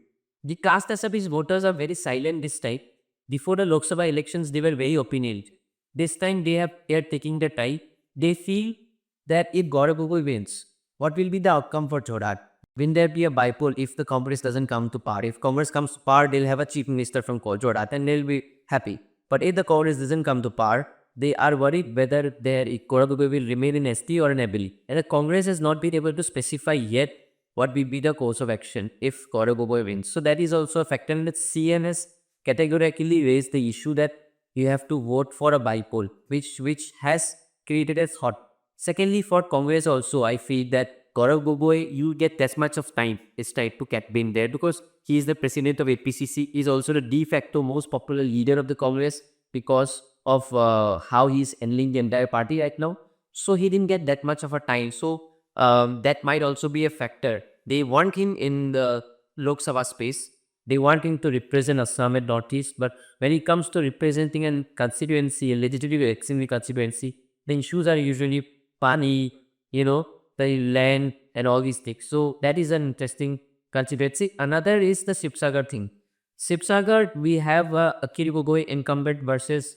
The caste assemblies voters are very silent this time. Before the Lok Sabha elections, they were very opinionated. This time they are taking the time. They feel that if Gaurav Gogoi wins, what will be the outcome for Jorhat? Will there be a bipole if the Congress doesn't come to power? If Congress comes to power, they'll have a chief minister from Jorhat and they'll be happy. But if the Congress doesn't come to power, they are worried whether their Gaurav Gogoi will remain in ST or in Abili. And the Congress has not been able to specify yet what will be the course of action if Gaurav Gogoi wins. So that is also a factor, and the CM has categorically raised the issue that you have to vote for a bipole, which has created a thought. Secondly, for Congress also, I feel that Gaurav Gogoi, you get that much of time is tried to campaign there, because he is the president of APCC. He is also the de facto most popular leader of the Congress because of how he is handling the entire party right now. So he didn't get that much of a time. So that might also be a factor. They want him in the Lok Sabha space. They want him to represent Assam and Northeast. But when it comes to representing a constituency, a legislative assembly constituency, the issues are usually pani, the land and all these things. So that is an interesting constituency. Another is the Sibsagar thing. Sibsagar, we have Akiri Gogoi incumbent versus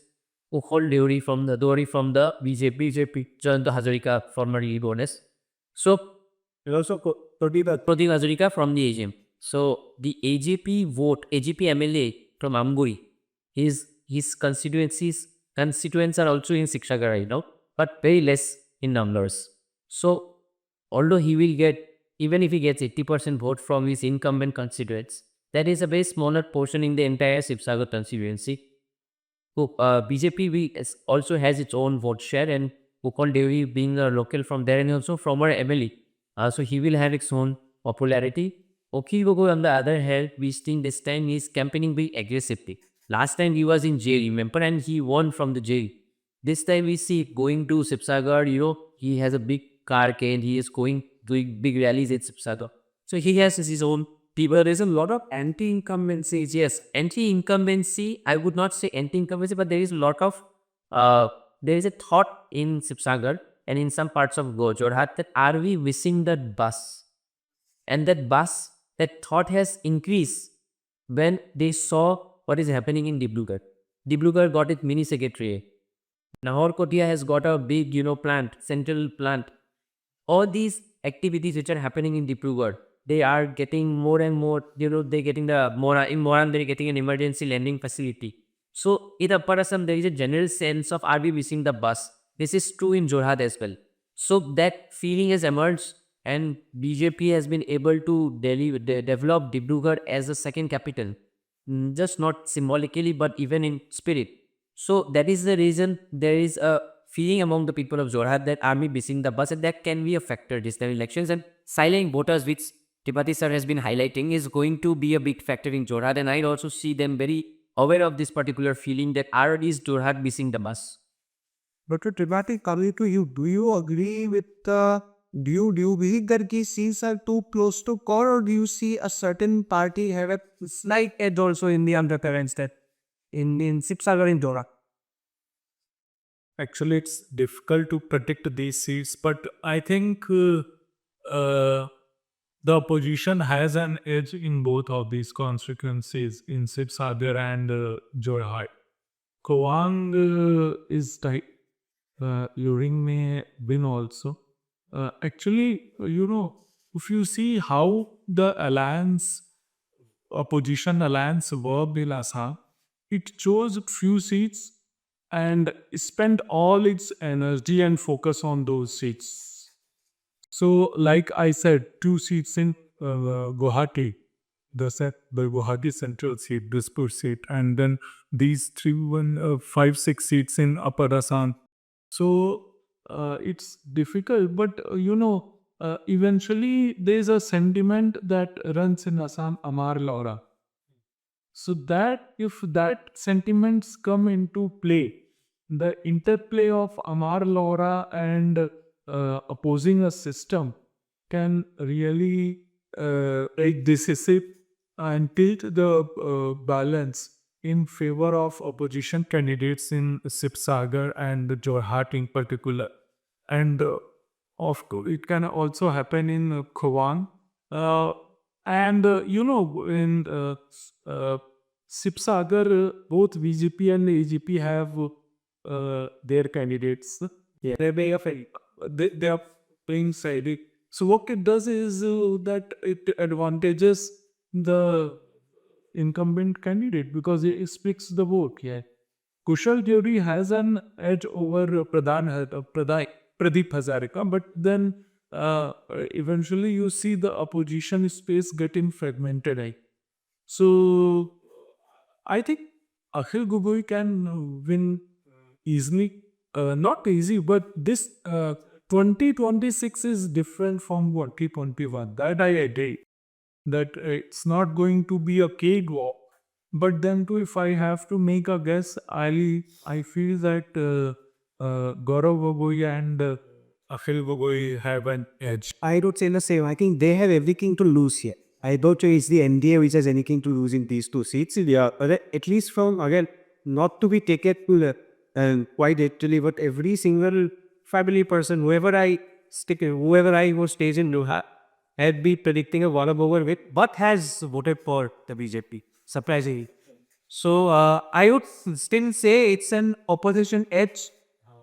Ukhol Deori from the BJP, Jayanta Hazarika, formerly bonus. So Also, Pradeep Pradeep Hazarika from the AGM. So the AJP MLA from Amburi, his constituents are also in Sibsagar right now, but very less in numbers. So although he will get, even if he gets 80% vote from his incumbent constituents, that is a very smaller portion in the entire Sibsagar constituency. So BJP also has its own vote share, and Gokul Devi being a local from there and also from our MLE. So he will have its own popularity. Oki Gogoi, on the other hand, we think this time he is campaigning very aggressively. Last time he was in jail, remember, and he won from the jail. This time we see going to Sibsagar, he has a big car cane, he is doing big rallies in Sibsagar. So he has his own people. there is a lot of anti-incumbencies. Yes, anti-incumbency, I would not say anti-incumbency, but there is a lot of, there is a thought in Sibsagar and in some parts of Jorhat that are we missing that bus? And that thought has increased when they saw what is happening in Dibrugarh. Dibrugarh got its mini secretariat. Nahor Kotia has got a big, central plant. All these activities which are happening in Dibrugarh, they are getting more and more, they're getting in Moran, they're getting an emergency lending facility. So in Upper Assam, there is a general sense of are we missing the bus? This is true in Jorhat as well. So that feeling has emerged, and BJP has been able to develop Dibrugarh as a second capital, just not symbolically but even in spirit. So that is the reason there is a feeling among the people of Jorhat that are we missing the bus, and that can be a factor this time elections. And silent voters, which Tripathi sir has been highlighting, is going to be a big factor in Jorhat, and I also see them very aware of this particular feeling that is Jorhat missing the bus. Dr. Tripathi, coming to you, do you agree with do you believe that these seats are too close to core, or do you see a certain party have a slight edge also in the undercurrents that in Sipsagar in Dora? Actually, it's difficult to predict these seats, but I think the opposition has an edge in both of these constituencies, in Sibsagar and Jorhat. Kawang is tight. Luring may win also. Actually, if you see how the opposition alliance worked in Assam, it chose few seats and spent all its energy and focus on those seats. So, like I said, 2 seats in Guwahati, the Guwahati central seat, Dispur seat, and then these 5, 6 seats in Upper Assam. So it's difficult, but eventually there's a sentiment that runs in Assam, Amar Laura. So that if that sentiments come into play, the interplay of Amar Laura and opposing a system can really take decisive and tilt the balance in favor of opposition candidates in Sibsagar and Jorhat in particular. And of course, it can also happen in Khowang. And in Sibsagar, both VGP and AGP have their candidates. Yeah. They are playing side. So what it does is that it advantages the incumbent candidate because it speaks the vote. Yeah. Kushal Deori has an edge over Pradeep Hazarika, but then eventually you see the opposition space getting fragmented. Right? So I think Akhil Gogoi can win easily. Not easy, but this 2026 is different from 2021. That I agree. That it's not going to be a cakewalk. But then too, if I have to make a guess, I feel that Gaurav Gogoi and Akhil Gogoi have an edge. I would say the same. I think they have everything to lose here. I don't think it's the NDA which has anything to lose in these 2 seats. Yeah, at least from, again, not to be taken to quite literally, but every single family person, whoever I was stays in Nuha, had been predicting a walkover with, but has voted for the BJP, surprisingly. So I would still say it's an opposition edge,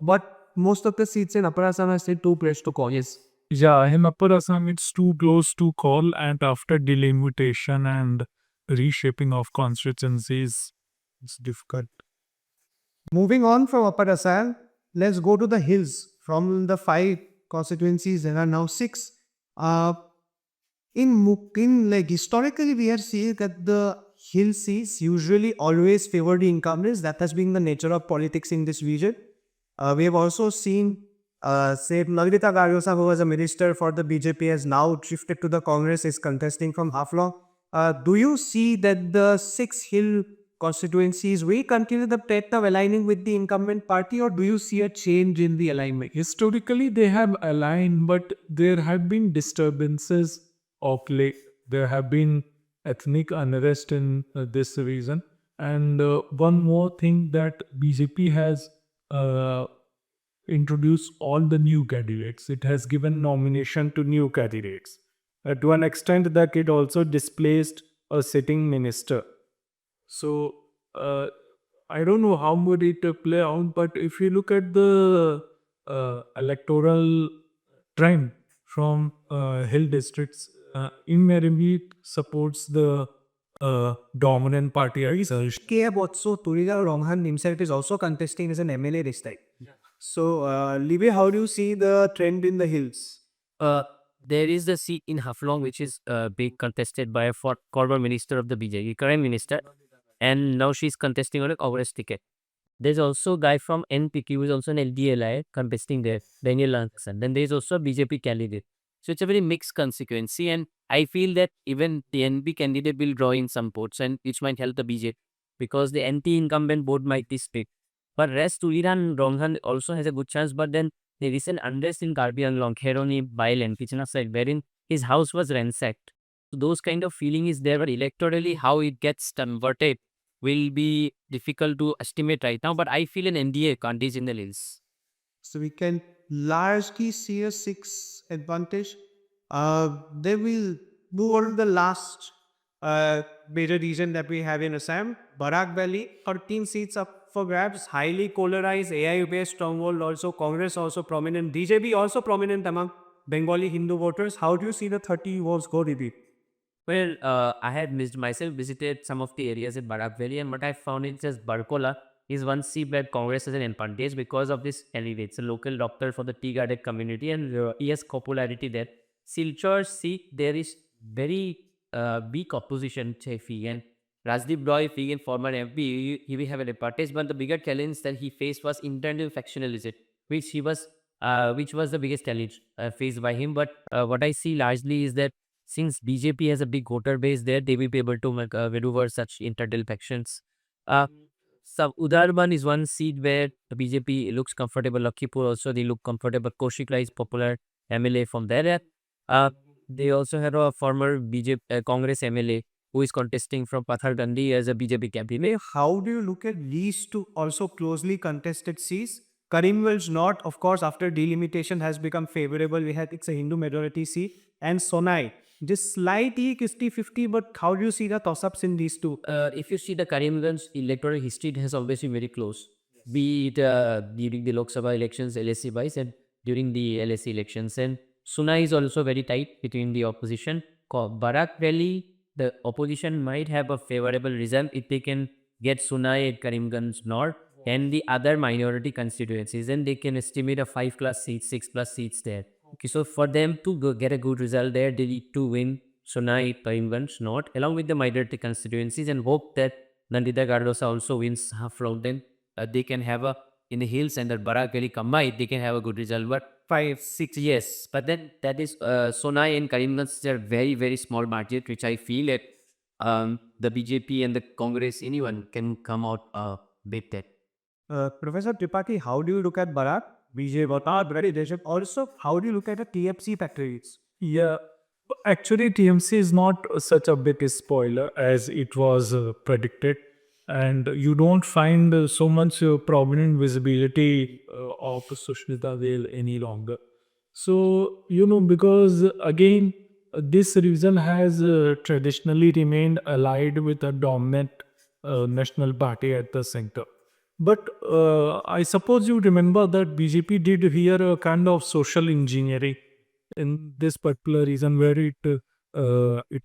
but most of the seats in Upper Assam are still too close to call. Yes. Yeah, in Upper Assam, it's too close to call, and after delimitation and reshaping of constituencies, it's difficult. Moving on from Upper Assam, let's go to the hills. From the 5 constituencies, there are now 6. Like historically, we have seen that the hill seats usually always favor the incumbents. That has been the nature of politics in this region. We have also seen, say, Nagrita Garyosa, who was a minister for the BJP, has now shifted to the Congress, is contesting from Haflong. Do you see that the 6 hill constituencies will continue the path of aligning with the incumbent party, or do you see a change in the alignment? Historically, they have aligned, but there have been disturbances of late. There have been ethnic unrest in this region. And one more thing that BJP has introduced all the new candidates. It has given nomination to new candidates. To an extent that it also displaced a sitting minister. So I don't know how would it play out, but if you look at the electoral trend from hill districts, in Merimi supports the dominant party research. KF also Turiga Ronghan himself is also contesting as an MLA this time. So, Libya, how do you see the trend in the hills? There is the seat in Haflong which is being contested by a former minister of the BJP, current minister, and now she's contesting on a Congress ticket. There's also a guy from NPQ who is also an LDLI contesting there, Daniel Lankson. Then there's also a BJP candidate. So it's a very mixed constituency, and I feel that even the NP candidate will draw in some votes, and which might help the BJP because the anti-incumbent vote might be split. But rest Tuliran Ronghan also has a good chance, but then the recent unrest in Karbi Anglong, Kheroni, Bail and Kichana side, wherein his house was ransacked. So those kind of feeling is there, but electorally how it gets converted will be difficult to estimate right now. But I feel an NDA advantage in the hills. So we can largely see a 6 advantage. They will move on to the last major region that we have in Assam, Barak Valley, 13 seats up for grabs, highly polarized, AI-based stronghold also, Congress also prominent, DJB also prominent among Bengali Hindu voters. How do you see the 30 votes go, Didi? Well, I had visited some of the areas in Barak Valley, and what I found is just Barkola is one seat where Congress has an advantage because of this candidate. It's a local doctor for the tea garden community, and he has popularity there. Silchar seat, there is very weak opposition, Chefi, and Rajdeep Roy, being former MP, he will have an advantage, but the bigger challenge that he faced was internal factionalism, which was the biggest challenge faced by him. But what I see largely is that since BJP has a big voter base there, they will be able to maneuver such internal factions. Uh, so Udarban is one seat where the BJP looks comfortable. Lakhipur also they look comfortable. Koshikla is popular MLA from there. They also have a former BJP Congress MLA who is contesting from Pathargandi as a BJP candidate. How do you look at these two also closely contested seats? Karimganj North, of course, after delimitation has become favorable. We had it's a Hindu majority seat, and Sonai. Just slightly 50-50, but how do you see the toss-ups in these two? If you see the Karimganj electoral history, it has always been very close. Be it during the Lok Sabha elections, LSC wise, and during the LSC elections. And Suna is also very tight between the opposition. Barak Valley, the opposition might have a favorable result if they can get Sunai at Karimganj North and the other minority constituencies. Then they can estimate a 5 plus seats, 6 plus seats there. Okay, so for them to get a good result there, they need to win Sonai, Karimganj North along with the minority constituencies and hope that Nandita Gardosa also wins half from them. They can have a in the hills and the Barak Valley combined, they can have a good result. But 5, 6. yes, but then that is Sonai and Karimganj are very, very small margin, which I feel that the BJP and the Congress, anyone can come out with that. Professor Tripathi, how do you look at Barak? BJP, also, how do you look at the TFC factories? Yeah, actually, TMC is not such a big spoiler as it was predicted, and you don't find so much prominent visibility of Sushnita Dale any longer. So, because again, this region has traditionally remained allied with a dominant national party at the center. But I suppose you remember that BJP did here a kind of social engineering in this particular reason where it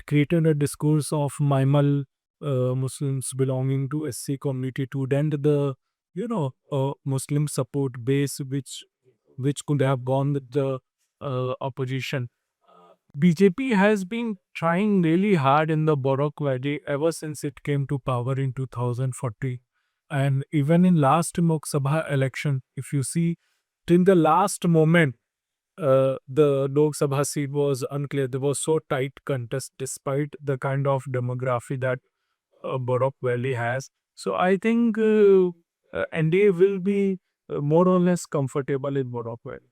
created a discourse of Maimal Muslims belonging to SC community to dent the Muslim support base which could have gone with the opposition. BJP has been trying really hard in the Barak Valley ever since it came to power in 2014. And even in last Lok Sabha election, if you see, till the last moment, the Lok Sabha seat was unclear. There was so tight contest despite the kind of demography that Barak Valley has. So I think NDA will be more or less comfortable in Barak Valley.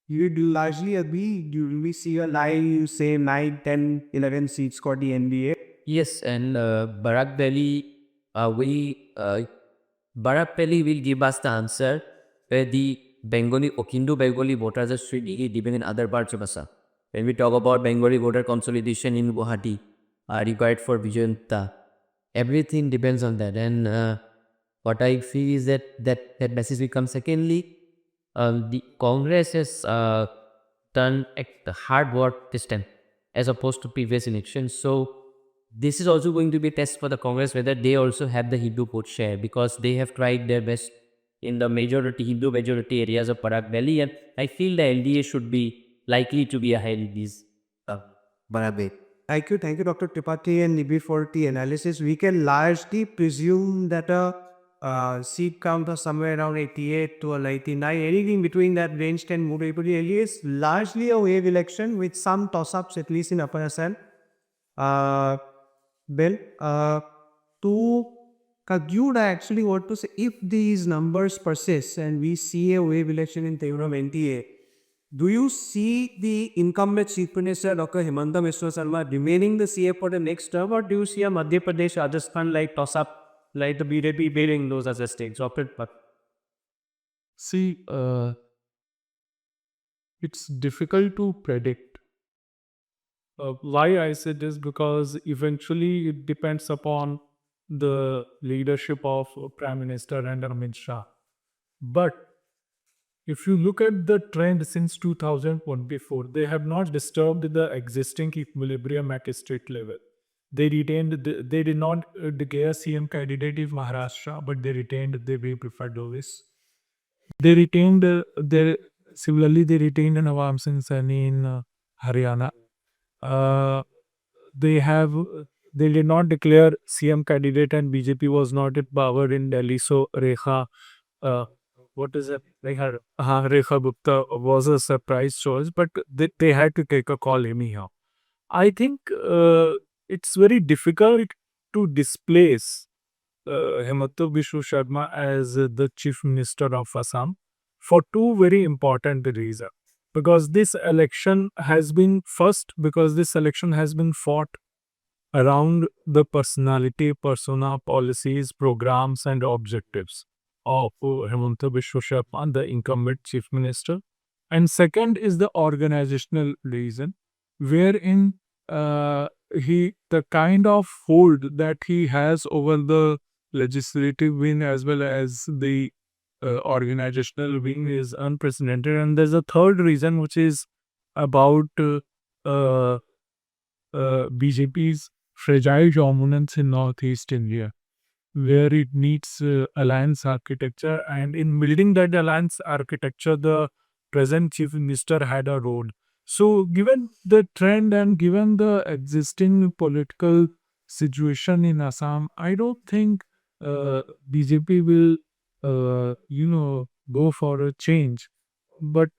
You do largely agree. Do we see a line, you say 9, 10, 11 seats for the NDA? Yes, and Barak Valley, Barak Valley will give us the answer where the Bengali or Hindu Bengali voters are strictly depending in other parts of Assam. When we talk about Bengali voter consolidation in Guwahati, required for Vijayanta, everything depends on that. And what I feel is that message will come. Secondly, the Congress has done the hard work this time as opposed to previous elections. So this is also going to be a test for the Congress whether they also have the Hindu vote share, because they have tried their best in the Hindu majority areas of Barak Valley, and I feel the LDA should be likely to be ahead in these. Barak Valley. Thank you, Dr. Tripathi and Nibir for the analysis. We can largely presume that a seat count of somewhere around 88 to 99, anything between that range can move equally. It's largely a wave election with some toss-ups, at least in Upper Assam. Bill, to conclude, I actually want to say, if these numbers persist and we see a wave election in favor of NTA, do you see the incumbent Chief Minister Dr. Himanta Biswa Sarma remaining the CA for the next term, or do you see a Madhya Pradesh, Rajasthan like toss-up, like the BJP bearing those other states? See, it's difficult to predict. Why I say this? Because eventually it depends upon the leadership of Prime Minister and Amit Shah. But if you look at the trend since 2024, they have not disturbed the existing equilibrium at state level. They did not declare CM candidate in Maharashtra, but they retained the way preferred Lovis. They retained similarly they retained Nawab Singh Saini in Haryana. They did not declare CM candidate, and BJP was not in power in Delhi. So Rekha, what is it? Rekha Gupta was a surprise choice, but they had to take a call anyhow. I think it's very difficult to displace Himanta Biswa Sarma as the Chief Minister of Assam for two very important reasons. Because this election has been fought around the persona, policies, programs, and objectives of Himanta Biswa Sarma, the incumbent Chief Minister. And second is the organizational reason, wherein the kind of hold that he has over the legislative wing as well as the organizational wing is unprecedented. And there's a third reason, which is about BJP's fragile dominance in Northeast India, where it needs alliance architecture. And in building that alliance architecture, the present Chief Minister had a role. So given the trend and given the existing political situation in Assam, I don't think BJP will, go for a change. But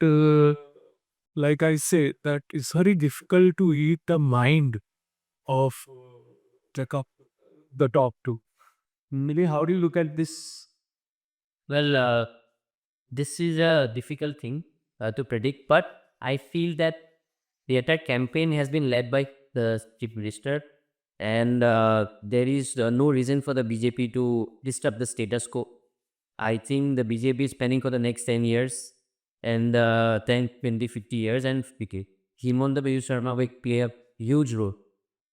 like I say, that it's very difficult to read the mind of the top two. Mili, how do you look at this? Well, this is a difficult thing to predict, but I feel that the entire campaign has been led by the Chief Minister, and there is no reason for the BJP to disturb the status quo. I think the BJP is planning for the next 10 years and 10, 20, 50 years, and Himanta Biswa Sarma will play a huge role.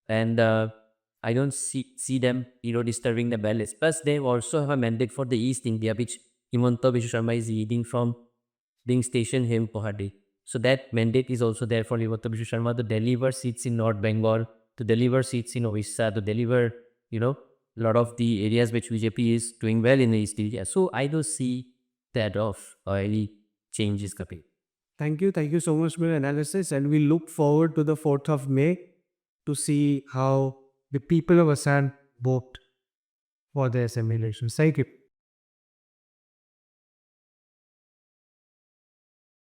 And I don't see them, disturbing the balance. Plus, they also have a mandate for the East India, which Himanta Biswa Sarma is leading from being stationed here in Guwahati. So that mandate is also there for Himanta Biswa Sarma to deliver seats in North Bengal, to deliver seats in Odisha, to deliver, a lot of the areas which BJP is doing well in the East India. So I don't see that of any changes coming. Thank you so much for your analysis, and we look forward to the 4th of May to see how the people of Assam vote for the assembly elections. Thank you.